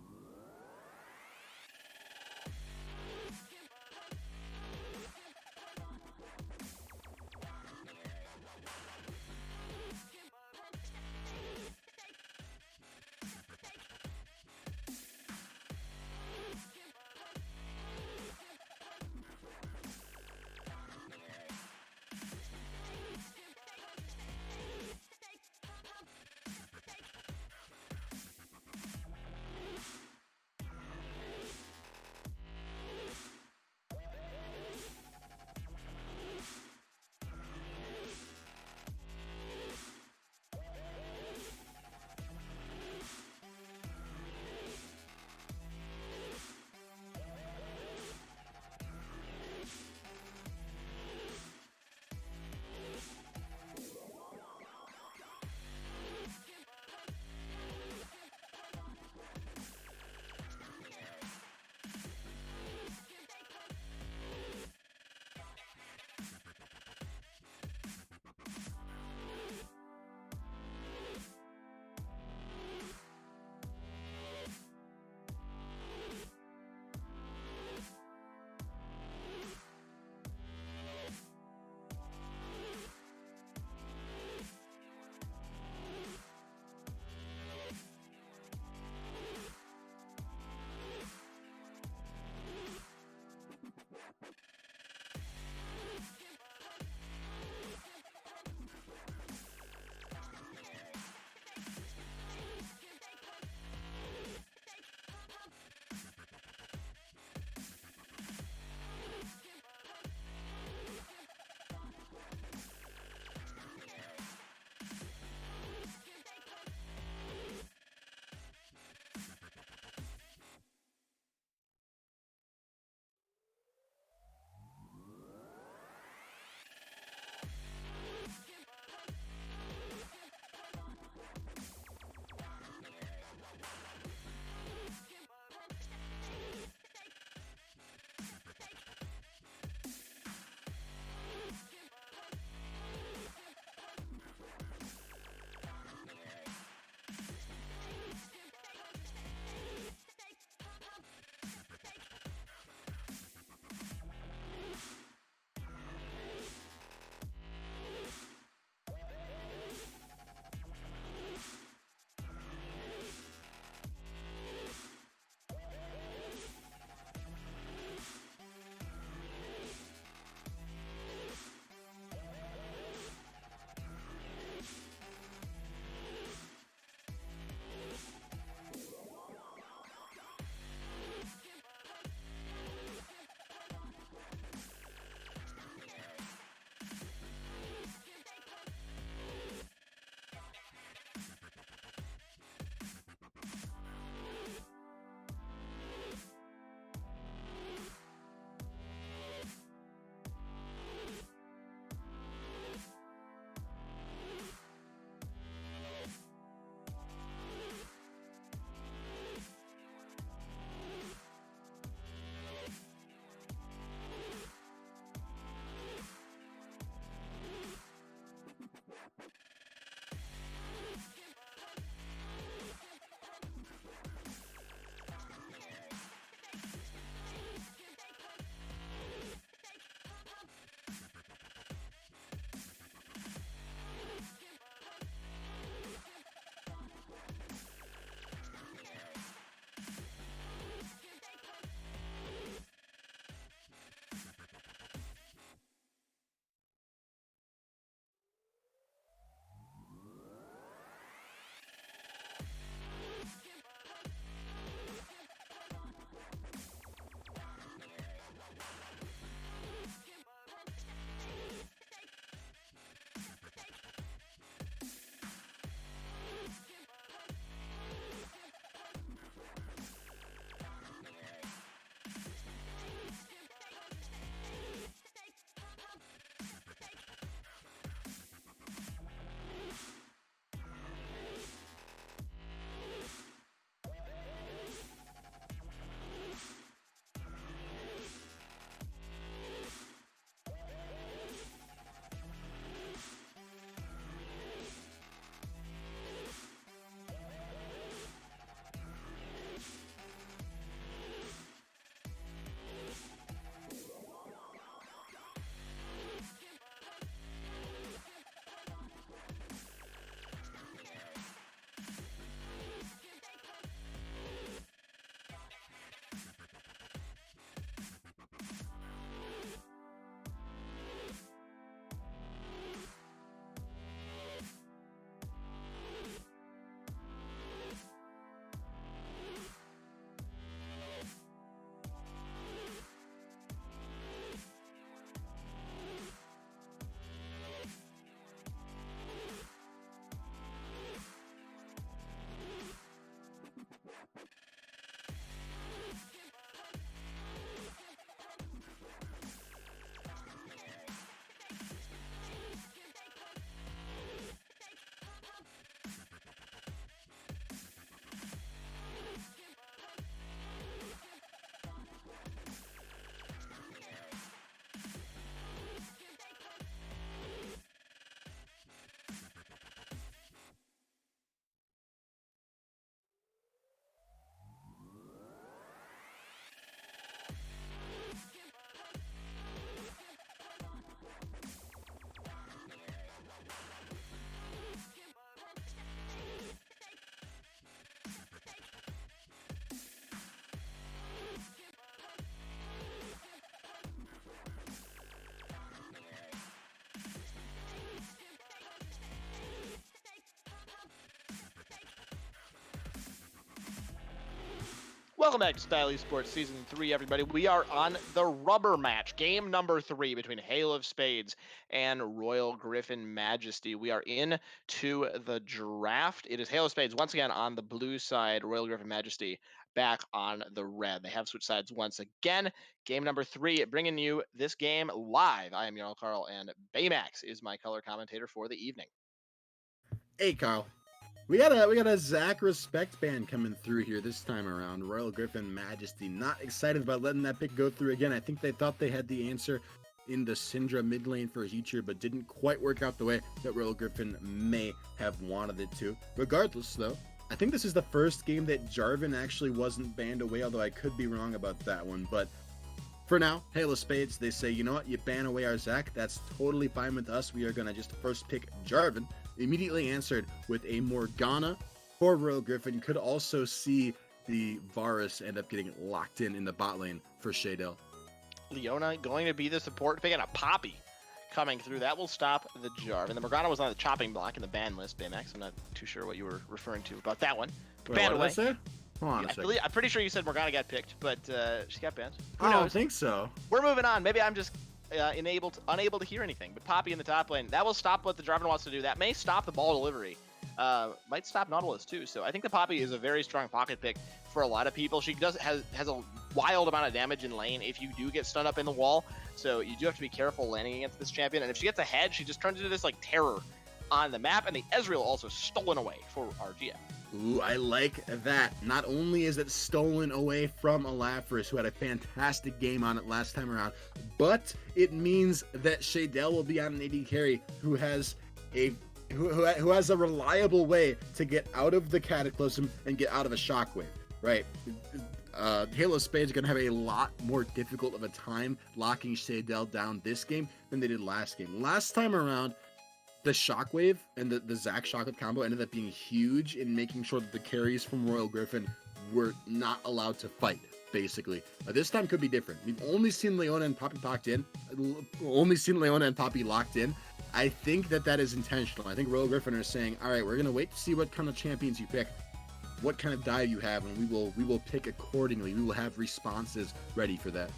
Welcome back to Style Esports Season 3, everybody. We are on the rubber match, game number 3 between Hail of Spades and Royal Griffin Majesty. We are into the draft. It is Hail of Spades once again on the blue side, Royal Griffin Majesty back on the red. They have switched sides once again. Game number 3, bringing you this game live. I am Jarl Carl, and Baymax is my color commentator for the evening. Hey, Carl. We got a Zach respect band coming through here this time around. Royal Griffin Majesty not excited about letting that pick go through again. I think they thought they had the answer in the Syndra mid lane for Heacher, but didn't quite work out the way that Royal Griffin may have wanted it to. Regardless, though, I think this is the first game that Jarvan actually wasn't banned away, although I could be wrong about that one. But for now, Hail of Spades, they say, you know what, you ban away our Zach, that's totally fine with us. We are going to just first pick Jarvan. Immediately answered with a Morgana for Royal Griffin. You could also see the Varus end up getting locked in the bot lane for Shadell. Leona going to be the support, picking a Poppy coming through. That will stop the Jarvan. The Morgana was on the chopping block in the ban list, Baymax. I'm not too sure what you were referring to about that one. Wait, Banned what did away. I say? Hold on a second. I'm pretty sure you said Morgana got picked, but she got banned. Who I knows? don't think so. We're moving on. Maybe I'm just unable to hear anything. But Poppy in the top lane, that will stop what the Jarvan wants to do. That may stop the ball delivery. Might stop Nautilus too. So I think the Poppy is a very strong pocket pick for a lot of people. She has a wild amount of damage in lane if you do get stunned up in the wall. So you do have to be careful landing against this champion. And if she gets ahead, she just turns into this like terror on the map. And the Ezreal also stolen away for RGM. Ooh, I like that. Not only is it stolen away from Alafris, who had a fantastic game on it last time around, but it means that Shadell will be on an AD carry who has a reliable way to get out of the Cataclysm and get out of a Shockwave, right? Hail of Spades are going to have a lot more difficult of a time locking Shadell down this game than they did last game. Last time around, the Shockwave and the Zac Shockwave combo ended up being huge in making sure that the carries from Royal Griffin were not allowed to fight, basically. This time could be different. We've only seen Leona and Poppy locked in. I think that is intentional. I think Royal Griffin are saying, all right, we're going to wait to see what kind of champions you pick, what kind of dive you have, and we will pick accordingly. We will have responses ready for that.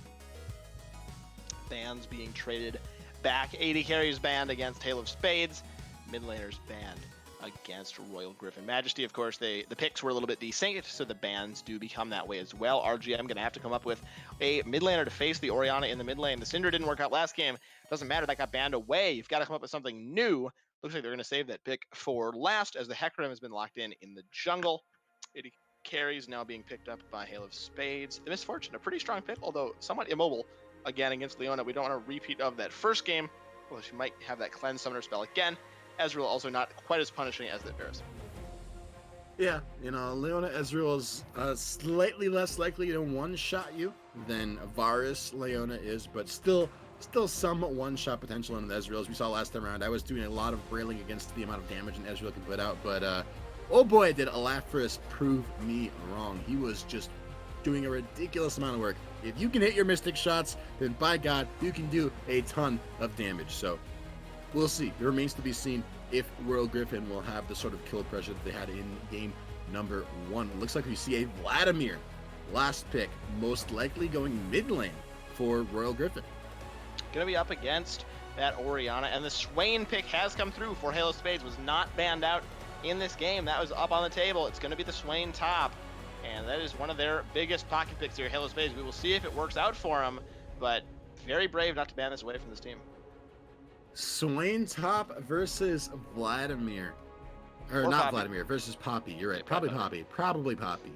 Bans being traded back. 80 carries banned against Hail of Spades. Mid laners banned against Royal Griffin Majesty. Of course, the picks were a little bit desynced, so the bans do become that way as well. RGM going to have to come up with a mid laner to face the Orianna in the mid lane. The Syndra didn't work out last game. Doesn't matter, that got banned away. You've got to come up with something new. Looks like they're going to save that pick for last, as the Hecarim has been locked in the jungle. 80 carries now being picked up by Hail of Spades. The Misfortune, a pretty strong pick, although somewhat immobile. Again, against Leona, we don't want a repeat of that first game. Well, she might have that Cleanse Summoner spell again. Ezreal also not quite as punishing as the Varus. Yeah, Leona Ezreal is slightly less likely to one-shot you than Varus Leona is, but still some one-shot potential in the Ezreal. As we saw last time around, I was doing a lot of railing against the amount of damage an Ezreal can put out, but oh boy, did Alafris prove me wrong. He was just doing a ridiculous amount of work. If you can hit your Mystic shots, then by God, you can do a ton of damage. So we'll see. It remains to be seen if Royal Griffin will have the sort of kill pressure that they had in game number 1. It looks like we see a Vladimir last pick, most likely going mid lane for Royal Griffin. Going to be up against that Orianna, and the Swain pick has come through for Hail of Spades. Was not banned out in this game. That was up on the table. It's going to be the Swain top. And that is one of their biggest pocket picks here, Hail of Spades. We will see if it works out for them, but very brave not to ban this away from this team. Swain top versus Vladimir. Or not Poppy. Vladimir, versus Poppy. You're right. Yeah, Probably Poppy.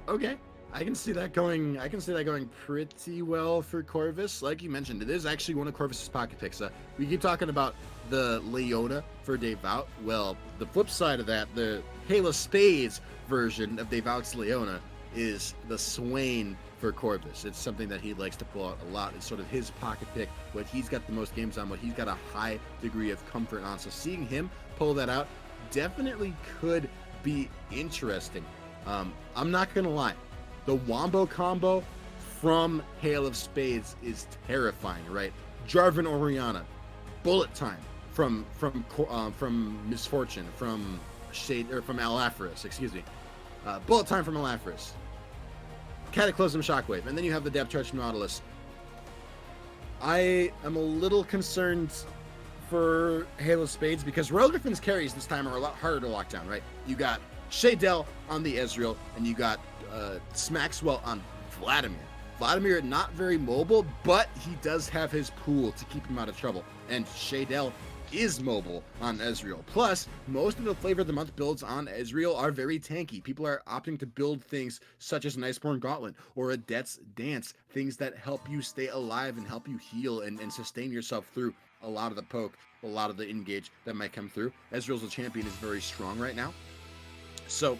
Okay. I can see that going pretty well for Corvus. Like you mentioned, it is actually one of Corvus's pocket picks. We keep talking about the Leona for Devout. Well, the flip side of that, the Hail of Spades version of Devout's Leona is the Swain for Corvus. It's something that he likes to pull out a lot. It's sort of his pocket pick, what he's got the most games on, what he's got a high degree of comfort on. So seeing him pull that out definitely could be interesting. I'm not going to lie. The Wombo combo from Hail of Spades is terrifying, right? Jarvan Orianna, bullet time from Misfortune, from Alafris, excuse me. Bullet time from Alafris. Cataclysm Shockwave, and then you have the Depth Charge from Nautilus. I am a little concerned for Halo Spades because Royal Griffin's carries this time are a lot harder to lock down, right? You got Shaydell on the Ezreal, and you got Smaxwell on Vladimir. Vladimir not very mobile, but he does have his pool to keep him out of trouble. And Shaydell is mobile on Ezreal. Plus, most of the Flavor of the Month builds on Ezreal are very tanky. People are opting to build things such as an Iceborne Gauntlet or a Death's Dance, things that help you stay alive and help you heal and sustain yourself through a lot of the poke, a lot of the engage that might come through. Ezreal's a champion is very strong right now. So,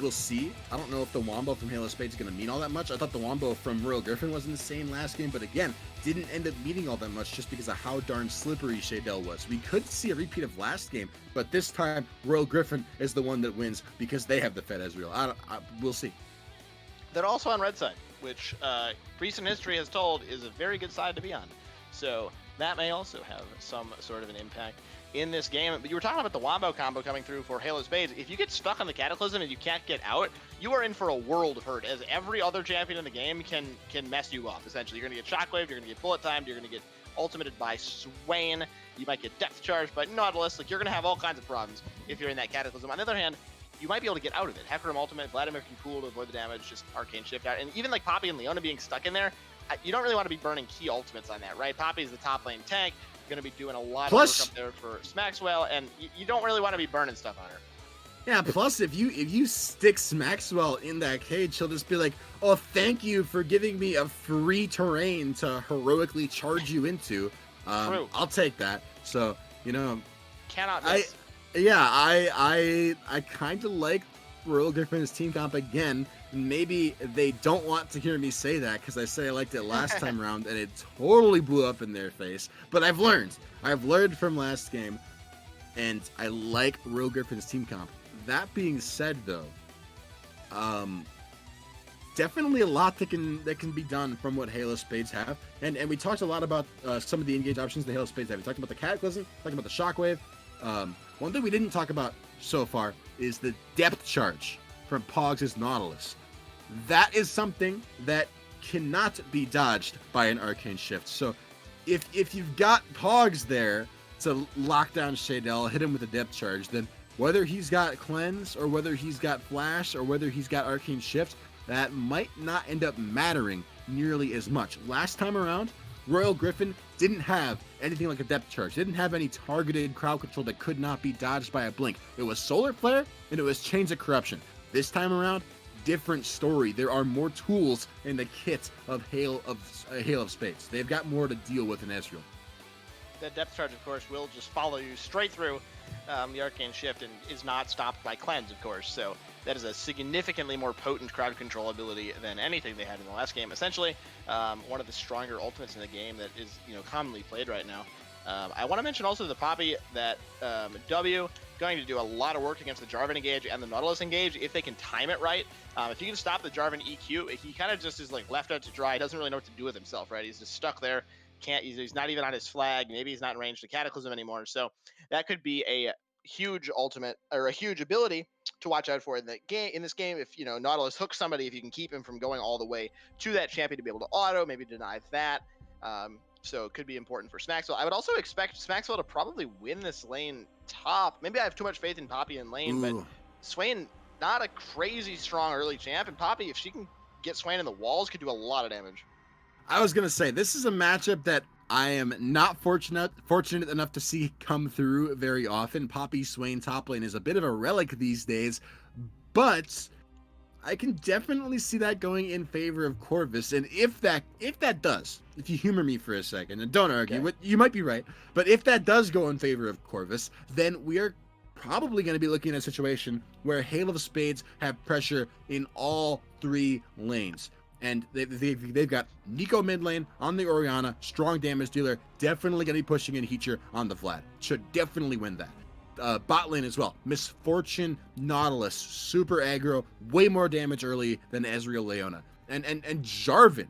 we'll see. I don't know if the Wombo from Halo Spades is going to mean all that much. I thought the Wombo from Royal Griffin was insane last game, but again, didn't end up meaning all that much just because of how darn slippery Shaydell was. We could see a repeat of last game, but this time, Royal Griffin is the one that wins because they have the Fed Ezreal. We'll see. They're also on red side, which recent history has told is a very good side to be on. So that may also have some sort of an impact in this game. But you were talking about the Wombo combo coming through for Halo Spades. If you get stuck on the Cataclysm and you can't get out, you are in for a world of hurt, as every other champion in the game can mess you up, essentially. You're going to get Shockwave, you're going to get Bullet Timed, you're going to get ultimated by Swain, you might get Depth Charge by Nautilus. Like, you're going to have all kinds of problems if you're in that Cataclysm. On the other hand, you might be able to get out of it. Hecarim Ultimate, Vladimir can cool to avoid the damage, just Arcane Shift out. And even like Poppy and Leona being stuck in there, you don't really want to be burning key ultimates on that, right? Poppy's the top lane tank, going to be doing a lot of work up there for Smaxwell, and you don't really want to be burning stuff on her. Yeah, plus if you stick Smaxwell in that cage, she'll just be like, oh, thank you for giving me a free terrain to heroically charge you into. True. I'll take that. So, Cannot miss. I kind of like Royal Griffin's team comp again. Maybe they don't want to hear me say that because I said I liked it last time around and it totally blew up in their face. But I've learned. I've learned from last game, and I like Royal Griffin's team comp. That being said, though, definitely a lot that can be done from what Halo Spades have. And we talked a lot about some of the engage options the Halo Spades have. We talked about the Cataclysm, talked about the Shockwave. One thing we didn't talk about so far is the Depth Charge from Pogs' Nautilus. That is something that cannot be dodged by an Arcane Shift. So if you've got Pogs there to lock down Shaydell, hit him with a Depth Charge, then whether he's got Cleanse or whether he's got Flash or whether he's got Arcane Shift, that might not end up mattering nearly as much. Last time around, Royal Griffin didn't have anything like a Depth Charge, didn't have any targeted crowd control that could not be dodged by a blink. It was Solar Flare and it was Chains of Corruption. This time around, different story. There are more tools in the kit of Hail of Spades. They've got more to deal with in Ezreal. That Depth Charge, of course, will just follow you straight through the Arcane Shift and is not stopped by Cleanse, of course. So that is a significantly more potent crowd control ability than anything they had in the last game. Essentially, one of the stronger ultimates in the game that is commonly played right now. I want to mention also the Poppy that W going to do a lot of work against the Jarvan engage and the Nautilus engage if they can time it right. If you can stop the Jarvan EQ, he kind of just is like left out to dry. He doesn't really know what to do with himself, right? He's just stuck there. He's not even on his flag. Maybe he's not in range to Cataclysm anymore. So that could be a huge ultimate or a huge ability to watch out for in the game. In this game, if Nautilus hooks somebody, if you can keep him from going all the way to that champion to be able to auto, maybe deny that. So it could be important for Smaxwell. I would also expect Smaxwell to probably win this lane top. Maybe I have too much faith in Poppy in lane, but Swain, not a crazy strong early champ. And Poppy, if she can get Swain in the walls, could do a lot of damage. I was going to say, this is a matchup that I am not fortunate enough to see come through very often. Poppy Swain top lane is a bit of a relic these days, but I can definitely see that going in favor of Corvus. And if you humor me for a second, and don't argue, okay, you might be right, but if that does go in favor of Corvus, then we are probably going to be looking at a situation where Hail of Spades have pressure in all three lanes. And they've got Nico mid lane on the Orianna, strong damage dealer, definitely going to be pushing in Heacher on the Vlad. Should definitely win that. Bot lane as well. Misfortune Nautilus, super aggro, way more damage early than Ezreal Leona. And Jarvan.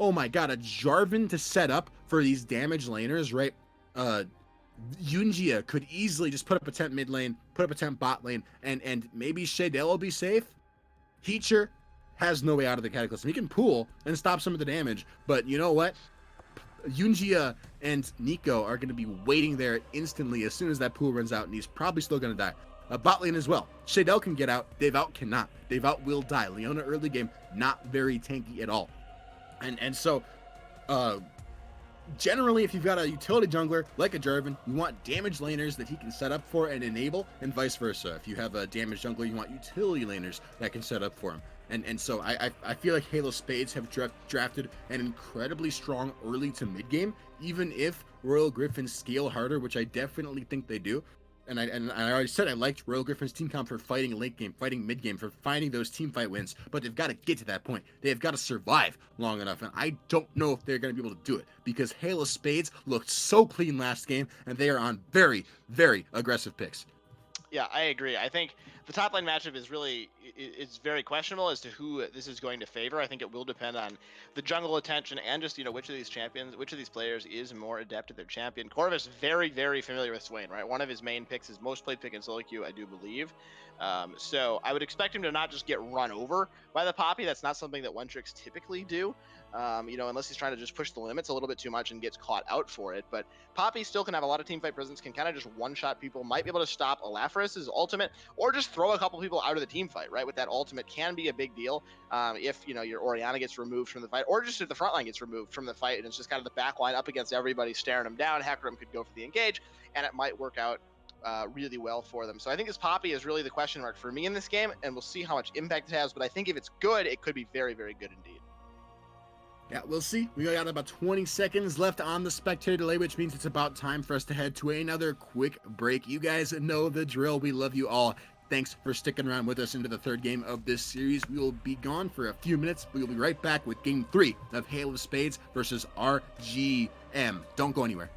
Oh my god, a Jarvan to set up for these damage laners, right? Yunjia could easily just put up a tent mid lane, put up a tent bot lane, and maybe Shaydell will be safe. Heacher, has no way out of the Cataclysm. He can pool and stop some of the damage, but you know what? Yunjia and Nico are going to be waiting there instantly as soon as that pool runs out, and he's probably still going to die. Bot lane as well. Shadell can get out. Dave out cannot. Dave out will die. Leona early game, not very tanky at all. And so, generally, if you've got a utility jungler like a Jarvan, you want damage laners that he can set up for and enable, and vice versa. If you have a damage jungler, you want utility laners that can set up for him. And so I feel like Halo Spades have drafted an incredibly strong early to mid game, even if Royal Griffin scale harder, which I definitely think they do. And I already said I liked Royal Griffin's team comp for fighting late game, fighting mid game, for finding those team fight wins. But they've got to get to that point. They've got to survive long enough. And I don't know if they're going to be able to do it because Halo Spades looked so clean last game, and they are on very, very aggressive picks. Yeah, I agree. I think the top lane matchup is really it's very questionable as to who this is going to favor. I think it will depend on the jungle attention and just which of these champions, which of these players is more adept at their champion. Corvus very very familiar with Swain, right? One of his main picks, his most played pick in solo queue, I do believe. So I would expect him to not just get run over by the Poppy. That's not something that One Tricks typically do. Unless he's trying to just push the limits a little bit too much and gets caught out for it. But Poppy still can have a lot of team fight presence, can kind of just one-shot people, might be able to stop Elaphrus' ultimate, or just throw a couple people out of the team fight, right? With that ultimate can be a big deal if, your Orianna gets removed from the fight, or just if the front line gets removed from the fight, and it's just kind of the back line up against everybody staring them down. Hecarim could go for the engage, and it might work out really well for them. So I think this Poppy is really the question mark for me in this game, and we'll see how much impact it has. But I think if it's good, it could be very, very good indeed. Yeah, we'll see. We got about 20 seconds left on the spectator delay, which means it's about time for us to head to another quick break. You guys know the drill. We love you all. Thanks for sticking around with us into the third game of this series. We will be gone for a few minutes. We will be right back with Game 3 of Halo of Spades versus RGM. Don't go anywhere.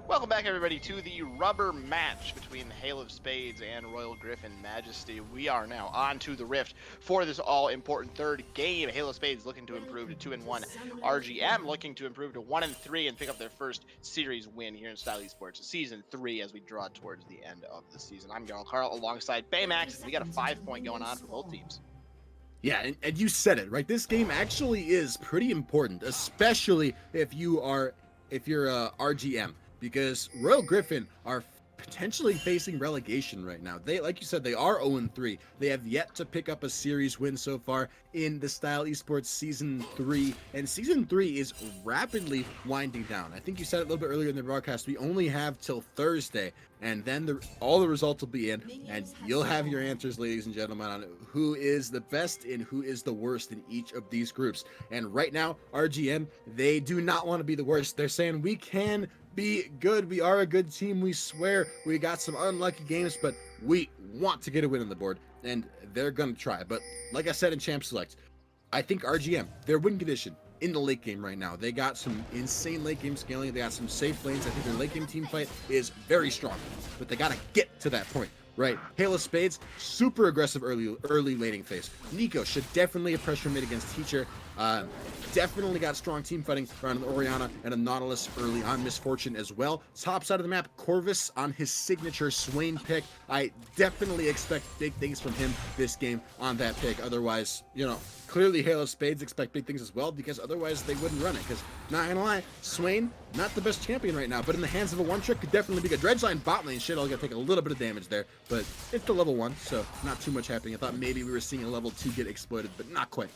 Welcome back, everybody, to the rubber match between Halo of Spades and Royal Griffin Majesty. We are now on to the Rift for this all-important third game. Halo of Spades looking to improve to 2-1. RGM looking to improve to 1-3 and pick up their first series win here in Style Esports Season 3 as we draw towards the end of the season. I'm Garl Carl alongside Baymax. We got a 5-point going on for both teams. Yeah, and you said it, right? This game actually is pretty important, especially if you're RGM, because Royal Griffin are potentially facing relegation right now. They, like you said, they are 0-3. They have yet to pick up a series win so far in the Style Esports Season 3, and Season 3 is rapidly winding down. I think you said it a little bit earlier in the broadcast, we only have till Thursday, and then all the results will be in, and you'll have your answers, ladies and gentlemen, on who is the best and who is the worst in each of these groups. And right now, RGM, they do not want to be the worst. They're saying we can be good. We are a good team. We swear we got some unlucky games, but we want to get a win on the board, and they're going to try. But like I said in Champ Select, I think RGM, their win condition in the late game right now. They got some insane late game scaling. They got some safe lanes. I think their late game team fight is very strong, but they got to get to that point. Right, Halo Spades, super aggressive early laning phase. Nico should definitely have pressure mid against Teacher. Definitely got strong team fighting around an Orianna and a Nautilus early on. Misfortune as well. Top side of the map, Corvus on his signature Swain pick. I definitely expect big things from him this game on that pick. Otherwise, you know, clearly Halo Spades expect big things as well, because otherwise they wouldn't run it. Because, not gonna lie, Swain, not the best champion right now, but in the hands of a one trick could definitely be good. Dredgeline bot lane shit, I'll gotta take a little bit of damage there, but it's the level 1, so not too much happening. I thought maybe we were seeing a level 2 get exploited, but not quite.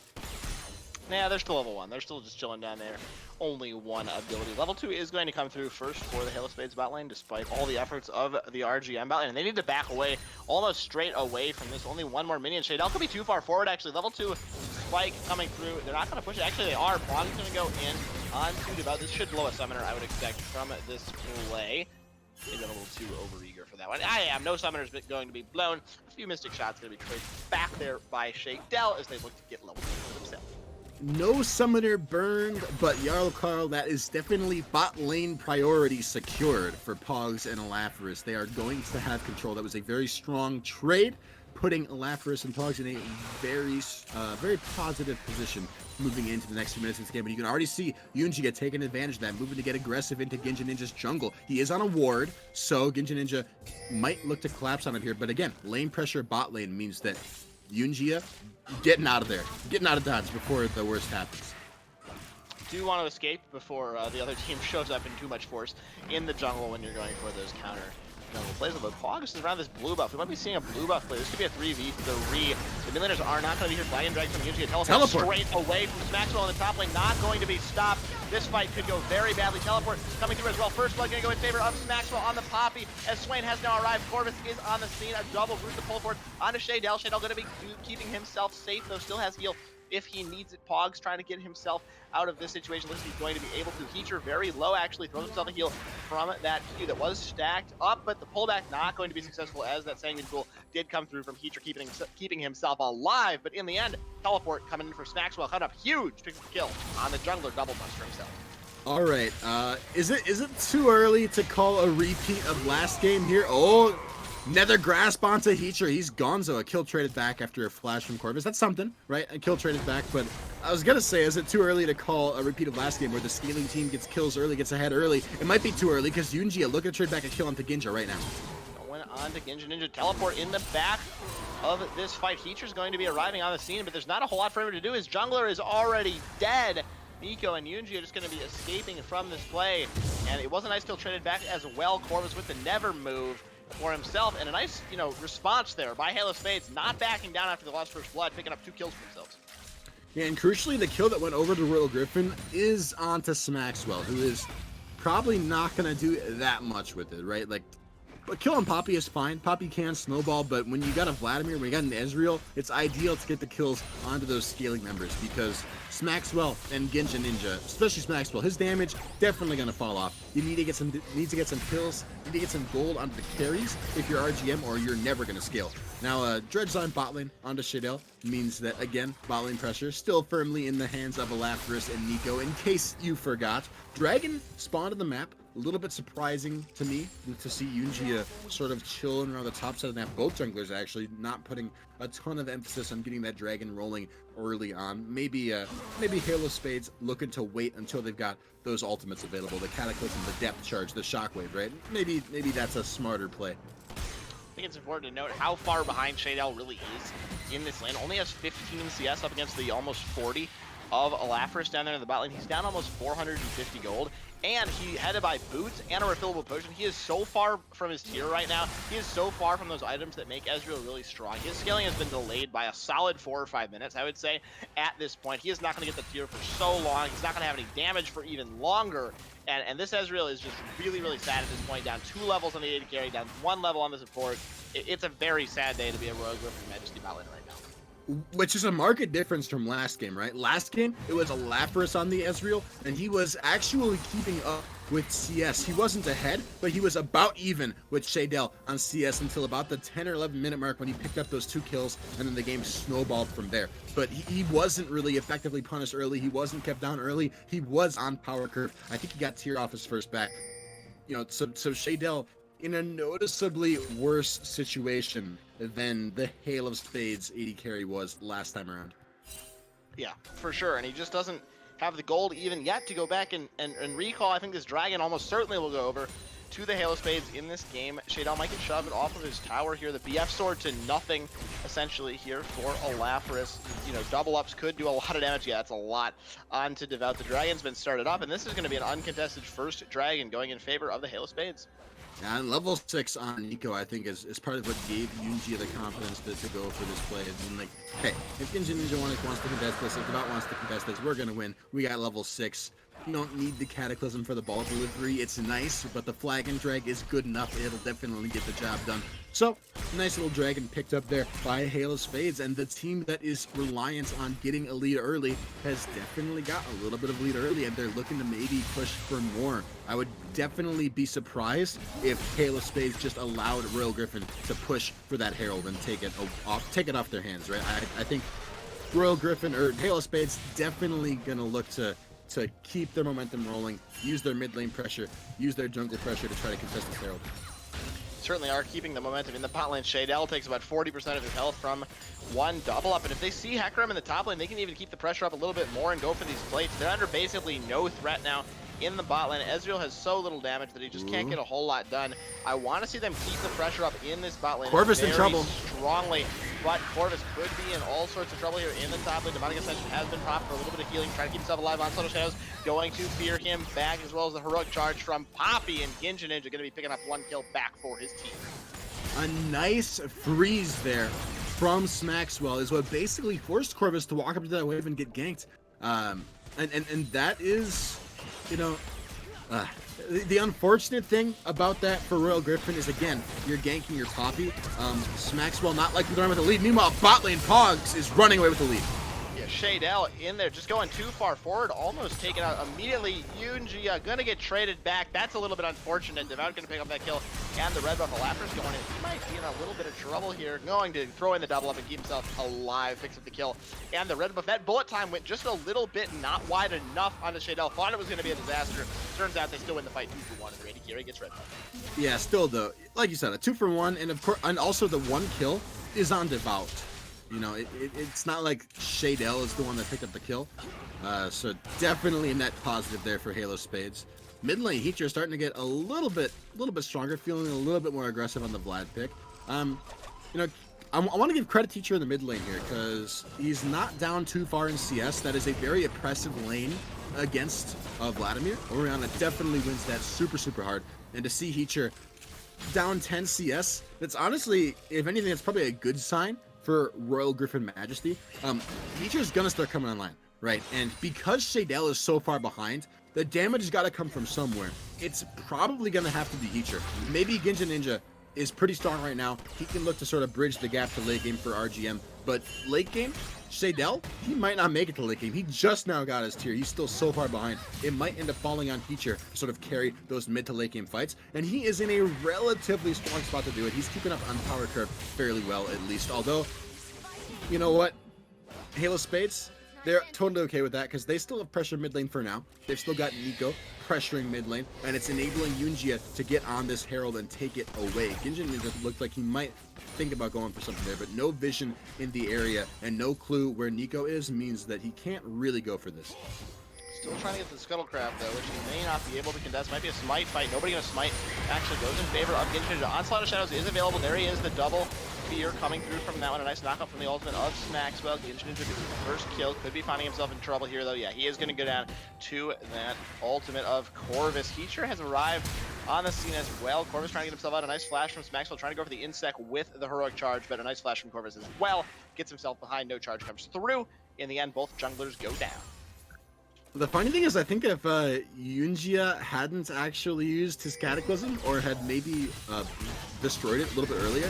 Nah, they're still level 1. They're still just chilling down there. Only one ability. Level 2 is going to come through first for the Halo Spades bot lane, despite all the efforts of the RGM bot lane. And they need to back away, almost straight away from this. Only one more minion. Shadell could be too far forward, actually. Level 2 spike coming through. They're not going to push it. Actually, they are. Prog's going to go in onto Devout. This should blow a summoner, I would expect, from this play. Maybe I'm a little too overeager for that one. I am. No summoners going to be blown. A few mystic shots going to be traded back there by Shadell as they look to get level 2 for themselves. No summoner burned, but Jarl Karl, that is definitely bot lane priority secured for Pogs and Alaphorus. They are going to have control. That was a very strong trade, putting Alaphorus and Pogs in a very positive position moving into the next few minutes of this game. But you can already see Yunji taking advantage of that, moving to get aggressive into Ginja Ninja's jungle. He is on a ward, so Ginja Ninja might look to collapse on it here. But again, lane pressure bot lane means that Yunjia getting out of there, getting out of dodge before the worst happens. Do want to escape before the other team shows up in too much force in the jungle when you're going for those counter jungle plays. Although Pogs is around this blue buff. We might be seeing a blue buff play. This could be a 3v3. The midlaners are not going to be here. Flying Drag from Yunji. Teleport straight away from Maxwell in the top lane. Not going to be stopped. This fight could go very badly. Teleport coming through as well. First blood going to go in favor of Maxwell on the Poppy as Swain has now arrived. Corvus is on the scene. A double route to pull forward onto Shadell. Shadell going to be keeping himself safe, though still has heal if he needs it. Pogs trying to get himself out of this situation. Looks like he's going to be able to. Heater very low, actually throws himself a heal from that Q that was stacked up, but the pullback not going to be successful as that Sanguine Pool did come through from Heater, keeping himself alive. But in the end, Teleport coming in for Maxwell, coming up huge, picks the kill on the jungler, double buster himself. All right, is it too early to call a repeat of last game here? Oh, Nether grasp onto Heater. He's gonzo. A kill traded back after a flash from Corvus. That's something, right? A kill traded back, but I was gonna say, is it too early to call a repeat of last game where the scaling team gets kills early, gets ahead early? It might be too early because Yunji looking to trade back a kill onto Ginja right now. Going on to Ginja Ninja. Teleport in the back of this fight. Heater's going to be arriving on the scene, but there's not a whole lot for him to do. His jungler is already dead. Nico and Yunji are just going to be escaping from this play, and it was a nice kill traded back as well. Corvus with the never move for himself, and a nice, response there by Halo Spades, not backing down after the lost first blood, picking up 2 kills for themselves. Yeah, and crucially, the kill that went over to Royal Griffin is onto Maxwell, who is probably not going to do that much with it, right? Like, but killing Poppy is fine. Poppy can snowball, but when you got a Vladimir, when you got an Ezreal, it's ideal to get the kills onto those scaling members, because Maxwell and Ginja Ninja, especially Maxwell, his damage definitely going to fall off. You need to get some kills, you need to get some gold onto the carries if you're RGM, or you're never going to scale. Now, Dredgeline bot lane onto Shadell means that, again, bot lane pressure still firmly in the hands of Alaphorus and Nico, in case you forgot. Dragon spawned on the map. A little bit surprising to me to see Yunji sort of chilling around the top side of the map. Both junglers actually not putting a ton of emphasis on getting that dragon rolling early on. Maybe Halo Spades looking to wait until they've got those ultimates available, the Cataclysm, the Depth Charge, the Shockwave, right? Maybe that's a smarter play. think it's important to note how far behind Shadell really is in this lane. Only has 15 CS up against the almost 40 of Alafris down there in the bot lane. He's down almost 450 gold, and he had to buy boots and a refillable potion. He is so far from his tier right now. He is so far from those items that make Ezreal really strong. His scaling has been delayed by a solid 4 or 5 minutes, I would say, at this point. He is not going to get the tier for so long. He's not going to have any damage for even longer. And this Ezreal is just really, really sad at this point. Down 2 levels on the AD carry, down 1 level on the support. It's a very sad day to be a Royal Griffin Majesty bot lane right now. Which is a marked difference from last game, right? Last game, it was Alafris on the Ezreal, and he was actually keeping up with CS. He wasn't ahead, but he was about even with Shadell on CS until about the 10 or 11 minute mark when he picked up those 2 kills, and then the game snowballed from there. But he wasn't really effectively punished early. He wasn't kept down early. He was on power curve. I think he got tiered off his first back. You know, so Shadell in a noticeably worse situation than the Hail of Spades AD carry was last time around. Yeah, for sure. And he just doesn't have the gold even yet to go back and recall. I think this dragon almost certainly will go over to the Hail of Spades in this game. Shadell might get shoved off of his tower here. The BF sword to nothing, essentially, here for Alafris. You know, double ups could do a lot of damage. Yeah, that's a lot onto Devout. The dragon's been started up, and this is going to be an uncontested first dragon going in favor of the Hail of Spades. And level 6 on Nico, I think, is part of what gave Yunji the confidence to go for this play. And like, hey, if Genji Ninja wants to contest this, if Devout wants to contest this, we're going to win. We got level 6. You don't need the Cataclysm for the ball delivery. It's nice, but the flag and drag is good enough. It'll definitely get the job done. So, nice little dragon picked up there by Hail of Spades, and the team that is reliant on getting a lead early has definitely got a little bit of lead early, and they're looking to maybe push for more. I would definitely be surprised if Hail of Spades just allowed Royal Griffin to push for that Herald and take it off their hands, right? I think Royal Griffin or Hail of Spades definitely gonna look to keep their momentum rolling, use their mid lane pressure, use their jungle pressure to try to contest this Herald. Certainly are keeping the momentum in the bot lane. Shadell takes about 40% of his health from one double up, and if they see Hecarim in the top lane, they can even keep the pressure up a little bit more and go for these plates. They're under basically no threat now in the bot lane. Ezreal has so little damage that he just can't get a whole lot done. I want to see them keep the pressure up in this bot lane Corvus in trouble strongly, but Corvus could be in all sorts of trouble here in the top lane. Demonic Ascension has been popped for a little bit of healing, trying to keep himself alive on Subtle Shadows, going to fear him back, as well as the heroic charge from Poppy, and Genji Ninja going to be picking up 1 kill back for his team. A nice freeze there from Smaxwell is what basically forced Corvus to walk up to that wave and get ganked. And that is, you know, the unfortunate thing about that for Royal Griffin is, again, you're ganking your Poppy. Smaxwell not likely to run with the lead. Meanwhile, bot lane Pogs is running away with the lead. Yeah, Shadell in there, just going too far forward, almost taken out immediately. Yunji gonna get traded back. That's a little bit unfortunate. Devout gonna pick up that kill, and the red buff Alafris going in. He might be in a little bit of trouble here. Going to throw in the double up and keep himself alive, picks up the kill, and the red buff. That bullet time went just a little bit not wide enough onto Shadell. Thought it was gonna be a disaster. Turns out they still win the fight 2-for-1, and Randy Carey gets red buff. Yeah, still though, like you said, a 2-for-1, and of course, and also the 1 kill is on Devout. You know, it's not like Shadell is the one that picked up the kill. So definitely a net positive there for Hail of Spades. Mid lane Heater starting to get a little bit stronger, feeling a little bit more aggressive on the Vlad pick. You know, I want to give credit to Teacher in the mid lane here, because he's not down too far in CS. That is a very oppressive lane against Vladimir. Orianna definitely wins that super hard. And to see Heater down 10 CS, that's honestly, if anything, it's probably a good sign for Royal Griffin Majesty. Heater's gonna start coming online, right? And because Shadell is so far behind, the damage has got to come from somewhere. It's probably gonna have to be Heater. Maybe Genji Ninja is pretty strong right now. He can look to sort of bridge the gap to late game for RGM, but late game, Shadell, he might not make it to late game. He just now got his tier. He's still so far behind. It might end up falling on Heater to sort of carry those mid to late game fights, and he is in a relatively strong spot to do it. He's keeping up on power curve fairly well, at least. Although, you know what? Hail of Spades, they're totally okay with that, because they still have pressure mid lane for now. They've still got Nico pressuring mid lane, and it's enabling Yunji to get on this Herald and take it away. Genji Ninja looked like he might think about going for something there, but no vision in the area and no clue where Nico is means that he can't really go for this. Still trying to get the Scuttle Crab, though, which he may not be able to contest. Might be a smite fight. Nobody going to smite. Actually goes in favor of Genshin. Onslaught of Shadows is available. There he is, the double fear coming through from that one. A nice knockup from the ultimate of Maxwell. Genshin gets the first kill. Could be finding himself in trouble here, though. Yeah, he is going to go down to that ultimate of Corvus. Heacher has arrived on the scene as well. Corvus trying to get himself out. A nice flash from Maxwell, trying to go for the insec with the heroic charge, but a nice flash from Corvus as well. Gets himself behind. No charge comes through. In the end, both junglers go down. The funny thing is, I think if Yunjia hadn't actually used his Cataclysm, or had maybe destroyed it a little bit earlier,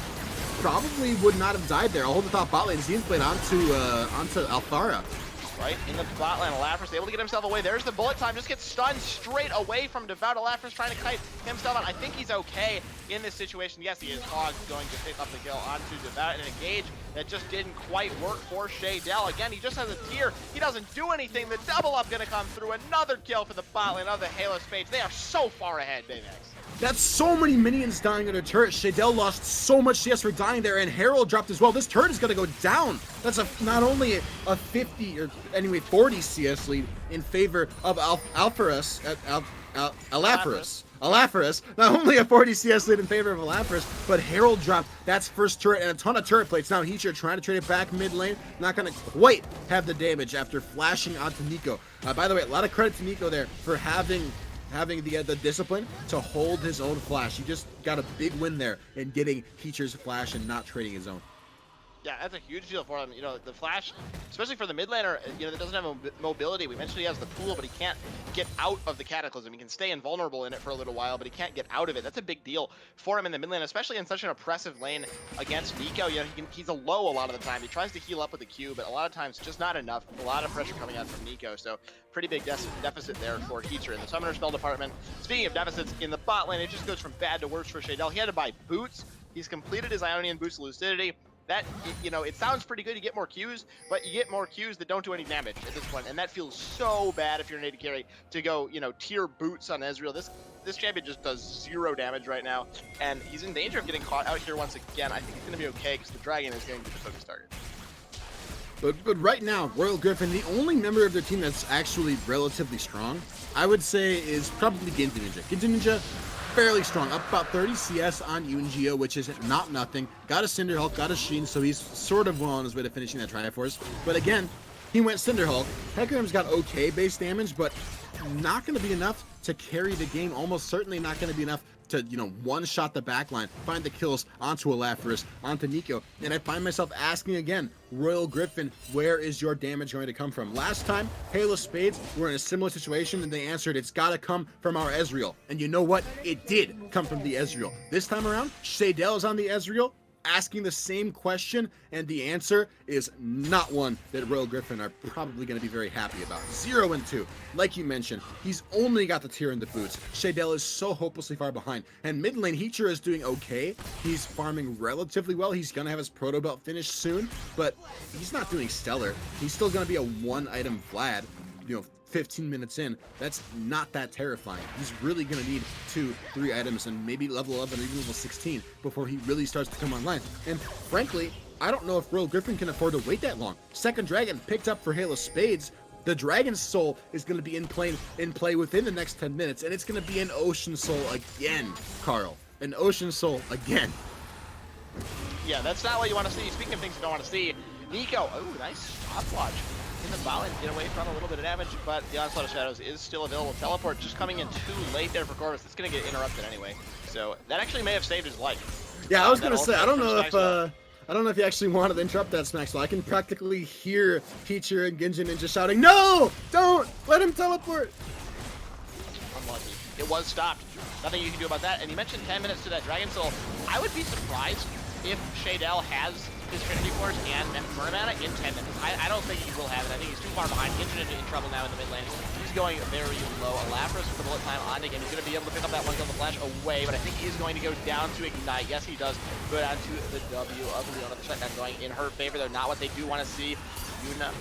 probably would not have died there. I'll hold the top bot lane. Zen's played onto Althara. Right in the bot lane, Alafris able to get himself away. There's the bullet time. Just gets stunned straight away from Devout. Alafris trying to kite himself out. I think he's okay in this situation. Yes, he is. Hog going to pick up the kill onto Devout in an engage that just didn't quite work for Shaydell. Again, he just has a tier. He doesn't do anything. The double up going to come through. Another kill for the bot lane of the Halo Spades. They are so far ahead, Baymax. That's so many minions dying on a turret. Shaydell lost so much CS for dying there, and Herald dropped as well. This turret is going to go down. That's not only a 50 or anyway 40 CS lead in favor of Alapharis. Not only a 40 CS lead in favor of Alapharis, but Herald dropped. That's first turret and a ton of turret plates. Now Heacher trying to trade it back mid lane. Not going to quite have the damage after flashing onto Nico. By the way, a lot of credit to Nico there for having the discipline to hold his own flash. He just got a big win there in getting Heacher's flash and not trading his own. Yeah, that's a huge deal for him. You know, the flash, especially for the mid laner, you know, that doesn't have mobility. We mentioned he has the pool, but he can't get out of the Cataclysm. He can stay invulnerable in it for a little while, but he can't get out of it. That's a big deal for him in the mid lane, especially in such an oppressive lane against Nico. You know, he's a low a lot of the time. He tries to heal up with the Q, but a lot of times just not enough. A lot of pressure coming out from Nico, so pretty big deficit there for Heacher in the summoner spell department. Speaking of deficits in the bot lane, it just goes from bad to worse for Shaydell. He had to buy boots. He's completed his Ionian boost Lucidity. That, you know, it sounds pretty good. You get more Qs, but you get more Qs that don't do any damage at this point, and that feels so bad if you're an AD carry to go, you know, tier boots on Ezreal. This champion just does 0 damage right now, and he's in danger of getting caught out here once again. I think he's going to be okay because the dragon is going to be the focus target. But right now, Royal Griffin, the only member of their team that's actually relatively strong, I would say, is probably Ginza Ninja. Ginza Ninja, fairly strong, up about 30 CS on Yunjia, which is not nothing. Got a Cinderhulk, got a Sheen, so he's sort of well on his way to finishing that Triforce. But again, he went Cinderhulk. Hecarim's got okay base damage, but not going to be enough to carry the game. Almost certainly not going to be enough to, you know, one-shot the backline, find the kills onto Alapharis, onto Nico. And I find myself asking again, Royal Griffin, where is your damage going to come from? Last time, Halo Spades were in a similar situation, and they answered, it's got to come from our Ezreal. And you know what? It did come from the Ezreal. This time around, Shaydell is on the Ezreal, asking the same question, and the answer is not one that Royal Griffin are probably going to be very happy about. 0 and 2. Like you mentioned, he's only got the tier in the boots. Shaydell is so hopelessly far behind. And mid lane, Heacher is doing okay. He's farming relatively well. He's going to have his proto belt finished soon, but he's not doing stellar. He's still going to be a one-item Vlad, you know, 15 minutes in. That's not that terrifying. He's really going to need 2-3 items and maybe level 11 or even level 16 before he really starts to come online. And frankly, I don't know if Royal Griffin can afford to wait that long. Second dragon picked up for Halo Spades. The Dragon's Soul is going to be in play within the next 10 minutes, and it's going to be an Ocean Soul again, Carl. An Ocean Soul again. Yeah, that's not what you want to see. Speaking of things you don't want to see, Nico, oh, nice stopwatch in the bot lane, get away from a little bit of damage, but the Onslaught of Shadows is still available. Teleport just coming in too late there for Corvus. It's going to get interrupted anyway, so that actually may have saved his life. Yeah, I was going to say, I don't know if he actually wanted to interrupt that Maxwell. I can practically hear Heacher and Ginza Ninja shouting, "No! Don't! Let him teleport!" Unlucky. It was stopped. Nothing you can do about that. And you mentioned 10 minutes to that Dragon Soul. I would be surprised if Shaydell has his Trinity Force and Murmana in 10 minutes. I don't think he will have it. I think he's too far behind. Ginza Ninja in trouble now in the mid lane. He's going very low. Alapharis with the bullet time on again. He's going to be able to pick up that one kill, the flash away, but I think he is going to go down to Ignite. Yes, he does go down to the W of Leona. The shutdown going in her favor. They're not what they do want to see.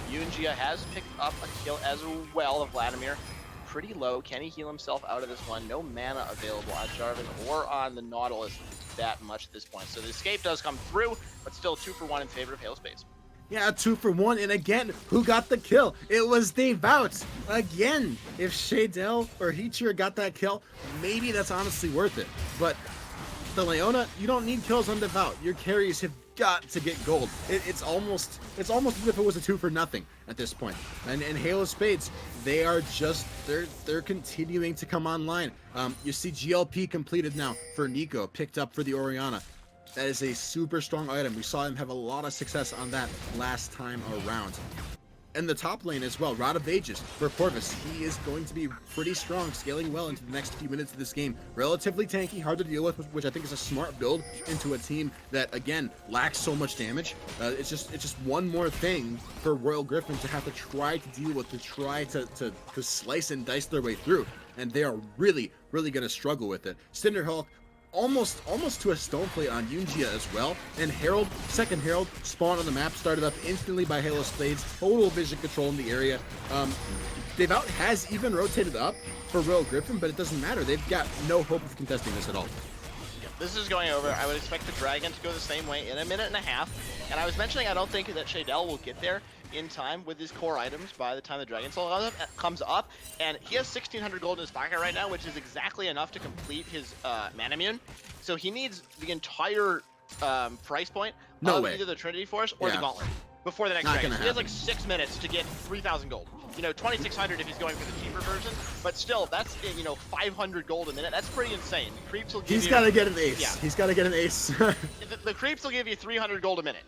Yunjia has picked up a kill as well of Vladimir. Pretty low. Can he heal himself out of this one? No mana available on Jarvan or on the Nautilus that much at this point. So the escape does come through, but still 2 for 1 in favor of Halo Spades. Yeah, 2-for-1, and again, who got the kill? It was Devout. Again, if Shadell or Heacher got that kill, maybe that's honestly worth it. But the Leona, you don't need kills on Devout. Your carries have got to get gold. It's almost as if it was a 2-for-0 at this point. And Halo Spades, they are just they're continuing to come online. You see GLP completed now for Nico, picked up for the Oriana. That is a super strong item. We saw him have a lot of success on that last time around. And the top lane as well, Rod of Ages for Corvus. He is going to be pretty strong, scaling well into the next few minutes of this game. Relatively tanky, hard to deal with, which I think is a smart build into a team that, again, lacks so much damage. It's just one more thing for Royal Griffin to have to try to deal with, to try to slice and dice their way through. And they are really, really going to struggle with it. Cinderhawk, almost to a stone plate on Yunjia as well. And Herald, second Herald, spawned on the map, started up instantly by Halo Spades, total vision control in the area. Devout has even rotated up for Royal Griffin, but it doesn't matter. They've got no hope of contesting this at all. This is going over. I would expect the Dragon to go the same way in a minute and a half. And I was mentioning I don't think that Shadell will get there in time with his core items by the time the Dragon Soul comes up. And he has 1,600 gold in his pocket right now, which is exactly enough to complete his Manamune. So he needs the entire price point of either the Trinity Force or the Gauntlet before the next Dragon. So he has like 6 minutes to get 3,000 gold. 2,600 if he's going for the cheaper version, but still, that's 500 gold a minute. That's pretty insane. The creeps will give He's got to get an ace. Yeah. He's got to get an ace. the creeps will give you 300 gold a minute.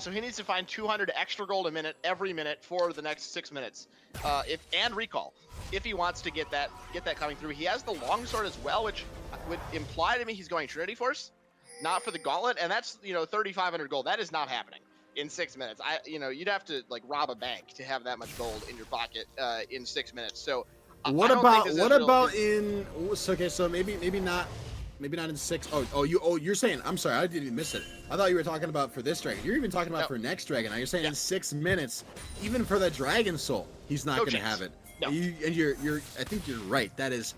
So he needs to find 200 extra gold a minute every minute for the next 6 minutes, and recall if he wants to get that coming through. He has the longsword as well, which would imply to me he's going Trinity Force, not for the Gauntlet, and that's 3,500 gold. That is not happening in 6 minutes. You'd have to like rob a bank to have that much gold in your pocket in 6 minutes. So what about in? Okay, so maybe not in 6. You're saying, I'm sorry, I didn't even miss it. I thought you were talking about for this Dragon. You're even talking about for next Dragon. Now you're saying in 6 minutes, even for the Dragon Soul, he's not going to have it. No. I think you're right. That is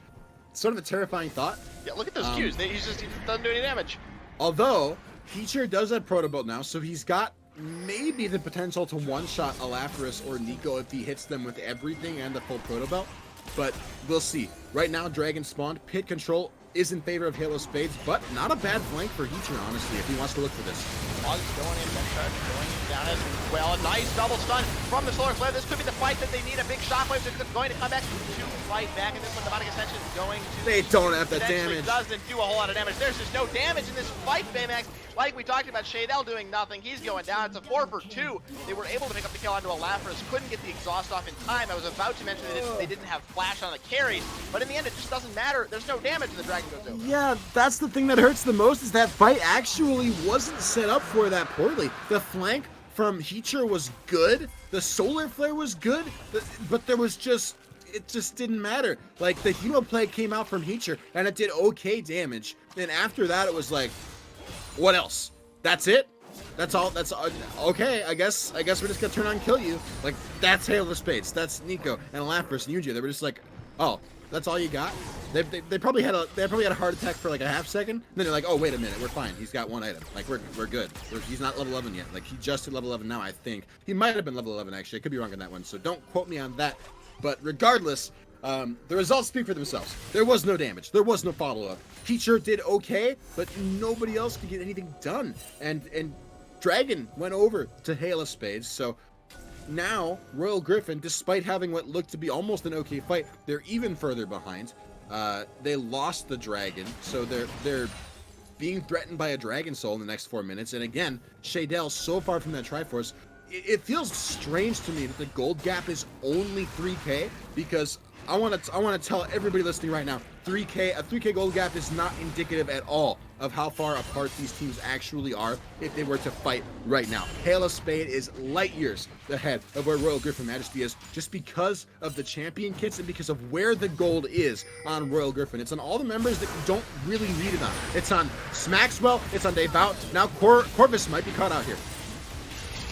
sort of a terrifying thought. Yeah, look at those Qs. He doesn't do any damage. Although Heacher does have Proto Bolt now, so he's got maybe the potential to one-shot Alapharis or Nico if he hits them with everything and the full Proto Belt. But we'll see. Right now, Dragon spawned. Pit control is in favor of Halo Spades, but not a bad flank for Heacher, honestly, if he wants to look for this. Bug's going in, Benchard going down as well. A nice double stun from the Solar Flare. This could be the fight that they need. A big shockwave that's going to come back to fight back in this one. Demonic Ascension going to... They don't have the damage. Doesn't do a whole lot of damage. There's just no damage in this fight, Baymax. Like we talked about, Shadell doing nothing. He's going down. It's a 4-for-2. They were able to pick up the kill onto Alapharis. Couldn't get the exhaust off in time. I was about to mention that they didn't have flash on the carries, but in the end, it just doesn't matter. There's no damage and the Dragon goes over. Yeah, that's the thing that hurts the most, is that fight actually wasn't set up for that poorly. The flank from Heacher was good. The Solar Flare was good, but there was it just didn't matter. Like, the hero play came out from Heacher, and it did okay damage. And after that, it was like, what else? That's it? That's all? That's okay. I guess we're just gonna turn on and kill you. Like, that's Halo Spades. That's Nico and Lapras and Yuji. They were just like, oh, that's all you got? They probably had a heart attack for like a half second. And then they're like, oh, wait a minute, we're fine. He's got one item. Like, we're good. He's not level 11 yet. Like, he just hit level 11 now, I think. He might have been level 11 actually. I could be wrong on that one. So don't quote me on that. But regardless, the results speak for themselves. There was no damage. There was no follow-up. Heacher did okay, but nobody else could get anything done. And Dragon went over to Halo Spades. So now Royal Griffin, despite having what looked to be almost an okay fight, they're even further behind. They lost the Dragon, so they're being threatened by a Dragon Soul in the next 4 minutes. And again, Shadell so far from that Triforce. It feels strange to me that the gold gap is only 3K, because I want to tell everybody listening right now, a 3K gold gap is not indicative at all of how far apart these teams actually are if they were to fight right now. Halo Spade is light years ahead of where Royal Griffin Majesty is, just because of the champion kits and because of where the gold is on Royal Griffin. It's on all the members that you don't really need it on. It's on Smaxwell, it's on Devout. Now Corvus might be caught out here.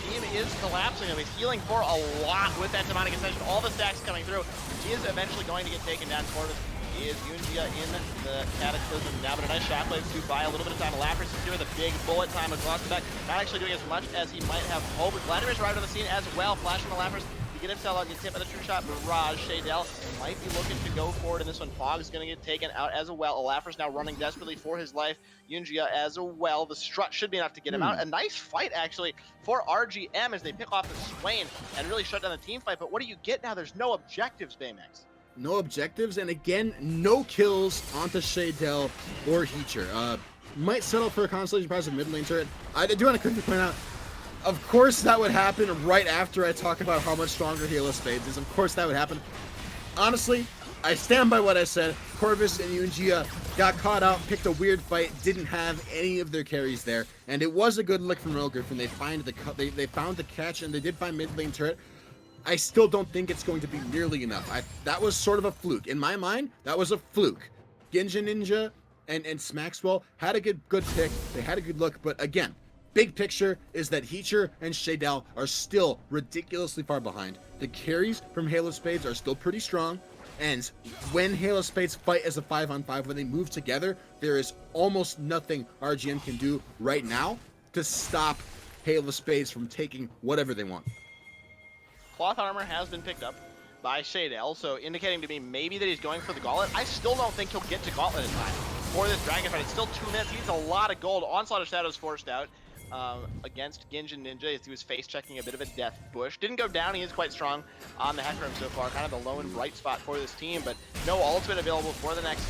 Team is collapsing him. He's healing for a lot with that Demonic Ascension. All the stacks coming through. He is eventually going to get taken down. Corvus is Yunjia in the Cataclysm now, but a nice shockwave to buy a little bit of time. Lapras is here with a big bullet time across the back. Not actually doing as much as he might have hoped. Vladimir's arrived on the scene as well, flashing the Lapras to get himself out, gets hit by the true shot. Mirage, Shadell might be looking to go forward in this one. Fog's going to get taken out as well. Lapras now running desperately for his life. Yunjia as well. The strut should be enough to get him out. A nice fight, actually, for RGM as they pick off the Swain and really shut down the team fight. But what do you get now? There's no objectives, Baymax. No objectives, and again, no kills onto Shadell or Heacher. Might settle for a constellation prize of mid lane turret. I do want to quickly point out, of course that would happen right after I talk about how much stronger Halo Spades is. Of course that would happen. Honestly, I stand by what I said. Corvus and Yunjia got caught out, picked a weird fight, didn't have any of their carries there, and it was a good lick from Royal Griffin. They found the catch, and they did find mid lane turret. I still don't think it's going to be nearly enough. That was sort of a fluke. In my mind, that was a fluke. Genja Ninja and Smaxwell had a good pick. They had a good look, but again, big picture is that Heacher and Shadell are still ridiculously far behind. The carries from Halo Spades are still pretty strong, and when Halo Spades fight as a 5-on-5, when they move together, there is almost nothing RGM can do right now to stop Halo Spades from taking whatever they want. Cloth armor has been picked up by Shadell, so indicating to me maybe that he's going for the gauntlet. I still don't think he'll get to gauntlet in time for this dragon fight. It's still 2 minutes. He needs a lot of gold. Onslaught of Shadows forced out against Genja Ninja as he was face checking a bit of a death bush. Didn't go down. He is quite strong on the Hecarim so far. Kind of the lone bright spot for this team, but no ultimate available for the next,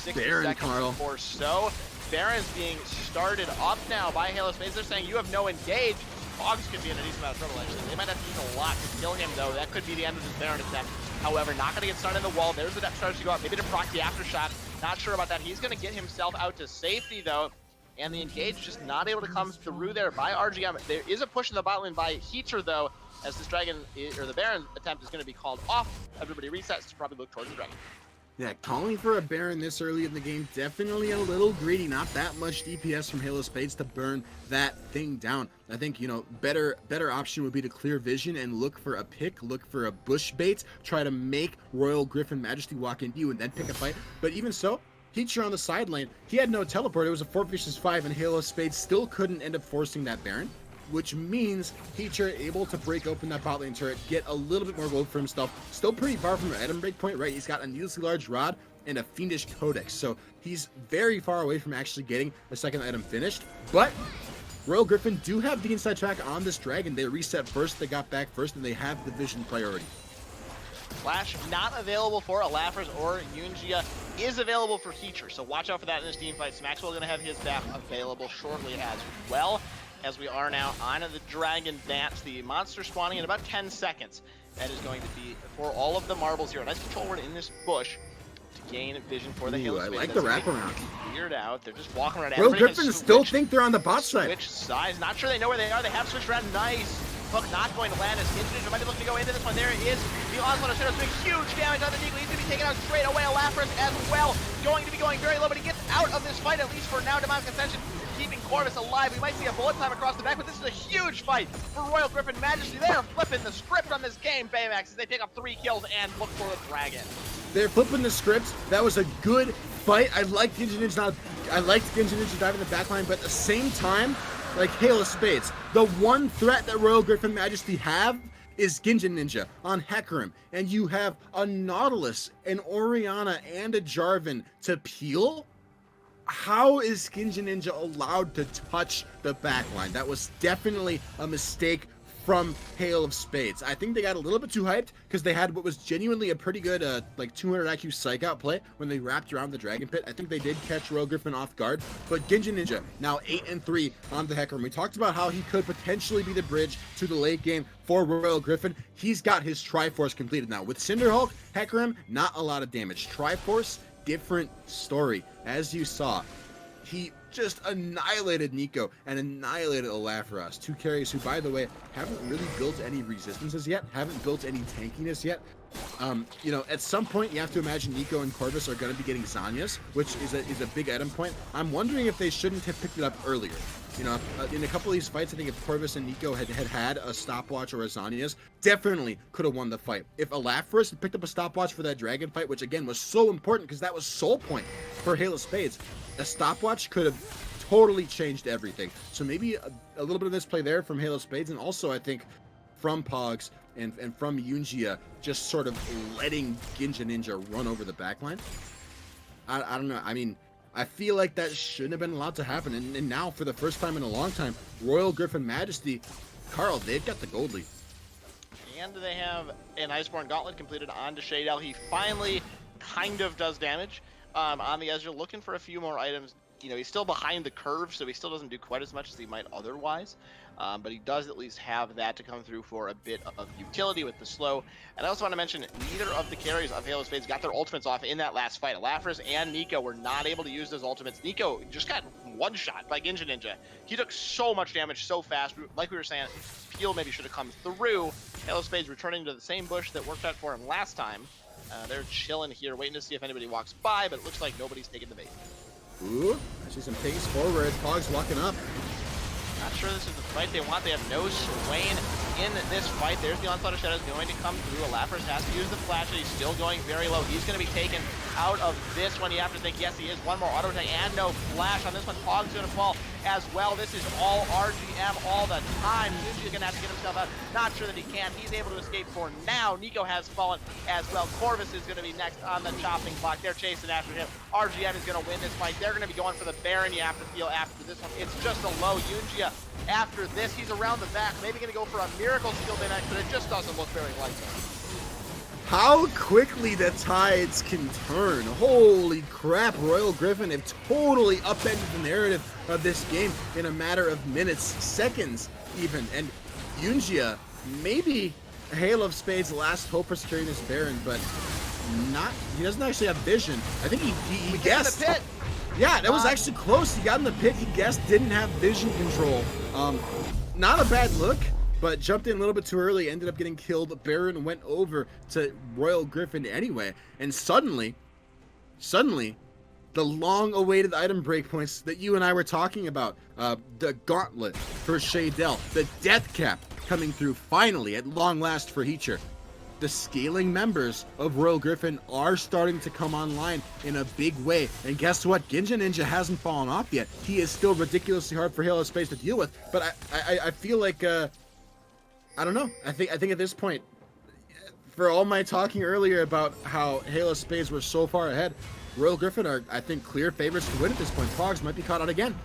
60 seconds or so. Baron's being started up now by Halo Spades. They're saying you have no engage. Fogs could be in a decent amount of trouble, actually. They might have to use a lot to kill him, though. That could be the end of this Baron attempt. However, not going to get stunned in the wall. There's the depth charge to go up. Maybe to proc the aftershock. Not sure about that. He's going to get himself out to safety, though. And the engage just not able to come through there by RGM. There is a push in the bot lane by Heacher, though, as this dragon, or the Baron attempt is going to be called off. Everybody resets to probably look towards the dragon. Yeah, calling for a Baron this early in the game, definitely a little greedy. Not that much DPS from Halo Spades to burn that thing down. I think, better option would be to clear vision and look for a pick, look for a bush bait, try to make Royal Griffin Majesty walk into you and then pick a fight. But even so, Heacher on the side lane, he had no teleport. It was a 4 vs 5, and Halo Spades still couldn't end up forcing that Baron, which means Heacher able to break open that bot lane turret, get a little bit more gold for himself. Still pretty far from an item break point, right? He's got a needlessly large rod and a fiendish codex, so he's very far away from actually getting a second item finished. But Royal Griffin do have the inside track on this dragon. They reset first, they got back first, and they have the vision priority. Flash not available for Lapras or Yunjia, is available for Heacher, so watch out for that in this team fight. Maxwell going to have his staff available shortly as well, as we are now on the Dragon Dance. The monster spawning in about 10 seconds. That is going to be for all of the marbles here. A nice control word in this bush to gain vision for the Halo Spades. I like the wraparound. Weird out. They're just walking around. Royal Griffin still think they're on the bot side. Switch sides. Not sure they know where they are. They have switched around. Nice. Hook not going to land as Ninja might be looking to go into this one. There it is. The Onslaught of Shadows doing huge damage on the Deagle. He's going to be taken out straight away. Lapras as well. Going to be going very low, but he gets out of this fight, at least for now. Demonic Ascension keeping Corvus alive. We might see a bullet time across the back, but this is a huge fight for Royal Griffin Majesty. They are flipping the script on this game, Baymax, as they pick up 3 kills and look for the dragon. They're flipping the script. That was a good fight. I liked Genja Ninja diving the backline, but at the same time, like Halo Spades, the one threat that Royal Griffin Majesty have is Genja Ninja on Hecarim, and you have a Nautilus, an Orianna, and a Jarvan to peel. How is Genja Ninja allowed to touch the backline? That was definitely a mistake from Hail of Spades. I think they got a little bit too hyped because they had what was genuinely a pretty good like 200 IQ psych out play when they wrapped around the Dragon Pit. I think they did catch Royal Griffin off guard, but Genja Ninja now 8-3 on the Hecarim. We talked about how he could potentially be the bridge to the late game for Royal Griffin. He's got his Triforce completed now. With Cinderhulk, Hecarim, not a lot of damage. Triforce, different story. As you saw, he just annihilated Nico and annihilated Alaphras, 2 carries who, by the way, haven't really built any resistances yet, haven't built any tankiness yet. At some point you have to imagine Nico and Corvus are going to be getting Zanyas, which is a big item point. I'm wondering if they shouldn't have picked it up earlier. You know, in a couple of these fights, I think if Corvus and Nico had a stopwatch or a Zhonya's, definitely could have won the fight. If Alafris had picked up a stopwatch for that dragon fight, which again was so important because that was soul point for Hail of Spades, a stopwatch could have totally changed everything. So maybe a little bit of this play there from Hail of Spades, and also I think from Pogs and from Yunjia just sort of letting Ginja Ninja run over the backline. I don't know. I mean, I feel like that shouldn't have been allowed to happen. And now, for the first time in a long time, Royal Griffin Majesty, Carl, they've got the gold lead. And they have an Iceborne Gauntlet completed onto Shadel. He finally kind of does damage on the Ezreal, looking for a few more items. You know, he's still behind the curve, so he still doesn't do quite as much as he might otherwise. But he does at least have that to come through for a bit of utility with the slow. And I also want to mention, neither of the carries of Hail of Spades got their ultimates off in that last fight. Alafris and Nico were not able to use those ultimates. Nico just got one shot by Ginja Ninja. He took so much damage so fast. Like we were saying, Peel maybe should have come through. Hail of Spades returning to the same bush that worked out for him last time. They're chilling here, waiting to see if anybody walks by, but it looks like nobody's taking the bait. Ooh, I see some pace forward. Pogs walking up. Not sure this is the fight they want. They have no Swain in this fight. There's the Onslaught of Shadows going to come through. Alafris has to use the flash. He's still going very low. He's going to be taken out of this one. You have to think, yes, he is. One more auto attack and no flash on this one. Pog's going to fall as well. This is all RGM all the time. Yuji's going to have to get himself out. Not sure that he can. He's able to escape for now. Nico has fallen as well. Corvus is going to be next on the chopping block. They're chasing after him. RGM is going to win this fight. They're going to be going for the Baron. You have to feel after this one. It's just a low. Yunjia after this, he's around the back, maybe going to go for a miracle steal next, but it just doesn't look very likely. How quickly the tides can turn. Holy crap, Royal Griffin have totally upended the narrative of this game in a matter of minutes, seconds even. And Yunjia, maybe Hail of Spades' last hope for securing this Baron, but he doesn't actually have vision. I think he guessed. In the pit. Yeah, that was actually close. He got in the pit. He guessed, didn't have vision control. Not a bad look, but jumped in a little bit too early. Ended up getting killed. Baron went over to Royal Griffin anyway. And suddenly, the long-awaited item breakpoints that you and I were talking about, the Gauntlet for Shadel, the Death Cap coming through finally at long last for Heacher. The scaling members of Royal Griffin are starting to come online in a big way. And guess what? Ginja Ninja hasn't fallen off yet. He is still ridiculously hard for Hail of Spades to deal with. But I feel like, I don't know. I think at this point, for all my talking earlier about how Hail of Spades were so far ahead, Royal Griffin are, I think, clear favorites to win at this point. Pogs might be caught out again.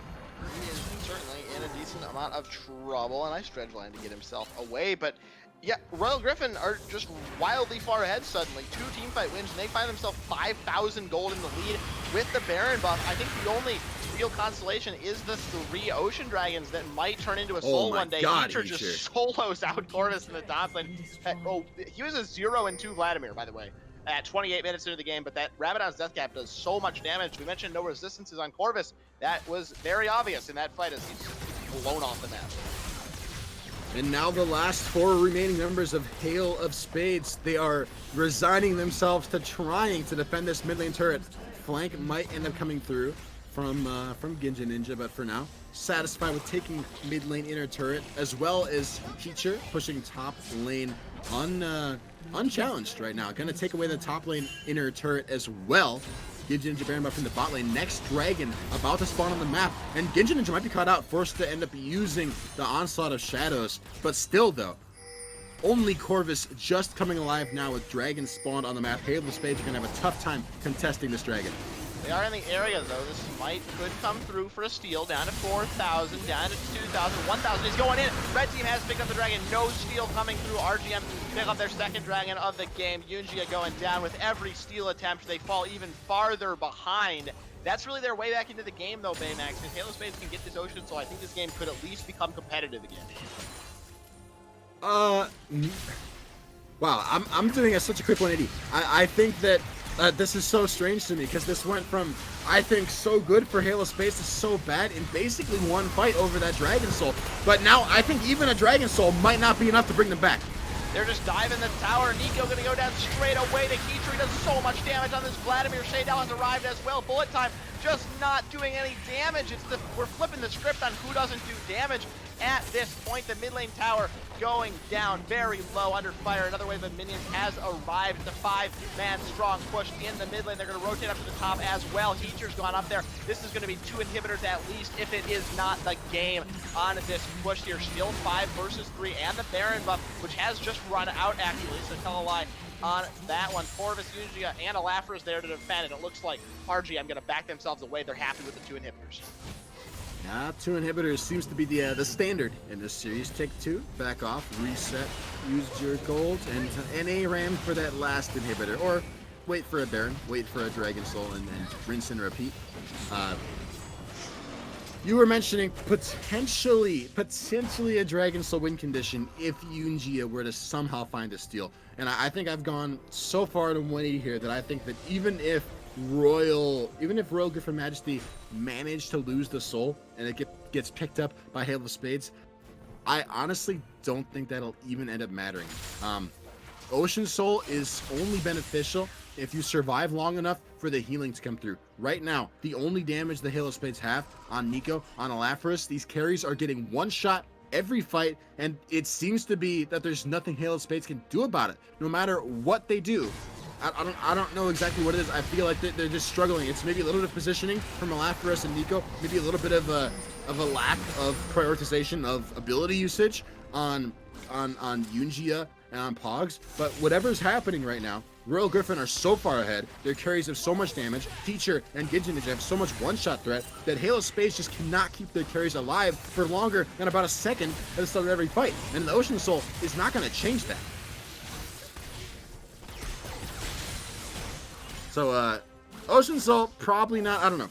He is certainly in a decent amount of trouble, and I stretch line to get himself away, but yeah, Royal Griffin are just wildly far ahead suddenly. 2 teamfight wins, and they find themselves 5,000 gold in the lead with the Baron buff. I think the only real consolation is the 3 Ocean Dragons that might turn into a soul one day. Heacher just solos out Corvus in the top lane. He was a 0-2 Vladimir, by the way, at 28 minutes into the game, but that Rabadon's Death Cap does so much damage. We mentioned no resistances on Corvus. That was very obvious in that fight as he's blown off the map. And now the last 4 remaining members of Hail of Spades, they are resigning themselves to trying to defend this mid lane turret. Flank might end up coming through from Ginja Ninja, but for now, satisfied with taking mid lane inner turret, as well as Teacher pushing top lane unchallenged right now. Gonna take away the top lane inner turret as well. Ginja Ninja Baron buff in the bot lane. Next dragon about to spawn on the map. And Ginja Ninja might be caught out, forced to end up using the Onslaught of Shadows. But still though, only Corvus just coming alive now with dragons spawned on the map. Hail of Spades are going to have a tough time contesting this dragon. They are in the area though. This could come through for a steal. Down to 4,000, down to 2,000, 1,000. He's going in. Red team has picked up the dragon. No steal coming through. RGM pick up their second dragon of the game. Yunjia going down with every steal attempt. They fall even farther behind. That's really their way back into the game though, Baymax. If Hail of Spades can get this Ocean, so I think this game could at least become competitive again. Wow, I'm doing such a quick 180. I think that this is so strange to me because this went from, I think, so good for Hail of Spades to so bad in basically one fight over that Dragon Soul. But now I think even a Dragon Soul might not be enough to bring them back. They're just diving the tower. Nico gonna go down straight away to Heater. He does so much damage on this Vladimir. Shadell has arrived as well. Bullet time just not doing any damage. We're flipping the script on who doesn't do damage at this point. The mid lane tower going down very low under fire. Another wave of minions has arrived. It's a 5-man strong push in the mid lane. They're going to rotate up to the top as well. Heater's gone up there. This is going to be 2 inhibitors at least, if it is not the game on this push here. Still 5 versus 3, and the Baron buff, which has just run out actually, so tell a lie on that one. Corvus, Ungia, and Alafra is there to defend, and it looks like RGM going to back themselves away. They're happy with the 2 inhibitors. 2 inhibitors seems to be the standard in this series. Take 2, back off, reset, use your gold, and a ram for that last inhibitor. Or wait for a Baron, wait for a Dragon Soul, and rinse and repeat. You were mentioning potentially a Dragon Soul win condition if Ungia were to somehow find a steal. And I think I've gone so far to 180 here that I think that even if Royal Griffin Majesty managed to lose the soul and it gets picked up by Hail of Spades, I honestly don't think that'll even end up mattering. Ocean Soul is only beneficial if you survive long enough for the healing to come through. Right now, the only damage the Hail of Spades have on Nico, on Alafra, these carries are getting 1 shot every fight, and it seems to be that there's nothing Hail of Spades can do about it, no matter what they do. I don't know exactly what it is. I feel like they're just struggling. It's maybe a little bit of positioning from Alafra and Nico, maybe a little bit of a lack of prioritization of ability usage on Ungia and on Pogs. But whatever's happening right now, Royal Griffin are so far ahead. Their carries have so much damage. Teacher and Gijin have so much one-shot threat that Hail of Spades just cannot keep their carries alive for longer than about a second at the start of every fight. And the Ocean Soul is not going to change that. So, Ocean Soul, probably not, I don't know.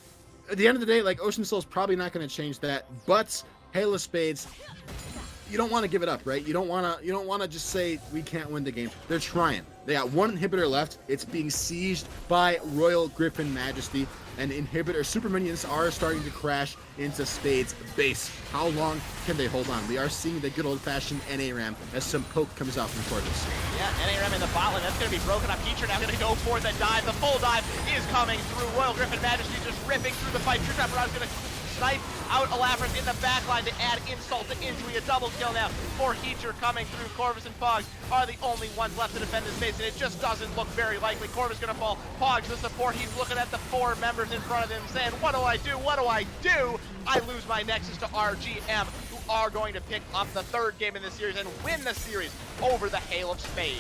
At the end of the day, like, Ocean Soul is probably not going to change that, but Hail of Spades, you don't want to give it up, right? You don't want to just say we can't win the game. They're trying. They got 1 inhibitor left. It's being sieged by Royal Griffin Majesty, and inhibitor super minions are starting to crash into Spades base. How long can they hold on? We are seeing the good old-fashioned NA ram as some poke comes out from Corvus. Yeah, NA ram in the bot lane. That's going to be broken up. Teacher now going to go for the dive. The full dive is coming through. Royal Griffin Majesty just ripping through the fight. True Trap Around is going to snipe out Alafra in the backline to add insult to injury. A double kill now for Heater coming through. Corvus and Pogs are the only ones left to defend this base, and it just doesn't look very likely. Corvus going to fall. Pogs, the support, he's looking at the 4 members in front of him saying, what do I do? What do I do? I lose my Nexus to RGM, who are going to pick up the 3rd game in the series and win the series over the Hail of Spades.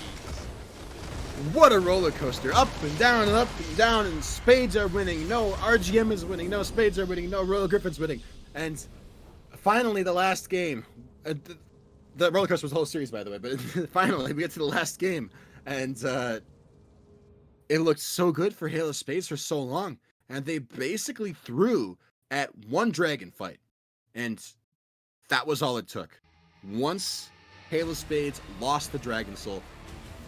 What a roller coaster. Up and down and up and down, and Spades are winning. No, RGM is winning. No, Spades are winning. No, Royal Griffin's winning. And finally, the last game. The roller coaster was the whole series, by the way, but finally, we get to the last game. And it looked so good for Hail of Spades for so long. And they basically threw at 1 dragon fight. And that was all it took. Once Hail of Spades lost the Dragon Soul,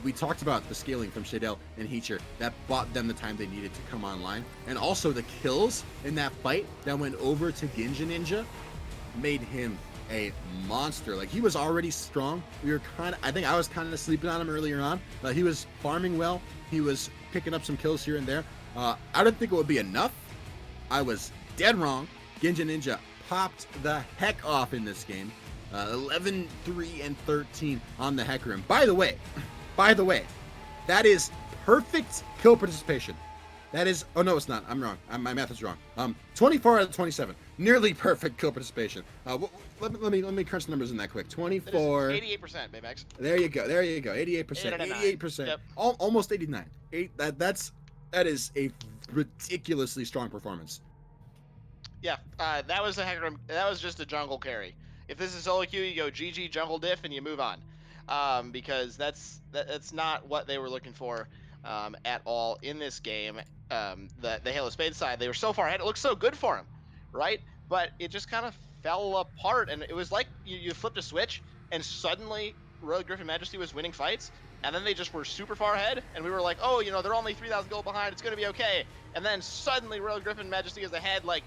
we talked about the scaling from Shadell and Heacher. That bought them the time they needed to come online. And also the kills in that fight that went over to Ginja Ninja made him a monster. Like, he was already strong. I think I was kind of sleeping on him earlier on. He was farming well. He was picking up some kills here and there. I didn't think it would be enough. I was dead wrong. Ginja Ninja popped the heck off in this game. 11, 3, and 13 on the Hecker. And by the way, that is perfect kill participation. That is, oh no, it's not. I'm wrong. My math is wrong. 24 out of 27. Nearly perfect kill participation. Let me crunch the numbers in that quick. 24. 88%, Baymax. There you go. 88%. 88%. Yep. Almost 89. That is a ridiculously strong performance. Yeah, that was that was just a jungle carry. If this is solo queue, you go GG jungle diff and you move on. Because that's not what they were looking for at all in this game. The Hail of Spades side, they were so far ahead. It looked so good for him, right? But it just kind of fell apart, and it was like you flipped a switch, and suddenly Royal Griffin Majesty was winning fights, and then they just were super far ahead, and we were like, oh, they're only 3,000 gold behind. It's going to be okay. And then suddenly Royal Griffin Majesty is ahead, like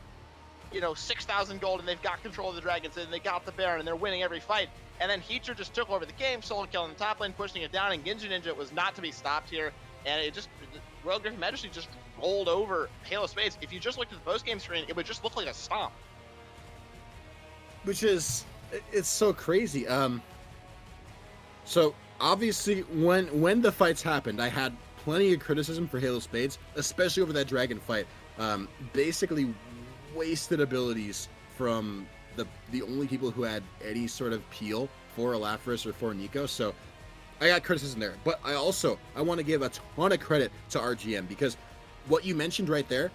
6,000 gold, and they've got control of the dragons, and they got the Baron, and they're winning every fight. And then Heater just took over the game, solo killing the top lane, pushing it down, and Ginja Ninja was not to be stopped here. And Royal Griffin Majesty just rolled over Halo Spades. If you just looked at the post-game screen, it would just look like a stomp. Which is, it's so crazy. So obviously when the fights happened, I had plenty of criticism for Halo Spades, especially over that dragon fight. Basically wasted abilities from the only people who had any sort of peel for Elaphrus or for Nico. So I got criticism there, but I want to give a ton of credit to RGM, because what you mentioned right there,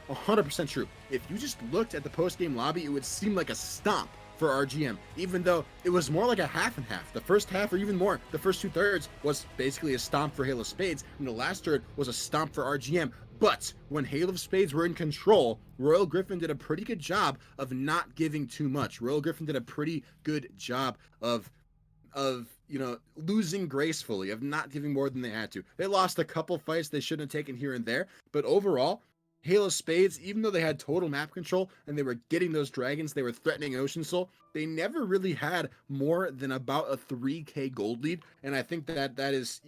100% true. If you just looked at the post-game lobby, it would seem like a stomp for RGM, even though it was more like a half and half. The first half, or even more, the first 2/3 was basically a stomp for Halo Spades, and the last third was a stomp for RGM. But when Halo Spades were in control, Royal Griffin did a pretty good job of not giving too much. Royal Griffin did a pretty good job of losing gracefully, of not giving more than they had to. They lost a couple fights they shouldn't have taken here and there, but overall, Halo Spades, even though they had total map control and they were getting those dragons, they were threatening Ocean Soul, they never really had more than about a 3k gold lead. And I think that is,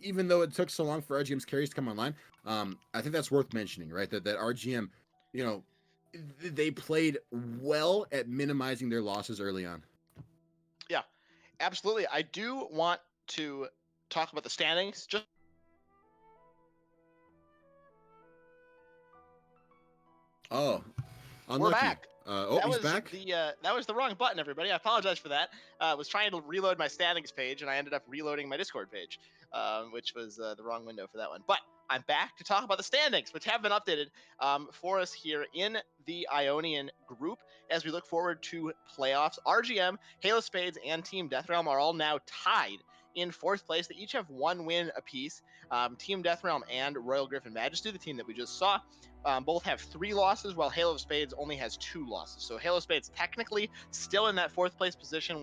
even though it took so long for RGM's carries to come online, I think that's worth mentioning, right? That RGM, they played well at minimizing their losses early on. Yeah, absolutely. I do want to talk about the standings. Unlucky. We're back. He's back. That was the wrong button, everybody. I apologize for that. I was trying to reload my standings page, and I ended up reloading my Discord page, which was the wrong window for that one. But I'm back to talk about the standings, which have been updated for us here in the Ionian group as we look forward to playoffs. RGM, Halo Spades, and Team Deathrealm are all now tied in 4th place. They each have 1 win apiece. Team Deathrealm and Royal Griffin Majesty, the team that we just saw, both have 3 losses, while Halo Spades only has 2 losses. So Halo Spades technically still in that 4th place position,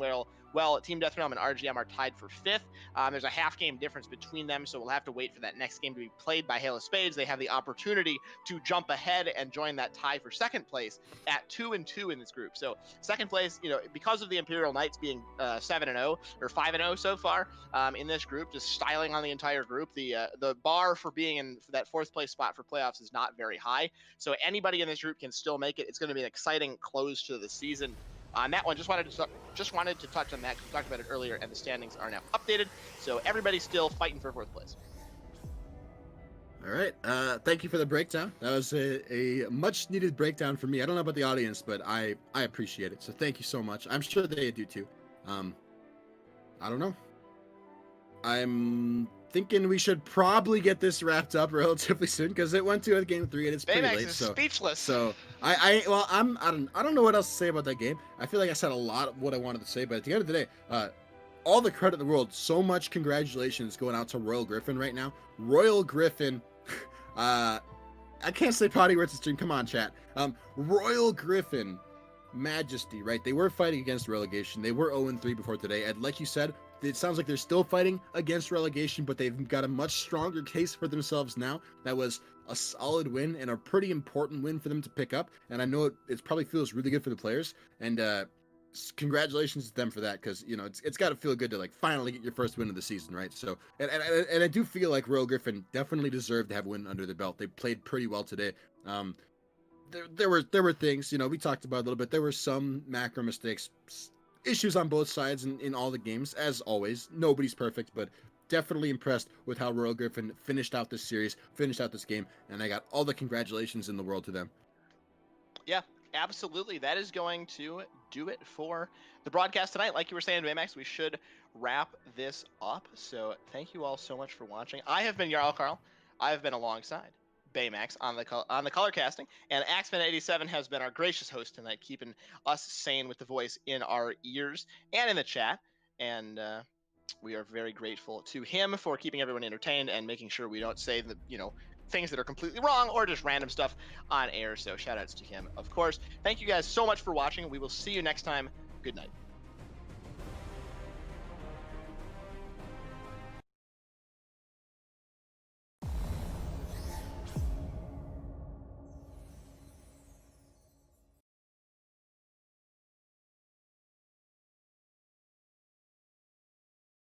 well, Team Deathrealm and RGM are tied for 5th. There's a half game difference between them, so we'll have to wait for that next game to be played by Halo Spades. They have the opportunity to jump ahead and join that tie for 2nd place at 2-2 in this group. So 2nd place, because of the Imperial Knights being 7-0 or 5-0 so far in this group, just styling on the entire group, the bar for being in that 4th place spot for playoffs is not very high. So anybody in this group can still make it. It's going to be an exciting close to the season. On that one, just wanted to touch on that because we talked about it earlier, and the standings are now updated. So everybody's still fighting for 4th place. All right. Thank you for the breakdown. That was a much needed breakdown for me. I don't know about the audience, but I appreciate it. So thank you so much. I'm sure they do too. I don't know. I'm thinking we should probably get this wrapped up relatively soon because it went to a game 3 and it's pretty late. So speechless. So I don't know what else to say about that game. I feel like I said a lot of what I wanted to say, but at the end of the day, all the credit in the world. So much congratulations going out to Royal Griffin right now. Royal Griffin. I can't say potty words to stream. Come on, chat. Royal Griffin Majesty, right? They were fighting against relegation. They were 0-3 before today. And like you said, it sounds like they're still fighting against relegation, but they've got a much stronger case for themselves now. That was a solid win and a pretty important win for them to pick up. And I know it probably feels really good for the players. And congratulations to them for that, because it's got to feel good to like finally get your first win of the season, right? So and I do feel like Royal Griffin definitely deserved to have a win under their belt. They played pretty well today. There were things, we talked about a little bit. There were some macro mistakes, issues on both sides in all the games, as always. Nobody's perfect, but definitely impressed with how Royal Griffin finished out this series, finished out this game, and I got all the congratulations in the world to them. Yeah, absolutely. That is going to do it for the broadcast tonight. Like you were saying, Baymax, we should wrap this up. So thank you all so much for watching. I have been Jarl Carl. I have been alongside Baymax on the color casting, and Axman87 has been our gracious host tonight, keeping us sane with the voice in our ears and in the chat. And we are very grateful to him for keeping everyone entertained and making sure we don't say the things that are completely wrong or just random stuff on air. So shout outs to him, of course. Thank you guys so much for watching. We will see you next time. Good night.